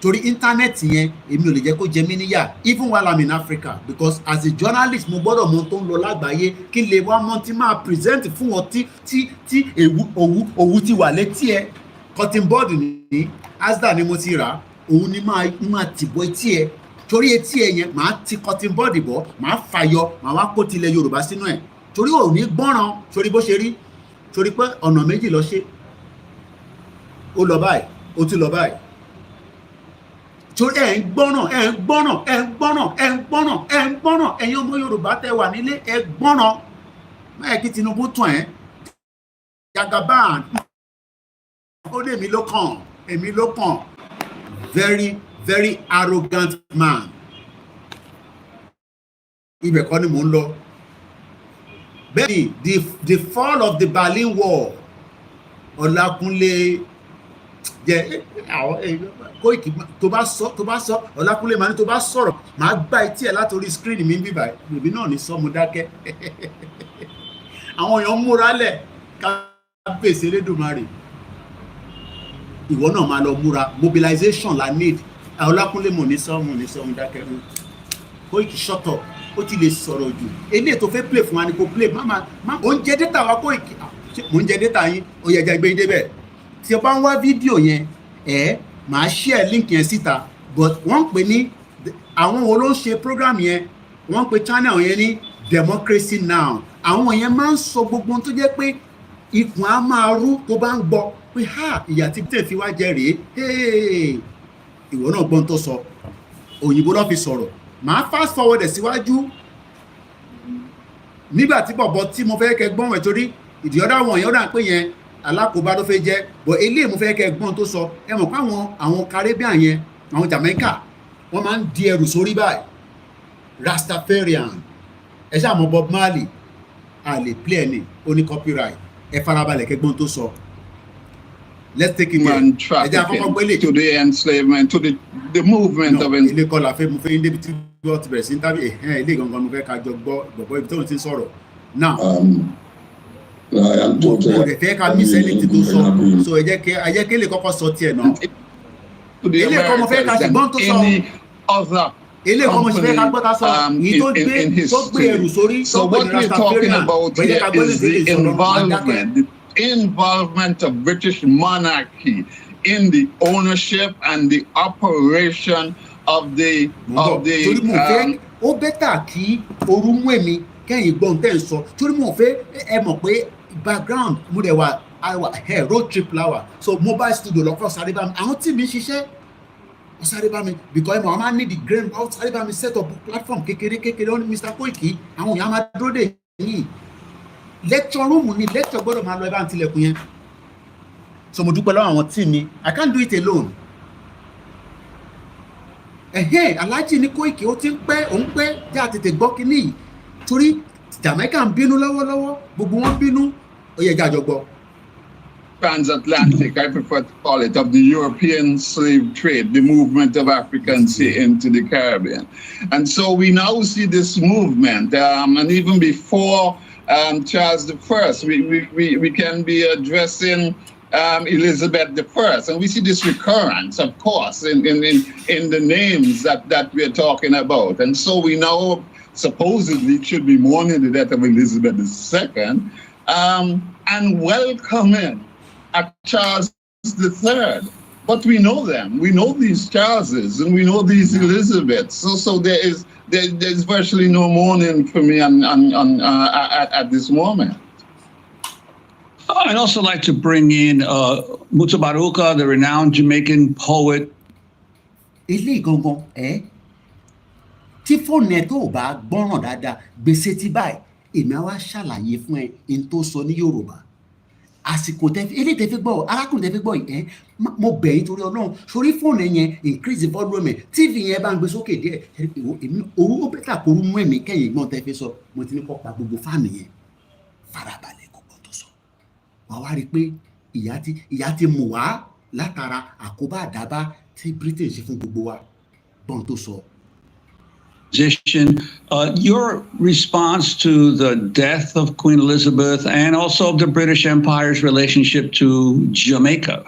Torí íńtánẹ́ẹ̀tì yẹn èmi ò lè jẹ́ kó jẹ mí níyà even while I'm in Africa, because as a journalist mo gbọ́dọ̀ mọ tó ń lọ lágbàáyé kí n lè wá mọ tí máa present fún wọn tí òwú ti wà létí ẹ. Cotton board ní Asda ni mo ti rà, òun ni máa tìbọ̀ etí ẹ, torí etí ẹ yẹn màá ti cotton board bọ̀, màá fàyọ, màá wá kó tilẹ̀ Yorùbá sínú ẹ̀, torí ò ní gbọ́ràn. Torí bó ṣe rí, torí pé ọ̀nà méjì lọ ṣe, ó lọ báyìí ó tún lọ báyìí. Torí ẹ̀ ń gbọ́ràn ẹ̀yin ọmọ Yorùbá tẹ́ wà nílé ẹ gbọ́ràn. Máyẹ̀ kí Tinubu tàn ẹ́ Jagaban, ó ní èmi ló kàn. Very very arrogant man. Ibẹ̀ kọ́ ni mò ń lọ. Bẹ́ẹ̀ni the fall of the Berlin Wall, Ọlákúnlé jẹ́ Koiki tó bá sọ Ọlákúnlé máa ní tó bá sọ̀rọ̀ máa gbá etí ẹ̀ látòrí screen mi bíbá ìbí náà ní sọ́mu dákẹ́. Àwọn èèyàn múra lẹ̀ ká pèsè Elédùmarè, ìwọ náà máa lọ múra. Mobilization la need. Ọlákúnlé mo ní sọ́mu dákẹ́. Koiki shut up, ó ti lè sọ̀rọ̀ jù. Eléyìí tó fẹ́ play fún wa ni kò play. Má oúnjẹ data wa Koiki, mo ń jẹ data yín, ó yẹ jẹ́ gbé yín débẹ̀. Tí o bá ń wá fídíò yẹn màá share link yẹn síta, but wọ́n pè ní àwọn wo ló ń ṣe program yẹn, wọ́n pè channel yẹn ní Democracy Now. Àwọn yẹn máa ń sọ gbogbo tó jẹ́ pé ikùn á máa rú tó bá ń gbọ́ pé ìyà tí tẹ̀ fi wá jẹ rèé. Ìwọ náà gbọ́n tó sọ, òyìnbó ló fi sọ̀rọ̀. Màá fast forward ẹ̀ síwájú nígbà tí bọ̀bọ̀ tí mo fẹ́ kẹ́ gbọ́n wẹ̀, torí ìdí ọ̀dà wọn yẹn ó dà pé yẹn alákòóbá ló fẹ́ jẹ́, bọ̀ eléyìí mo fẹ́ kẹ́ gbọ́n tó sọ. Ẹ mọ̀ pé àwọn Caribbean yẹn, àwọn Jamaica, wọ́n máa ń di ẹrù sórí báyìí. Rastafarian, ẹ ṣáà mọ̀ Bob Marley, a lè play ẹni ó ní copyright. Ẹ farabalẹ̀ kẹ́ gbọ́n tó sọ. Let's take it human trafficking, to the enslavement, to the movement of enslavement. Ilé kọlà fẹ́ mo fẹ́ débi tí wọ́n ti bẹ̀rẹ̀ sí ilé gangan mo fẹ́ ká jọ gbọ́ ibi tó ń ti sọ̀rọ̀. Now, I am totally mo dẹ̀ fẹ́ ká miss anything tó sọ so ẹ jẹ́ kí lè kọ́kọ́ sọ tiẹ̀ náà. Ilé ẹ̀kọ́ mo fẹ́ ká ṣùgbọ́n tó sọ ilé ẹ̀kọ́ mo ṣe fẹ́ ká gbọ́ ta sọ yìí tó gbé ẹrù sórí tó gbé ní rastafarian bẹ́ẹ̀ ká gbọ́ ní ìṣòro involvement of British monarchy in the ownership and the operation of the ó bẹ́tà kí orú mú èmi kẹ́yìn gbọ́n tẹ́ ń sọ torí mo fẹ́ ẹ mọ̀ pé background mo dẹ̀ wà road trip láwà so mobile studio lọ́kọ̀ sáré bá mi àwọn tí mi ṣiṣẹ́ wọ́n sáré bá mi because ẹ̀mọ̀ àwọn máa ní the grand wọ́n sáré bá mi set up platform kékeré ó ní Mr. Koiki àwọn èèyàn máa dúró dè yìí lecture room ni lecture gbọ́dọ̀ máa lọ ẹ bá ń tilẹ̀kùn yẹn so mo dúpẹ́ lọ́wọ́ àwọn tí mi I can't do it alone Alhaji ní Koiki ó ti ń pẹ́ òun pẹ́ jẹ́ àtètè gbọ́ kínní yìí torí Jamaica ń bínú lọ́wọ́lọ́wọ́ gbogbo wọn bínú ó yẹ ká jọ gbọ́. Transatlantic, I prefer to call it, of the European slave trade, the movement of Africans into the Caribbean. And so we now see this movement, and even before Charles I, we can be addressing Elizabeth I, and we see this recurrence, of course, in the names that we're talking about. And so we now supposedly should be mourning the death of Elizabeth II and welcoming a Charles III. But we know them. We know these Charleses and we know these Elizabeths. So there's virtually no mourning for me at this moment. I'd also like to bring in Mutabaruka, the renowned Jamaican poet. Ilé gangan tí fóònù ẹ tó bá gbọ́ràn dáadáa gbèsè tí báyìí èmi á wá ṣàlàyé fún ẹ in tó sọ ní Yorùbá àsìkò eléyìí tẹ́ fi gbọ́ arákùnrin tẹ́ fi gbọ́ yìí mo bẹ̀ yín torí Ọlọ́run sórí fóònù ẹ yẹn increase volume ẹ TV yẹn bá ń gbé sókè díẹ̀ èmi òru ó bẹ́tà kó rú mú ẹ̀mí kẹ́yìn gbọ́n tẹ́ fi sọ mo ti ní kọ́ pa gbogbo fáànù yẹn farabalẹ̀ kó gbọ́n tó sọ wàá wá rí i pé ìyá ti mú wá látara àkóbá àdábá tí Britain ṣe fún gbogbo wa gbọ́n tó sọ. Your response to the death of Queen Elizabeth and also of the British Empire's relationship to Jamaica.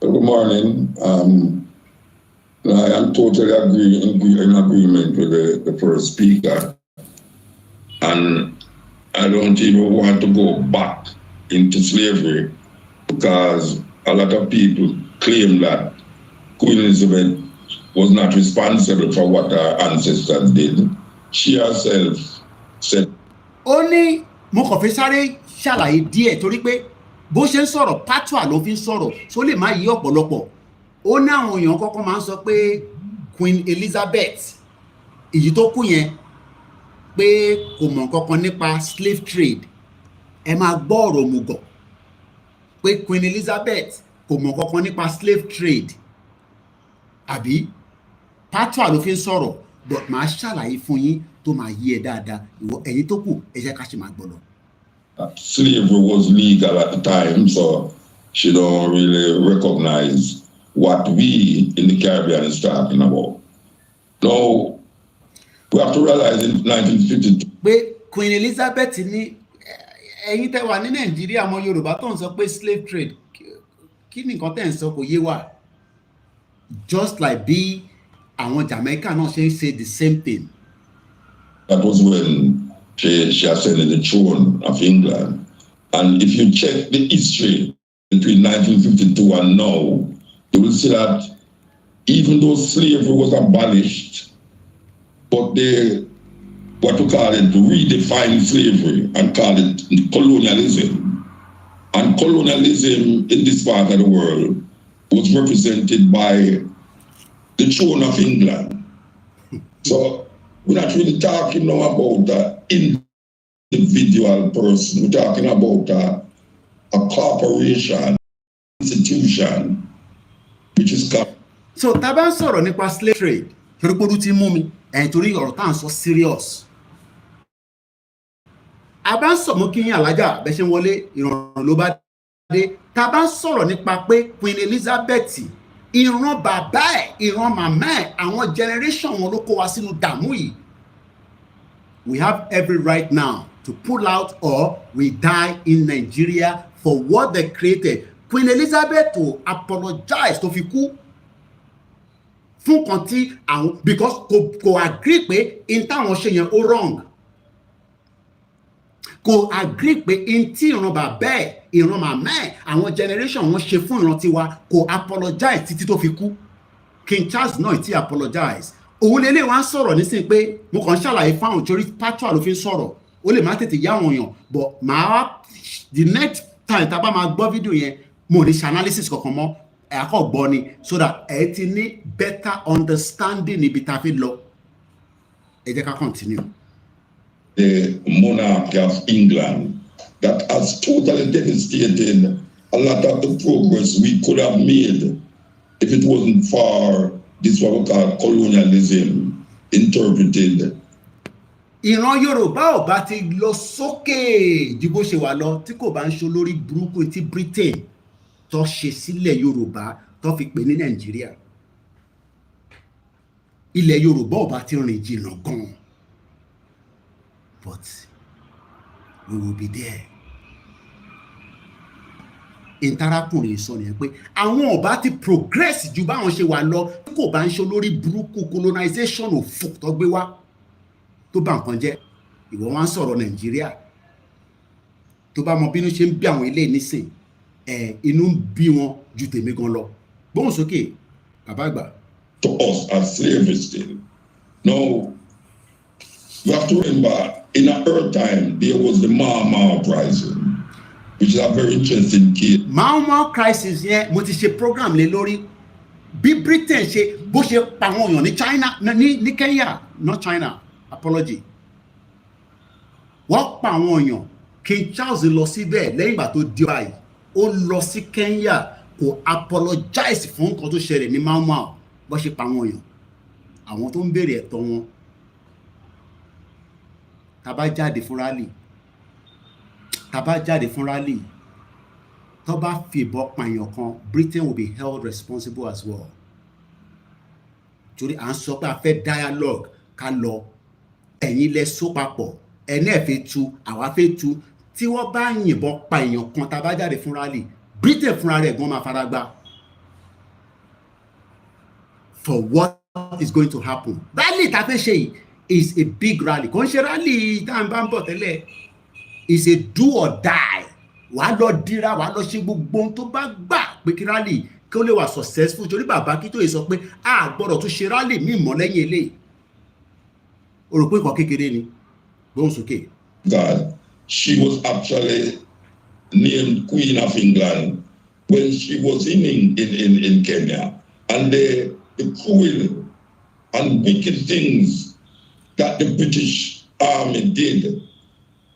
Good morning. I am totally in agreement with the first speaker. And I don't even want to go back into slavery because a lot of people claim that Queen Elizabeth was not responsible for what her ancestors did. She herself said. Ó ní mo kàn fi sáré ṣàlàyé díẹ̀ torí pé bó ṣe ń sọ̀rọ̀ patois ló fi ń sọ̀rọ̀ só lè má yí ọ̀pọ̀lọpọ̀. Ó ní àwọn èèyàn kọ́kọ́ máa ń sọ pé Queen Elizabeth èyí tó kú yẹn pé kò mọ̀ kankan nípa slave trade. Ẹ máa gbọ́ ọ̀rọ̀ òmùgọ̀ pé Queen Elizabeth kò mọ̀ kankan nípa slave trade. Àbí patois ló fi ń sọ̀rọ̀ but màá ṣàlàyé fún yín tó máa yí ẹ dáadáa ìwọ ẹ̀yin tó kù ẹ jẹ́ ká ṣe máa gbọ́ lọ. Slavery was legal at the time, so she don't really recognize what we in the Caribbean is talking about. Now, we have to realize in 1952. Pé Queen Elizabeth ní ẹ̀yin tẹ́ wà ní Nàìjíríà ọmọ Yorùbá tó ń sọ pé slave trade kí ni nǹkan tẹ́ ń sọ kò yé wa. Just like bí àwọn Jamaica náà ṣe ń say the same thing. That was when she ascended the throne of England. And if you check the history between 1952 and now, you will see that even though slavery was abolished, but they, what we call it, redefined slavery and call it colonialism. And colonialism in this part of the world was represented by the throne of England. So we're not really talking now about an individual person. We're talking about a corporation, institution, which is called. So tá bá ń sọ̀rọ̀ nípa slave trade torí pé ó ti mú mi torí ọ̀rọ̀ tá à ń sọ serious. A bá ń sọ mọ́ kí yín alájà bẹ́ ṣe ń wọlé ìrọ̀rùn ló bá dé. Tá bá ń sọ̀rọ̀ nípa pé Queen Elizabeth ìran bàbá ẹ̀ ìran màmá ẹ̀ àwọn generation wọn ló kó wa sínú dààmú yìí. We have every right now to pull out or we die in Nigeria for what they created. Queen Elizabeth to apologize to fi kú fún kan tí àwọn because kò agree pé in táwọn ṣe yẹn ó wrong. Kò agree pé in tí ìran bàbá ẹ̀ ìran màmá ẹ̀ àwọn generation wọn ṣe fún ìran tiwa kò apologize títí tó fi kú. King Charles náà ti apologize. Òun lélẹ̀ wá ń sọ̀rọ̀ nísìnyí pé mo kàn ń ṣàlàyé fáwọn torí pátúà ló fi ń sọ̀rọ̀ ó lè má tètè yá àwọn èèyàn but the next time tá a bá máa gbọ́ fídíò yẹn mo ní ṣe analysis kankan mọ́ ẹ̀ akọ̀ gbọ́ ni so that ẹ ti ní better understanding níbi tá a fi lọ. Ẹ jẹ́ ká continue. The monarchy of England that has totally devastated a lot of the progress we could have made if it wasn't for this what we call colonialism interpreted. Ìran Yorùbá ò bá ti lọ sókè ju bó ṣe wà lọ tí kò bá ń ṣe lórí burúkú tí Britain tó ṣe sílẹ̀ Yorùbá tó fi pè ní Nàìjíríà. Ilẹ̀ Yorùbá ò bá ti rìn jìnnà gan. But we will be there. Ìtarakùnrin sọ nìyẹn pé àwọn ò bá ti progress ju báwọn ṣe wà lọ tí kò bá ń ṣe lórí burúkú colonization òfò tó gbé wá tó bá nǹkan jẹ́. Ìwọ wá ń sọ̀rọ̀ Nàìjíríà tó bá mọ bínú ṣe ń bí àwọn ilé nísìn inú ń bí wọn ju tèmi gan lọ. Gbóhùn sókè bàbá àgbà. To us as slavery still. Now, you have to remember, in her time, there was the Mama uprising, which is a very interesting case. Mama crisis yẹn mo ti ṣe program lé lórí bí Britain ṣe bó ṣe pa àwọn èèyàn ní China ní Kenya not China apology. Wọ́n pa àwọn èèyàn King Charles lọ síbẹ̀ lẹ́yìn ìgbà tó di báyìí ó lọ sí Kenya kò apologize fún nǹkan tó ṣẹlẹ̀ ní Mama bó ṣe pa àwọn èèyàn àwọn tó ń béèrè ẹ̀tọ́ wọn. Tàbá jáde fún rally tó bá fi ìbọn pààyàn kan Britain will be held responsible as well. Torí à ń sọ pé a fẹ́ dialogue ká lọ ẹ̀yin lẹ só papọ̀ ẹni ẹ̀ fẹ́ tu àwa fẹ́ tu tí wọ́n bá yìnbọn pààyàn kan tàbá jáde fún rally Britain fúnra rẹ̀ gan máa fara gbá for what is going to happen. Rally tá a fẹ́ ṣe yìí is a big rally. Kò ń ṣe rally tá à ń bá ń bọ̀ tẹ́lẹ̀. It's a do or die. Wàá lọ dira, wàá lọ ṣe gbogbo ohun tó bá gbà pé kí rally kí ó lè wà successful. Torí bàbá kí tó yẹ sọ pé a gbọ́dọ̀ tún ṣe rally míì mọ́ lẹ́yìn eléyìí. O rò pé nǹkan kékeré ni. Gbóhùn sókè. God, she was actually named Queen of England when she was in Kenya. And the cruel and wicked things that the British Army did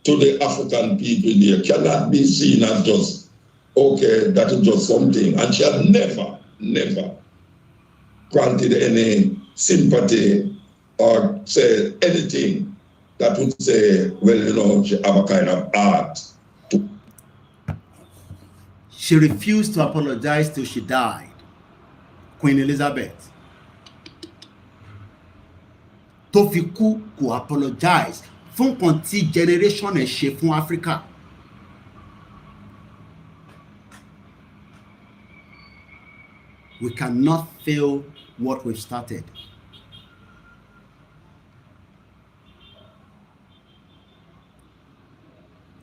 to the African people there cannot be seen as just, okay, that is just something. And she had never granted any sympathy or say anything that would say, well, you know, she have a kind of art. She refused to apologize till she died. Queen Elizabeth. Tó fi kú kò apologize fún kan tí generation ẹ̀ ṣe fún Africa. We cannot fail what we've started.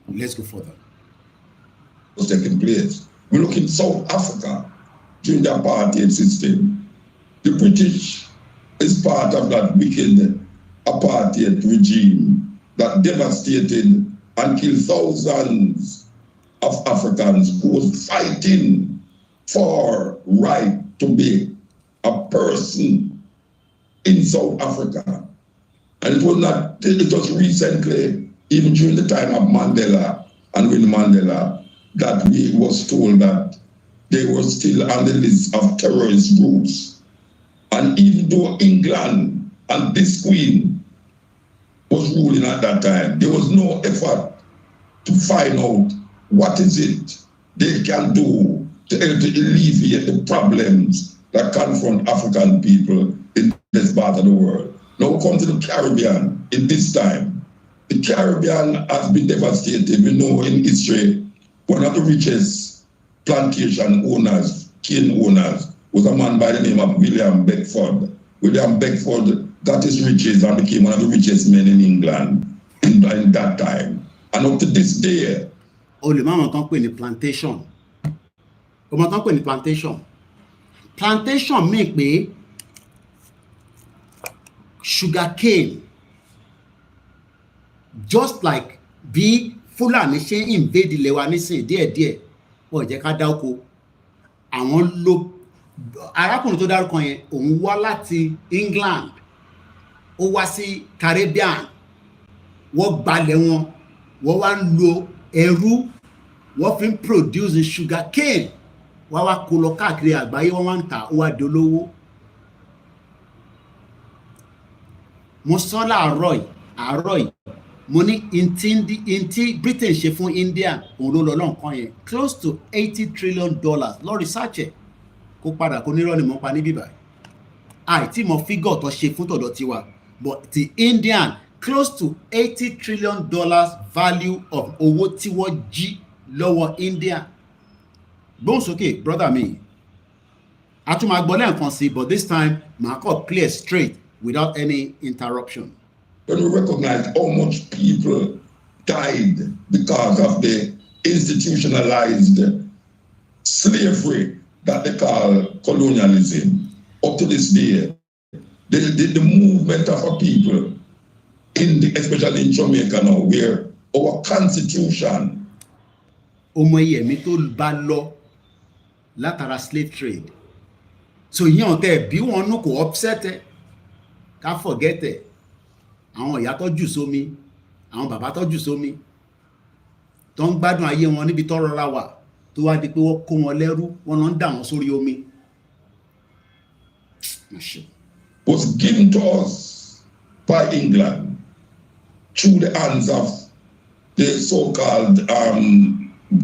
Let's go further. Was taking place. We look in South Africa during the apartheid system. The British is part of that wicked apartheid regime that devastated and killed thousands of Africans who was fighting for right to be a person in South Africa. And it was recently, even during the time of Mandela and Winnie Mandela, that we was told that they were still on the list of terrorist groups. And even though England and this queen was ruling at that time, there was no effort to find out what is it they can do to alleviate the problems that confront African people in this part of the world. Now we come to the Caribbean in this time. The Caribbean has been devastated. We know in history, one of the richest plantation owners, cane owners, was a man by the name of William Beckford. William Beckford got his riches and became one of the richest men in England in that time. And up to this day. Plantation. Plantation. Plantation make me sugar cane. Just like bí Fúlàní ṣe invade ilẹ̀ wa nísìn díẹ̀díẹ̀ wọ́n jẹ́ ká dá oko. Àwọn ló arákùnrin tó dárúkọ yẹn òun wá láti England ó wá sí Caribbean wọ́n gbalẹ̀ wọn wọ́n wá ń lo ẹrú wọ́n fi ń produce sugar cane wọ́n wá kó lọ káàkiri àgbáyé wọ́n wá ń tà ó wá dolówó. Mo sọ láàárọ̀ yìí mo ní inti Britain ṣe fún India òun ló lọ lọ́nkàn yẹn close to $80 trillion lọ research ẹ̀ kó padà kó nírọ́ ni mo pa níbí báyìí àìtí mo figure tó ṣe fún tọ̀dọ̀ tiwa but the Indian close to $80 trillion value of owó tí wọ́n jí lọ́wọ́ India. Gbóhùn sókè brother mi a tún máa gbọ́ lẹ́ẹ̀kan sí but this time màá kọ́ clear straight without any interruption. When we recognize how much people died because of the institutionalized slavery that they call colonialism, up to this day, the movement of our people, especially in Jamaica now, where our constitution. Ọmọ Yẹmí tó bá lọ látara slave trade. So yẹn tẹ bí wọn nù kò upset ẹ ká forget ẹ. Àwọn ìyá tó jù sómi, àwọn bàbá tó jù sómi, tó ń gbádùn ayé wọn níbi tó rọra wà, tó wá di pé wọ́n kó wọn lẹ́rú, wọ́n lọ ń dà wọ́n sórí omi. Was given to us by England through the hands of the so-called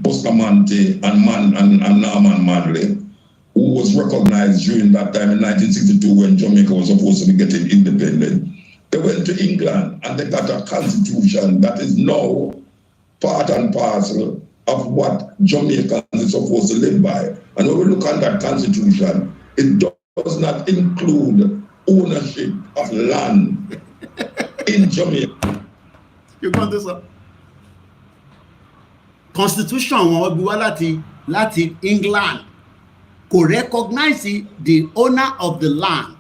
Bustamante and Norman Manley, who was recognized during that time in 1962 when Jamaica was supposed to be getting independent. They went to England and they got a constitution that is now part and parcel of what Jamaicans are supposed to live by. And when we look at that constitution, it does not include ownership of land in Jamaica. You got this up? Constitution wọn bí wá láti England kò recognize the owner of the land.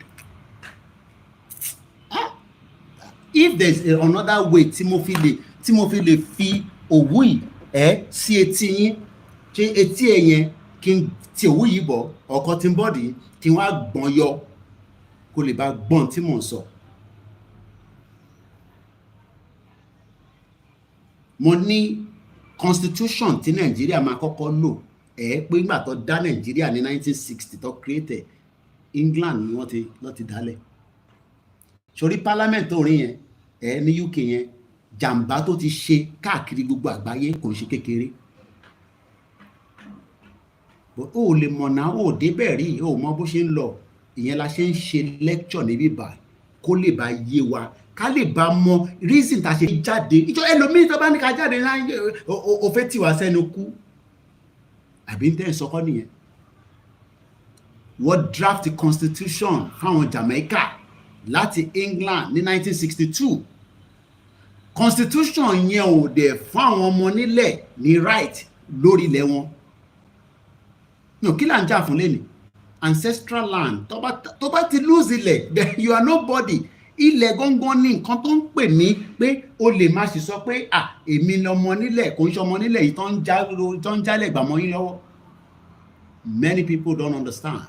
If there's another way tí mo fi lè fi òwú yìí sí etí yín ṣé etí ẹ yẹn kí n ti òwú yìí bọ̀ ọkọ tí ń bọ̀dì kí wọ́n á gbọ́n yọ kó lè bá gbọ́n tí mò ń sọ. Mo ní constitution tí Nàìjíríà máa kọ́kọ́ lò pé nígbà tó dá Nàìjíríà ní 1960 tó create England ni wọ́n ti dálẹ̀. Sórí parliament tó rí yẹn ní UK yẹn jàǹbá tó ti ṣe káàkiri gbogbo àgbáyé kò ń ṣe kékeré. Ó lè mọ̀nà ó débẹ̀ rí ó mọ bó ṣe ń lọ ìyẹn la ṣe ń ṣe lecture níbí báyìí kó lè bá yé wa ká lè bá mọ reason tá ṣe jáde ìjọ ẹlòmíì tó bá ní ká jáde ó fẹ́ tì wá sẹ́nu kú àbí ń tẹ́ ìsọkọ́ nìyẹn. Wọ́n draft the constitution fáwọn Jamaica láti England ní 1962. Constitution yẹn ò dẹ̀ fún àwọn ọmọ nílẹ̀ ní right lórí ilẹ̀ wọn. No, kí là ń jà fún lẹ́nu ancestral land tó bá ti lose ilẹ̀ then you are nobody. Ilẹ̀ gangan ní nǹkan tó ń pè ní pé o lè má sì sọ pé èmi ni ọmọ nílẹ̀ kò ń ṣe ọmọ nílẹ̀ yìí tó ń jálẹ̀ gbà mọ́ yín lọ́wọ́. Many people don't understand.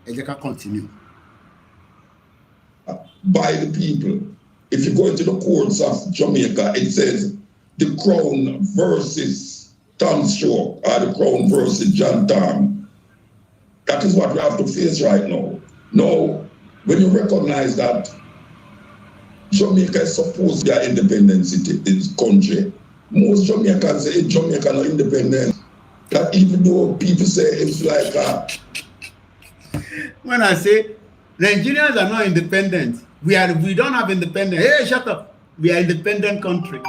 Ẹ jẹ́ ká continue. By the people. If you go into the courts of Jamaica, it says the Crown versus Tom Shaw or the Crown versus John Tom. That is what we have to face right now. Now, when you recognize that Jamaica is supposed to be an independent country, most Jamaicans say Jamaica not independent. That even though people say it's like when I say Nigerians are not independent, we don't have independence. Hey, shut up. We are an independent country.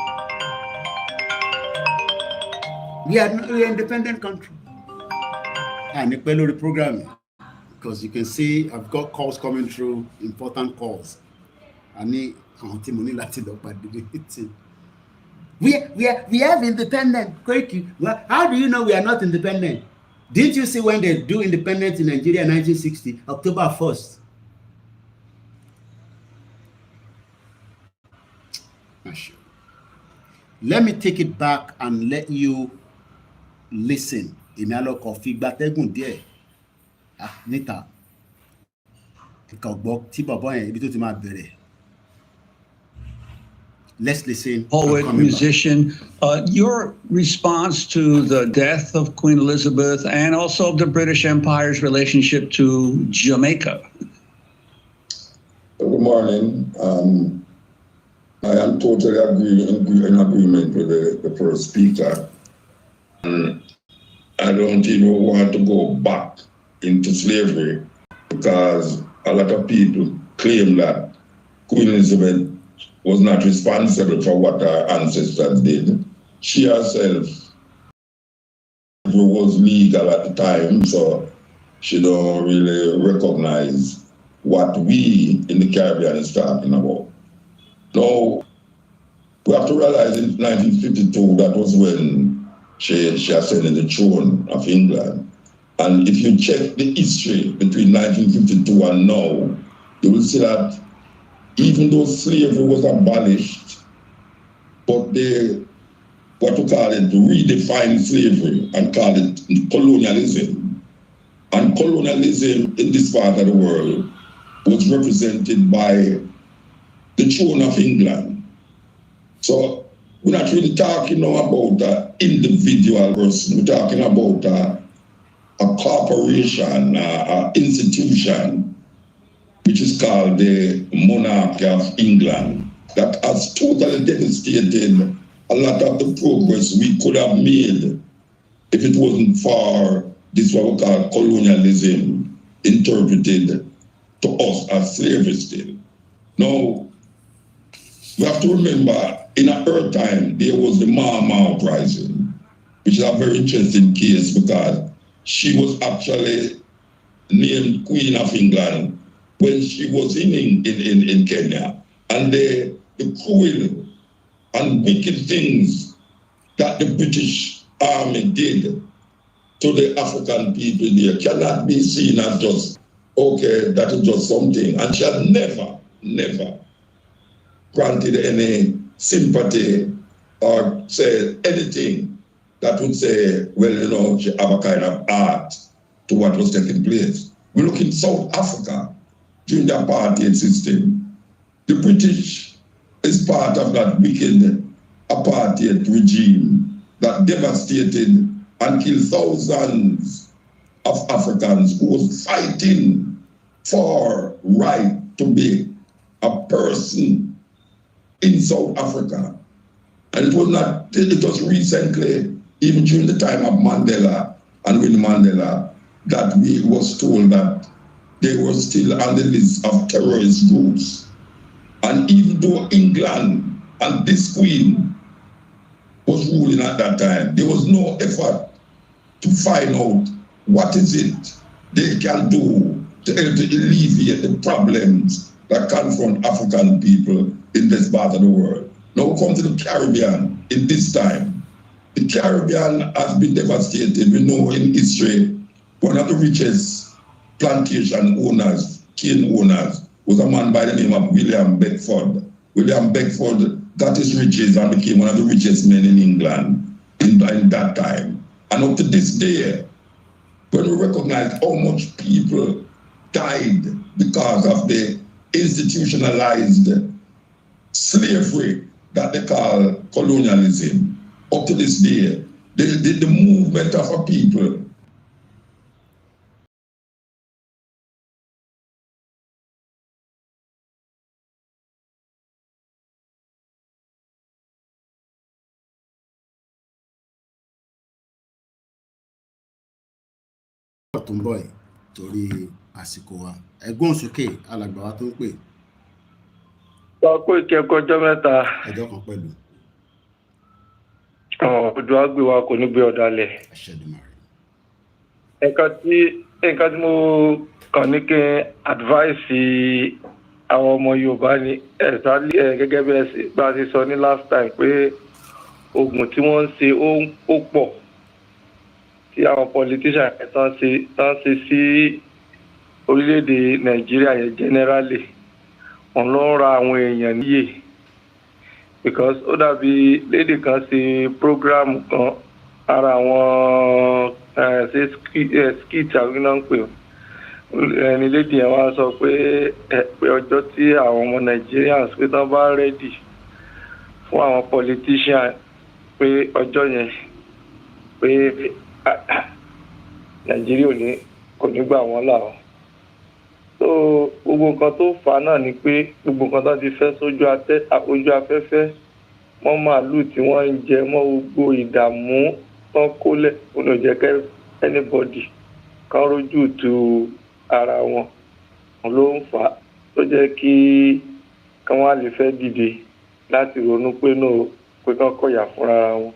We are an independent country. And the Pelori program, because you can see I've got calls coming through, important calls. We have independent. Koiki. Well, how do you know we are not independent? Didn't you see when they do independence in Nigeria in 1960, October 1st? Not sure. Let me take it back and let you listen. Ìmọ̀lọ́ kọ̀ọ̀fì gbatẹ́gùn díẹ̀ níta. Ìkọ̀gbọ́ tí bàbá yẹn ibi tó ti máa bẹ̀rẹ̀. Let's listen. Poet, musician, your response to the death of Queen Elizabeth and also of the British Empire's relationship to Jamaica. Good morning. I am totally in agreement with the first speaker. I don't even want to go back into slavery because a lot of people claim that Queen Elizabeth was not responsible for what her ancestors did. She herself was legal at the time, so she don't really recognize what we in the Caribbean is talking about. Now, we have to realize in 1952, that was when she ascended the throne of England. And if you check the history between 1952 and now, you will see that even though slavery was abolished, but they, what we call it, redefined slavery and call it colonialism. And colonialism in this part of the world was represented by the throne of England. So we're not really talking now about an individual person. We're talking about a corporation, an institution, which is called the Monarchy of England, that has totally devastated a lot of the progress we could have made if it wasn't for this what we call colonialism, interpreted to us as slavery still. Now, we have to remember, in her time, there was the Mama uprising, which is a very interesting case because she was actually named Queen of England when she was in Kenya. And the cruel and wicked things that the British Army did to the African people there cannot be seen as just, okay, that is just something. And she had never granted any sympathy or said anything that would say, well, you know, she have a kind of art to what was taking place. We look in South Africa during the apartheid system. The British is part of that wicked apartheid regime that devastated and killed thousands of Africans who was fighting for right to be a person in South Africa. And it was recently, even during the time of Mandela and Winnie Mandela, that we was told that they were still on the list of terrorist groups. And even though England and this queen was ruling at that time, there was no effort to find out what is it they can do to alleviate the problems that confront African people in this part of the world. Now we come to the Caribbean in this time. The Caribbean has been devastated. We know in history, one of the richest plantation owners, cane owners, was a man by the name of William Beckford. William Beckford got his riches and became one of the richest men in England in that time. And up to this day, when we recognize how much people died because of the institutionalized slavery that they call colonialism, up to this day, the movement of a people tó ń bọ̀ yìí torí àsìkò wa ẹ̀gbọ́n sókè alàgbà wa tó ń pè. Koiki ẹ̀kọ́ ọjọ́ mẹ́ta. Ọjọ́ kan pẹ̀lú. Ọjọ́ àgbè wa kò ní gbé ọ̀dàlẹ̀. Nǹkan tí mo kàn ní kí n advice àwọn ọmọ Yorùbá ni gẹ́gẹ́ bí bá ti sọ ní last time pé oògùn tí wọ́n ń ṣe ó pọ̀ tí àwọn politician tán ṣe sí orílẹ̀-èdè Nàìjíríà yẹn generally wọ́n ló ń ra àwọn èèyàn níyè because ó dàbí lédè kan ṣe program kan ara àwọn skit àwọn náà ń pè ẹni lédè yẹn wá sọ pé ọjọ́ tí àwọn ọmọ Nigerians pé tán bá ready fún àwọn politician pé ọjọ́ yẹn pé Nàìjíríà kò ní gbà wọ́n là ó. So gbogbo nǹkan tó fà á náà ni pé gbogbo nǹkan tó ti fẹ́ sójú afẹ́fẹ́ mọ́ màálù tí wọ́n ń jẹ mọ́ gbogbo ìdààmú tán kólẹ̀ kò ní jẹ́ kẹ́ anybody kan rójú tu ara wọn ló ń fà á tó jẹ́ kí wọ́n á lè fẹ́ dìde láti ronú pé pé kán kọ̀yà fúnra wọn.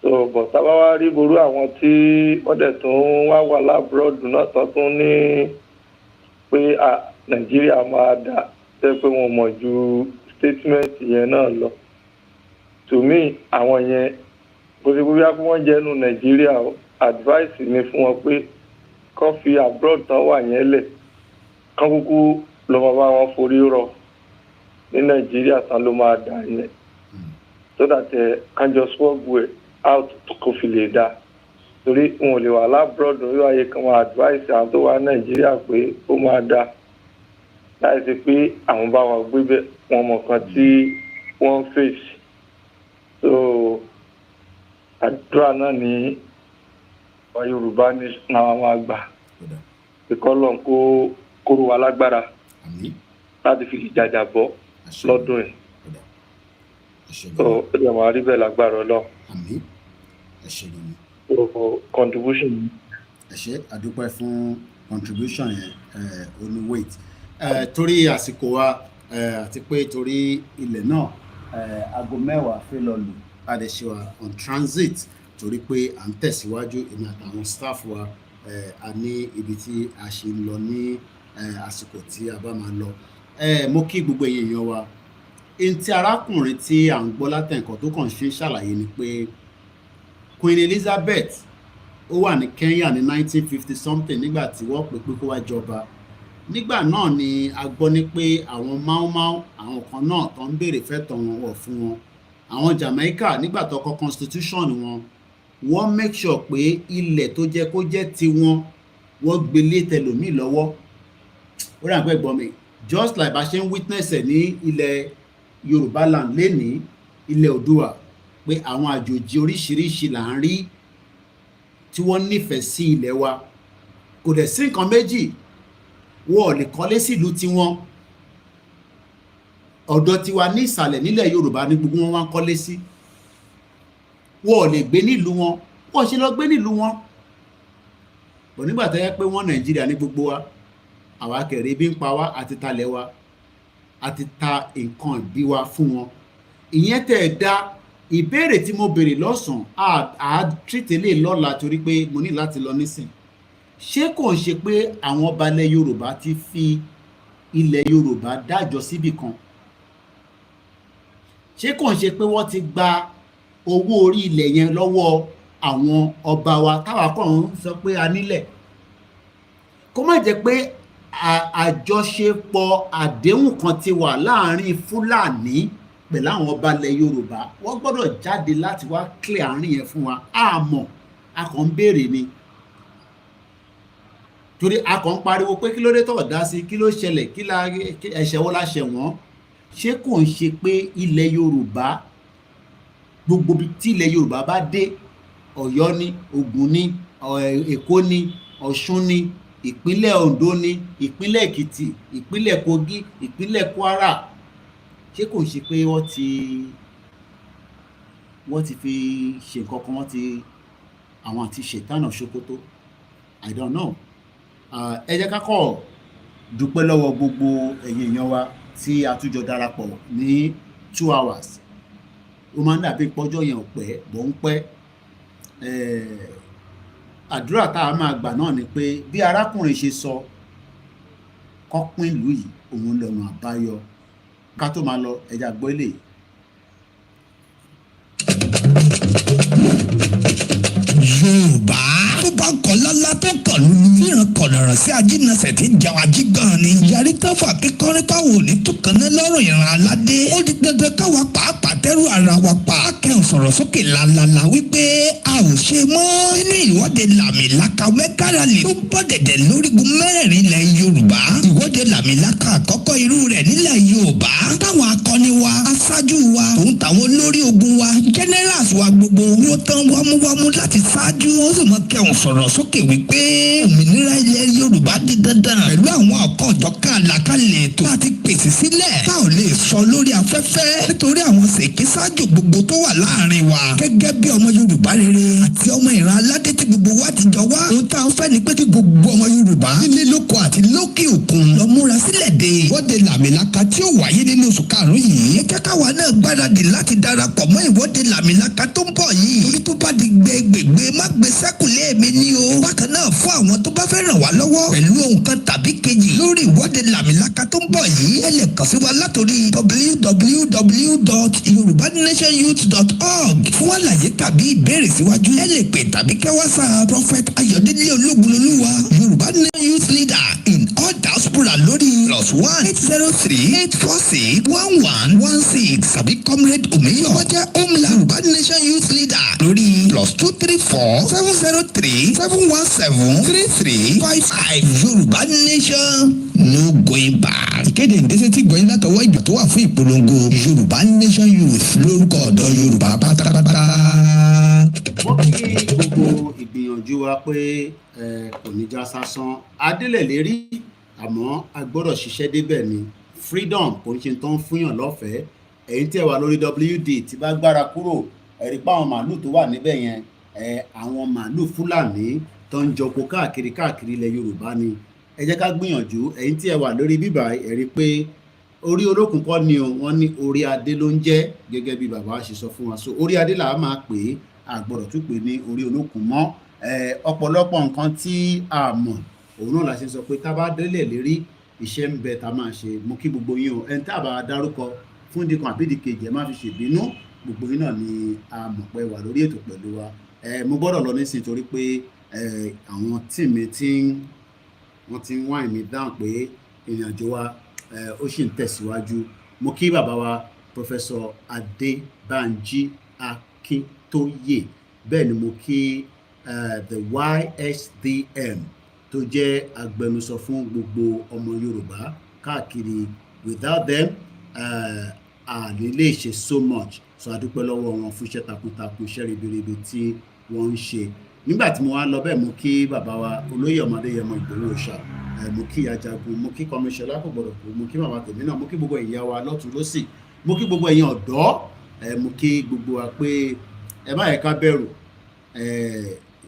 So but tá bá wá rí ború àwọn tí wọ́n dẹ̀ tún wà lábúrọ̀dù náà tán tún ní pé Nàìjíríà máa dà tẹ́ pé wọ́n mọ̀ ju statement yẹn náà lọ. To me àwọn yẹn kò sí bóyá kí wọ́n jẹ́nu Nàìjíríà advice ni fún wọn pé kán fi abroad tán wà yẹn lẹ̀ kán kúkú lọ́mọ bá wọn forí rọ ní Nàìjíríà tán ló máa dà yẹn so that kán jọ swagger out kò fi lè dá torí wọn ò lè wà lábúrọ̀d lórí ayé kan wọn advice àwọn tó wà Nàìjíríà pé ó máa dá láì sí pé àwọn bá wọn gbé bẹ́ẹ̀ wọn mọ̀ kan tí wọ́n ń fèsì. So àdúrà náà ní Yorùbá ní àwọn máa gbà ìkọlọ̀ kó rú wa lágbára láti fi ìjàjà bọ́ lọ́dún ẹ̀. So ó lè máa rí bẹ́ẹ̀ lágbára Ọlọ́run. Contribution. Ẹ ṣé àdúpẹ́ fún contribution yẹn oní weight torí àsìkò wa àti pé torí ilẹ̀ náà aago 10 fẹ́ lọ lù adẹ̀ṣẹ́wà on transit torí pé à ń tẹ̀síwájú èmi àtàwọn staff wa a ní ibi tí a ṣe ń lọ ní àsìkò tí a bá máa lọ. Mo kí gbogbo èèyàn wa n tí arákùnrin tí à ń gbọ́ látẹ̀kọ̀ tó kàn ṣe ṣàlàyé ni pé Queen Elizabeth ó wà ní Kenya ní 1950 something nígbà tí wọ́n pè pé kó wá jọba. Nígbà náà ni a gbọ́ ní pé àwọn Mau àwọn kan náà tó ń béèrè fẹ́tọ̀ wọn wọ̀ fún wọn. Àwọn Jamaica nígbà tó kọ constitution wọn wọ́n make sure pé ilẹ̀ tó jẹ́ kó jẹ́ tiwọn wọ́n gbélé tẹlòmíì lọ́wọ́. Ó rà pé gbọ́ mi just like bá ṣe ń witness ẹ̀ ní ilẹ̀ Yorùbá land lénìí ilẹ̀ Oòduà pé àwọn àjòjì oríṣiríṣi là ń rí tí wọ́n nífẹ̀ẹ́ sí ilẹ̀ wa kò dẹ̀ sí nǹkan méjì wọ́n ò lè kọ́lé sílùú tiwọn ọ̀dọ̀ tiwa ní ìsàlẹ̀ nílẹ̀ Yorùbá ní gbogbo wọn wá ń kọ́lé sí wọ́n ò lè gbé nílùú wọn wọ́n ṣe lọ gbé nílùú wọn bọ̀ nígbà tó yẹ pé wọ́n Nàìjíríà ní gbogbo wa àwa kẹrẹ ibi ń pa wá àti talẹ̀ wa àti ta nǹkan ìbí wa fún wọn ìyẹn tẹ̀ dá ìbéèrè tí mo béèrè lọ́sàn-án àádìtẹ́lẹ̀ lọ́la torí pé mo ní láti lọ nísìn ṣé kò ń ṣe pé àwọn ọba ilẹ̀ Yorùbá ti fi ilẹ̀ Yorùbá dájọ́ síbì kan ṣé kò ń ṣe pé wọ́n ti gba owó orí ilẹ̀ yẹn lọ́wọ́ àwọn ọba wa táwa kàn ń sọ pé a nílẹ̀ kó má jẹ́ pé àjọṣepọ̀ àdéhùn kan ti wà láàrin Fúlàní pẹ̀lú àwọn ọba ilẹ̀ Yorùbá wọ́n gbọ́dọ̀ jáde láti wá clear àárín yẹn fún wa àmọ́ a kàn ń béèrè ni torí a kàn ń pariwo pé kí ló dé tọ̀ dá sí kí ló ṣẹlẹ̀ kí ẹ̀ṣẹ̀ wo la ṣẹ̀ wọ́n ṣé kò ń ṣe pé ilẹ̀ Yorùbá gbogbo tí ilẹ̀ Yorùbá bá dé Ọ̀yọ́ ní Ògùn ní Èkó ní Ọ̀ṣun ní ìpínlẹ̀ Oǹdó ní ìpínlẹ̀ Èkìtì ìpínlẹ̀ Kogi ìpínlẹ̀ Kwara ṣé kò ń ṣe pé wọ́n ti fi ṣe nǹkan kan àwọn àti ṣètánà Sókótó I don't know ẹ jẹ́ ká kọ́ dúpẹ́ lọ́wọ́ gbogbo ẹ̀yin èèyàn wa tí a tún jọ darapọ̀ ní 2 hours ó máa ń dàbí pọ́jọ́ yẹn ò pẹ́ bó ń pẹ́ àdúrà tá a máa gbà náà ni pé bí arákùnrin ṣe sọ kọ́ pín ìlú yìí òun lọ́nà àbáyọ ká tó máa lọ ẹja gbọ́ ilé yìí. Yorùbá tó bá kọ́ lọ́lá tó kọ̀ lólu fíran kọ̀lọ̀rọ̀ sí ajínasẹ̀ tí ń jẹun ají gan ni. Yàrá tọ́fà kíkọ́rí káwọ̀ ní tukànnà lọ́rùn ìran aládé. Ó di dandan káwa pàápàá tẹ́rù ara wa pa. Akẹ́hùn sọ̀rọ̀ sókè lálálá wípé a ò ṣe mọ́. Nínú ìwọ́de làmìlaka mẹ́kàrálì tó bọ́ dẹ̀dẹ̀ lórígun mẹ́rẹ̀ẹ̀rin ilẹ̀ Yorùbá. Ìwọ́de làmìlaka àkọ́kọ́ irú rẹ̀ nílẹ̀ Yorùbá. Táwọn akọni wa, aṣáájú wa, òun tàwọn olórí ogun wa, generals wa gbogbo wọ́n tán wámúwámú láti ṣáájú ó sì mọ kẹwọn sọ̀rọ̀ sókè wípé òmìnira ilẹ̀ Yorùbá di dandan pẹ̀lú àwọn ọkọ̀ ọ̀jọ̀ká àlàkalẹ̀ ètò láti pèsè sílẹ̀ tá ò lè sọ lórí afẹ́fẹ́ nítorí àwọn ṣèké ṣáájú gbogbo tó wà láàrin wa gẹ́gẹ́ bí ọmọ Yorùbá rere àti ọmọ ìran aládé tí gbogbo wa ti jọ wá ohun tá a fẹ́ ni pé kí gbogbo ọmọ Yorùbá nílé lóko àti lókè òkun lọ múra sílẹ̀ de ìwọ́de làmìlaka tí ó wáyé nínú oṣù karùn-ún yìí kẹ́kọ̀ọ́ náà gbáradì láti darapọ̀ mọ́ ìwọ́de làmìlaka tó ń bọ̀ yìí torí tó bá di gbẹgbẹgbẹ má gbé sẹ́kùlé mi ní o. Bákan náà fún àwọn tó bá fẹ́ ràn wá lọ́wọ́ pẹ̀lú ohun kan tàbí kejì lórí ìwọ́de làmìlaka tó ń bọ̀ yìí ẹ lè kàn sí wa látòrí www.yorubanationyouth.org fún àlàyé tàbí ìbéèrè síwájú ẹ lè pè tàbí kẹ́ WhatsApp Prophet Ayọ̀délé Ológunlolúwa Yorùbá Nation Youth Leader in all diaspora lórí +1-803-846-1116 tàbí Comrade Omeyo wọ́n jẹ́ Omla Yorùbá Nation Youth Leader lórí +234-703-717-3355 Yorùbá Nation no going back. Ìkéde ìdẹ́sẹ̀ tí gbọ́yìn látọwọ́ ìgbà tó wà fún ìpolongo Yorùbá Nation Youth lórúkọ ọ̀dọ́ Yorùbá pátápátá. wọ́n kí gbogbo ìgbìyànjú wa pé kò ní já sásán adélẹ̀ lérí àmọ́ a gbọ́dọ̀ ṣiṣẹ́ débẹ̀ ni freedom kò ń ṣe tán fúnyàn lọ́fẹ̀ẹ́ èyí tí ẹ wà lórí WD tí bá gbára kúrò ẹ̀rí pa àwọn màálù tó wà níbẹ̀ yẹn àwọn màálù Fúlàní tó ń jọko káàkiri ilẹ̀ Yorùbá ni ẹ jẹ́ ká gbìyànjú ẹ̀yin tí ẹ wà lórí bíbá ẹ̀rí pé orí olókùn kọ́ ni o wọ́n ní orí adé ló ń jẹ́ gẹ́gẹ́ bí bàbá ṣe sọ fún wa so orí adé là á máa pè é àgbọ̀dọ̀ tún pè ní orí olókùn mọ́ ọ̀pọ̀lọpọ̀ nǹkan tí a mọ̀ òun náà la ṣe sọ pé tá bá délẹ̀ lérí iṣẹ́ ń bẹ tá máa ṣe mú kí gbogbo yín o ẹni tá bá dárúkọ fún ìdíkan àbídìkejì ẹ má fi ṣèbínú gbogbo yín náà ni a mọ̀ pé wà lórí ètò pẹ̀lú wa mo gbọ́dọ̀ lọ nísìnyí torí pé àwọn tíìmù wọ́n ti ń wáìn mi dáhùn pé ìrìnàjò wa ó sì ń tẹ̀síwájú mo kí bàbá wa Professor Adébánjí Akíntóyè bẹ́ẹ̀ ni mo kí the YSDM tó jẹ́ agbẹnusọ fún gbogbo ọmọ Yorùbá káàkiri without them àlè lè ṣe so much so adúpẹ́ lọ́wọ́ wọn fún iṣẹ́ takuntakun iṣẹ́ ribiribi tí wọ́n ń ṣe nígbà tí mo wá lọ bẹ́ẹ̀ mo kí bàbá wa olóyè Ọmọdéyẹmọ Ìgbòho Òòṣà mo kí Ajagun mo kí kọmíṣọlá kò gbọdọ̀ kú mo kí màmá tèmi náà mo kí gbogbo ìyá wa lọ́tún lọ́sì mo kí gbogbo ẹ̀yin ọ̀dọ́ mo kí gbogbo wa pé ẹ má yẹ ká bẹ̀rù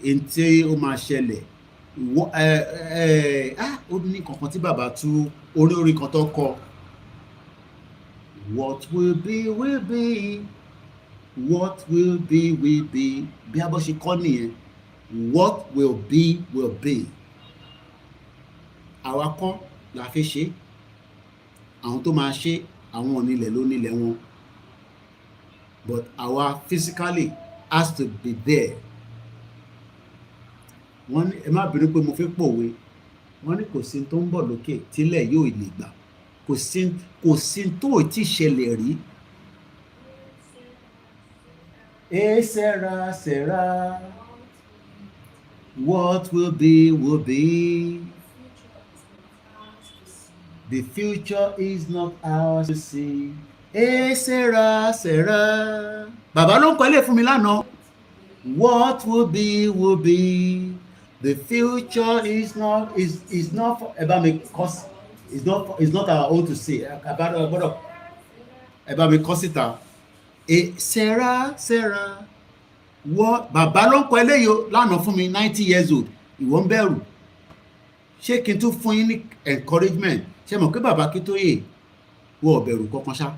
ẹni tí ó máa ṣẹlẹ̀ ó ní kankan tí bàbá tú orí kan tó kọ what will be will be what will be will be bí a bọ́ ṣe kọ́ nìyẹn what will be will be àwa kọ́ la fi ṣe àwọn tó máa ṣe àwọn onílẹ̀ ló nílẹ̀ wọn but àwa physically has to be there wọ́n ní ẹ má bínú pé mo fi pòwe wọ́n ní kò sí tó ń bọ̀ lókè tílẹ̀ yóò lè gbà kò sí tó ti ṣẹlẹ̀ rí Sarah, what will be will be. The future is not ours to see. Sarah. Bàbá ló ń kọ́ ilé fún mi lánàá. What will be will be. The future is not for eba mi cause is not our own to say. Eba mi cause it out. Sarah. What? Bàbá ló ń kọ́ ilé yìí lánàá fún mi 90 years old. Ìwọ ń bẹ̀rù. Ṣé kí n tún fún yín ní encouragement? Ṣé mọ̀ pé bàbá Akíntóyè wọ́n bẹ̀rù kankan ṣá.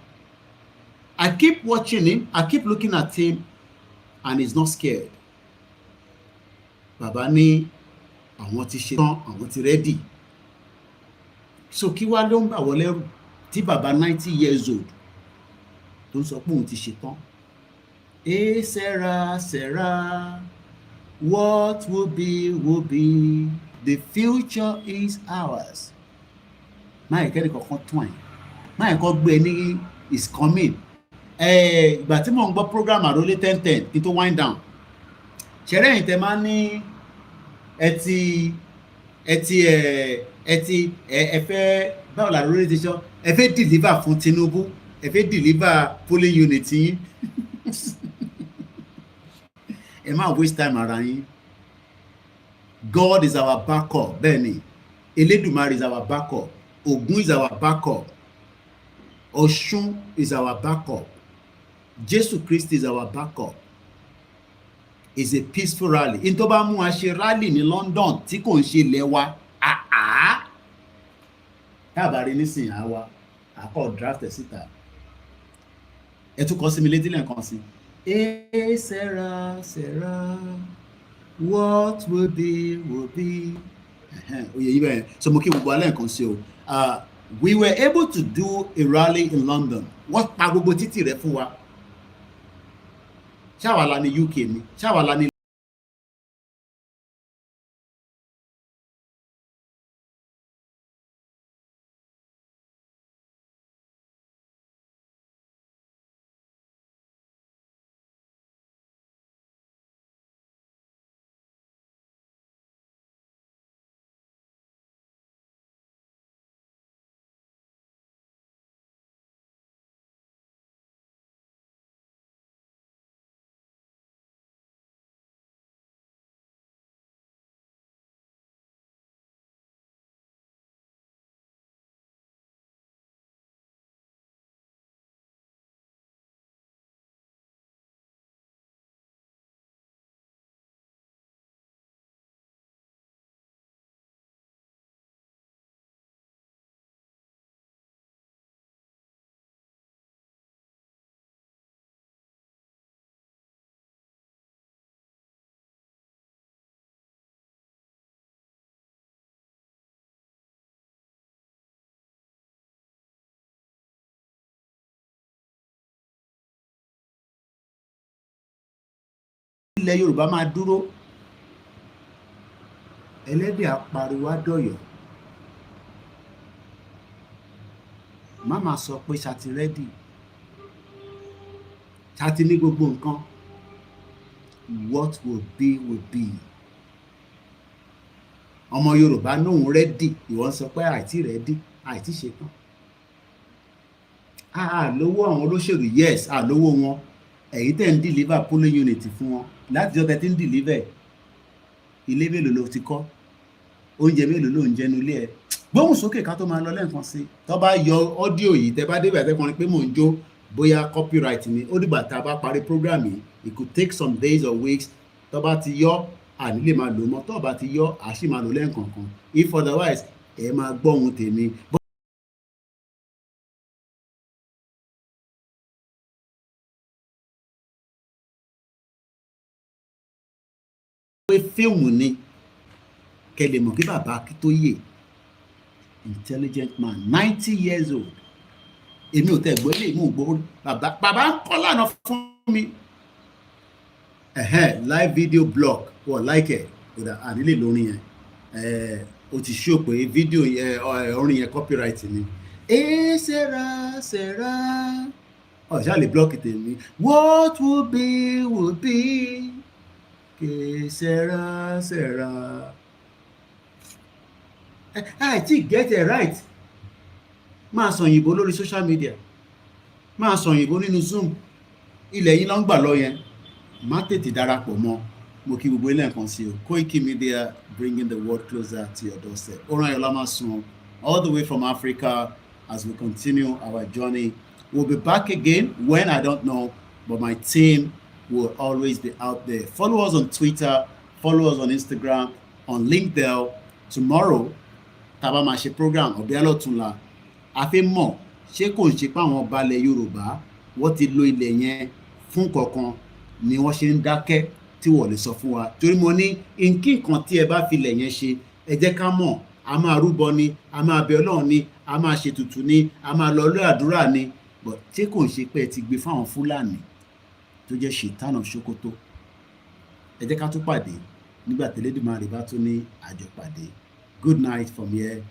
I keep watching him, I keep looking at him, and he's not scared. Bàbá ní àwọn ti ṣe tán, àwọn ti ready. So kí wá ló ń bà wọ́n lẹ́rù tí bàbá 90 years old tó ń sọ pé òun ti ṣe tán. Sarah, Sarah, what will be, the future is ours. Máyì kẹ́ni kankan tún ẹ̀, máyì kan gbé ní is coming. Ìgbà tí mò ń gbọ́ program àrólé 1010 kí tó wind down, ṣẹ̀rẹ́ yìí tẹ máa ní ẹ fẹ́ báwo la àrólé ti sọ, ẹ fẹ́ deliver fún Tinubu, ẹ fẹ́ deliver polling unit yín. Ẹ má waste time ara yín. God is our backup, bẹ́ẹ̀ ni. Elédùmarè is our backup. Ògún is our backup. Ọ̀ṣun is our backup. Jésù Kristi is our backup. It's a peaceful rally. In tó bá mú wa ṣe rally ní London tí kò ń ṣe ilẹ̀ wa, tábàárí nísìnyí àwa àkọ́ draft ẹ̀ síta. Ẹ tún kọ sí mi létí lẹ́ẹ̀kan sí. Sarah, Sarah, what will be, Oyè yí bẹ́ẹ̀. So mo kí gbogbo alẹ́ nǹkan sí o. We were able to do a rally in London. Wọ́n pa gbogbo títì rẹ̀ fún wa. Ṣáwa la ní UK ni, ṣáwa la ní. Ilẹ̀ Yorùbá máa dúró, ẹlẹ́dẹ̀ apariwo adọ̀yọ̀. Má máa sọ pé ṣàti rẹ́dì, ṣàti ní gbogbo nǹkan. What will be will be. Ọmọ Yorùbá nóhun rẹ́dì, ìwọ ń sọ pé àìtí rẹ́dì, àìtí ṣetán. Lówó àwọn olóṣèlú, yes, lówó wọn. Ẹ̀yin tẹ̀ ń deliver polling unit fún wọn láti ọ̀tẹ̀ tí ń deliver. Ilé mélòó ló ti kọ́, oúnjẹ mélòó ló ń jẹnu ilé ẹ. Gbóhùn sókè ká tó máa lọ lẹ́ẹ̀kan sí. Tó bá yọ ọ́díò yìí, tẹ bá débẹ̀ àtẹ́kùnrin pé mò ń jó, bóyá copyright ni, ó dìgbà tá a bá parí program yìí. It could take some days or weeks. Tó bá ti yọ, àní lè máa lò mọ́. Tó bá ti yọ, àṣì máa lò lẹ́ẹ̀kọ̀ọ̀kan. If otherwise, ẹ máa gbọ́ ohun tèmi. Pé fíìmù ni kẹlẹ̀ mọ̀ kí bàbá Akíntóyè, intelligent man, 90 years old. Èmi ò tẹ̀ gbọ́ ilé ìmú gbọ́ bàbá ń kọ́ lànà fún mi. Live video blog wọ̀ láìkẹ̀ kódà àdílé lórí yẹn. O ti ṣó pé fídíò orin yẹn copyright ni. Sarah, Sarah, ṣáà lè block tèmi. What will be will be. Sarah, Sarah. I think get it right. Máa sọ òyìnbó lórí social media. Máa sọ òyìnbó nínú Zoom. Ilẹ̀ yìí ló ń gbà lọ yẹn. Má tètè darapọ̀ mọ́. Mo kí gbogbo ilé nǹkan sí o. Koikimedia, bringing the world closer to your doorstep. Oran Yola Masun, all the way from Africa as we continue our journey. We'll be back again when I don't know, but my team will always be out there. Follow us on Twitter, follow us on Instagram, on LinkedIn. Tomorrow, Taba Mashe program, Obialo Tula, a fẹ́ mọ̀ ṣé kò ń ṣe pé àwọn balẹ̀ Yorùbá wọ́n ti lo ilẹ̀ yẹn fún kankan ni wọ́n ṣe ń dákẹ́ tí wọ́n lè sọ fún wa torí mo ní nkí nǹkan tí ẹ bá fi ilẹ̀ yẹn ṣe ẹ jẹ́ ká mọ̀ a máa rúbọ ni a máa bẹ Ọlọ́run ni a máa ṣe tutù ni a máa lọ lé àdúrà ni but ṣé kò ń ṣe pé ẹ ti gbé fáwọn Fúlàní tó jẹ́ Ṣètánì of Sókótó ẹ jẹ́ ká tún pàdé nígbà tí Elédùmarè bá tún ní àjọpàdé. Good night from here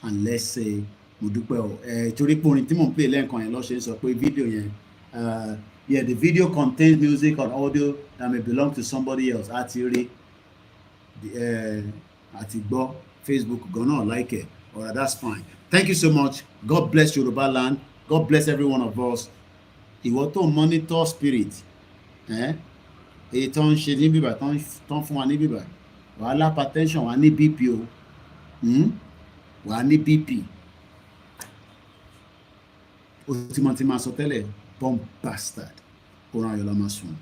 and let's say mo dúpẹ́ o torí pé orin tí mò ń play lẹ́ẹ̀kan yẹn lọ́sẹ̀ sọ pé fídíò yẹn yeah, the video contains music or audio that may belong to somebody else àti rí àti gbọ́ Facebook gan náà like it. Alright, that's fine. Thank you so much. God bless Yoruba land. God bless every one of us. Ìwọ tó monitor spirit èyí tó ń ṣe ní bíbà tó ń fún wa ní bíbà wàhálà hypertension wà ní BP o wà ní BP ó ti máa sọ tẹ́lẹ̀ bomb bastard kó ràn ayọ̀ lọ́mọ sùn.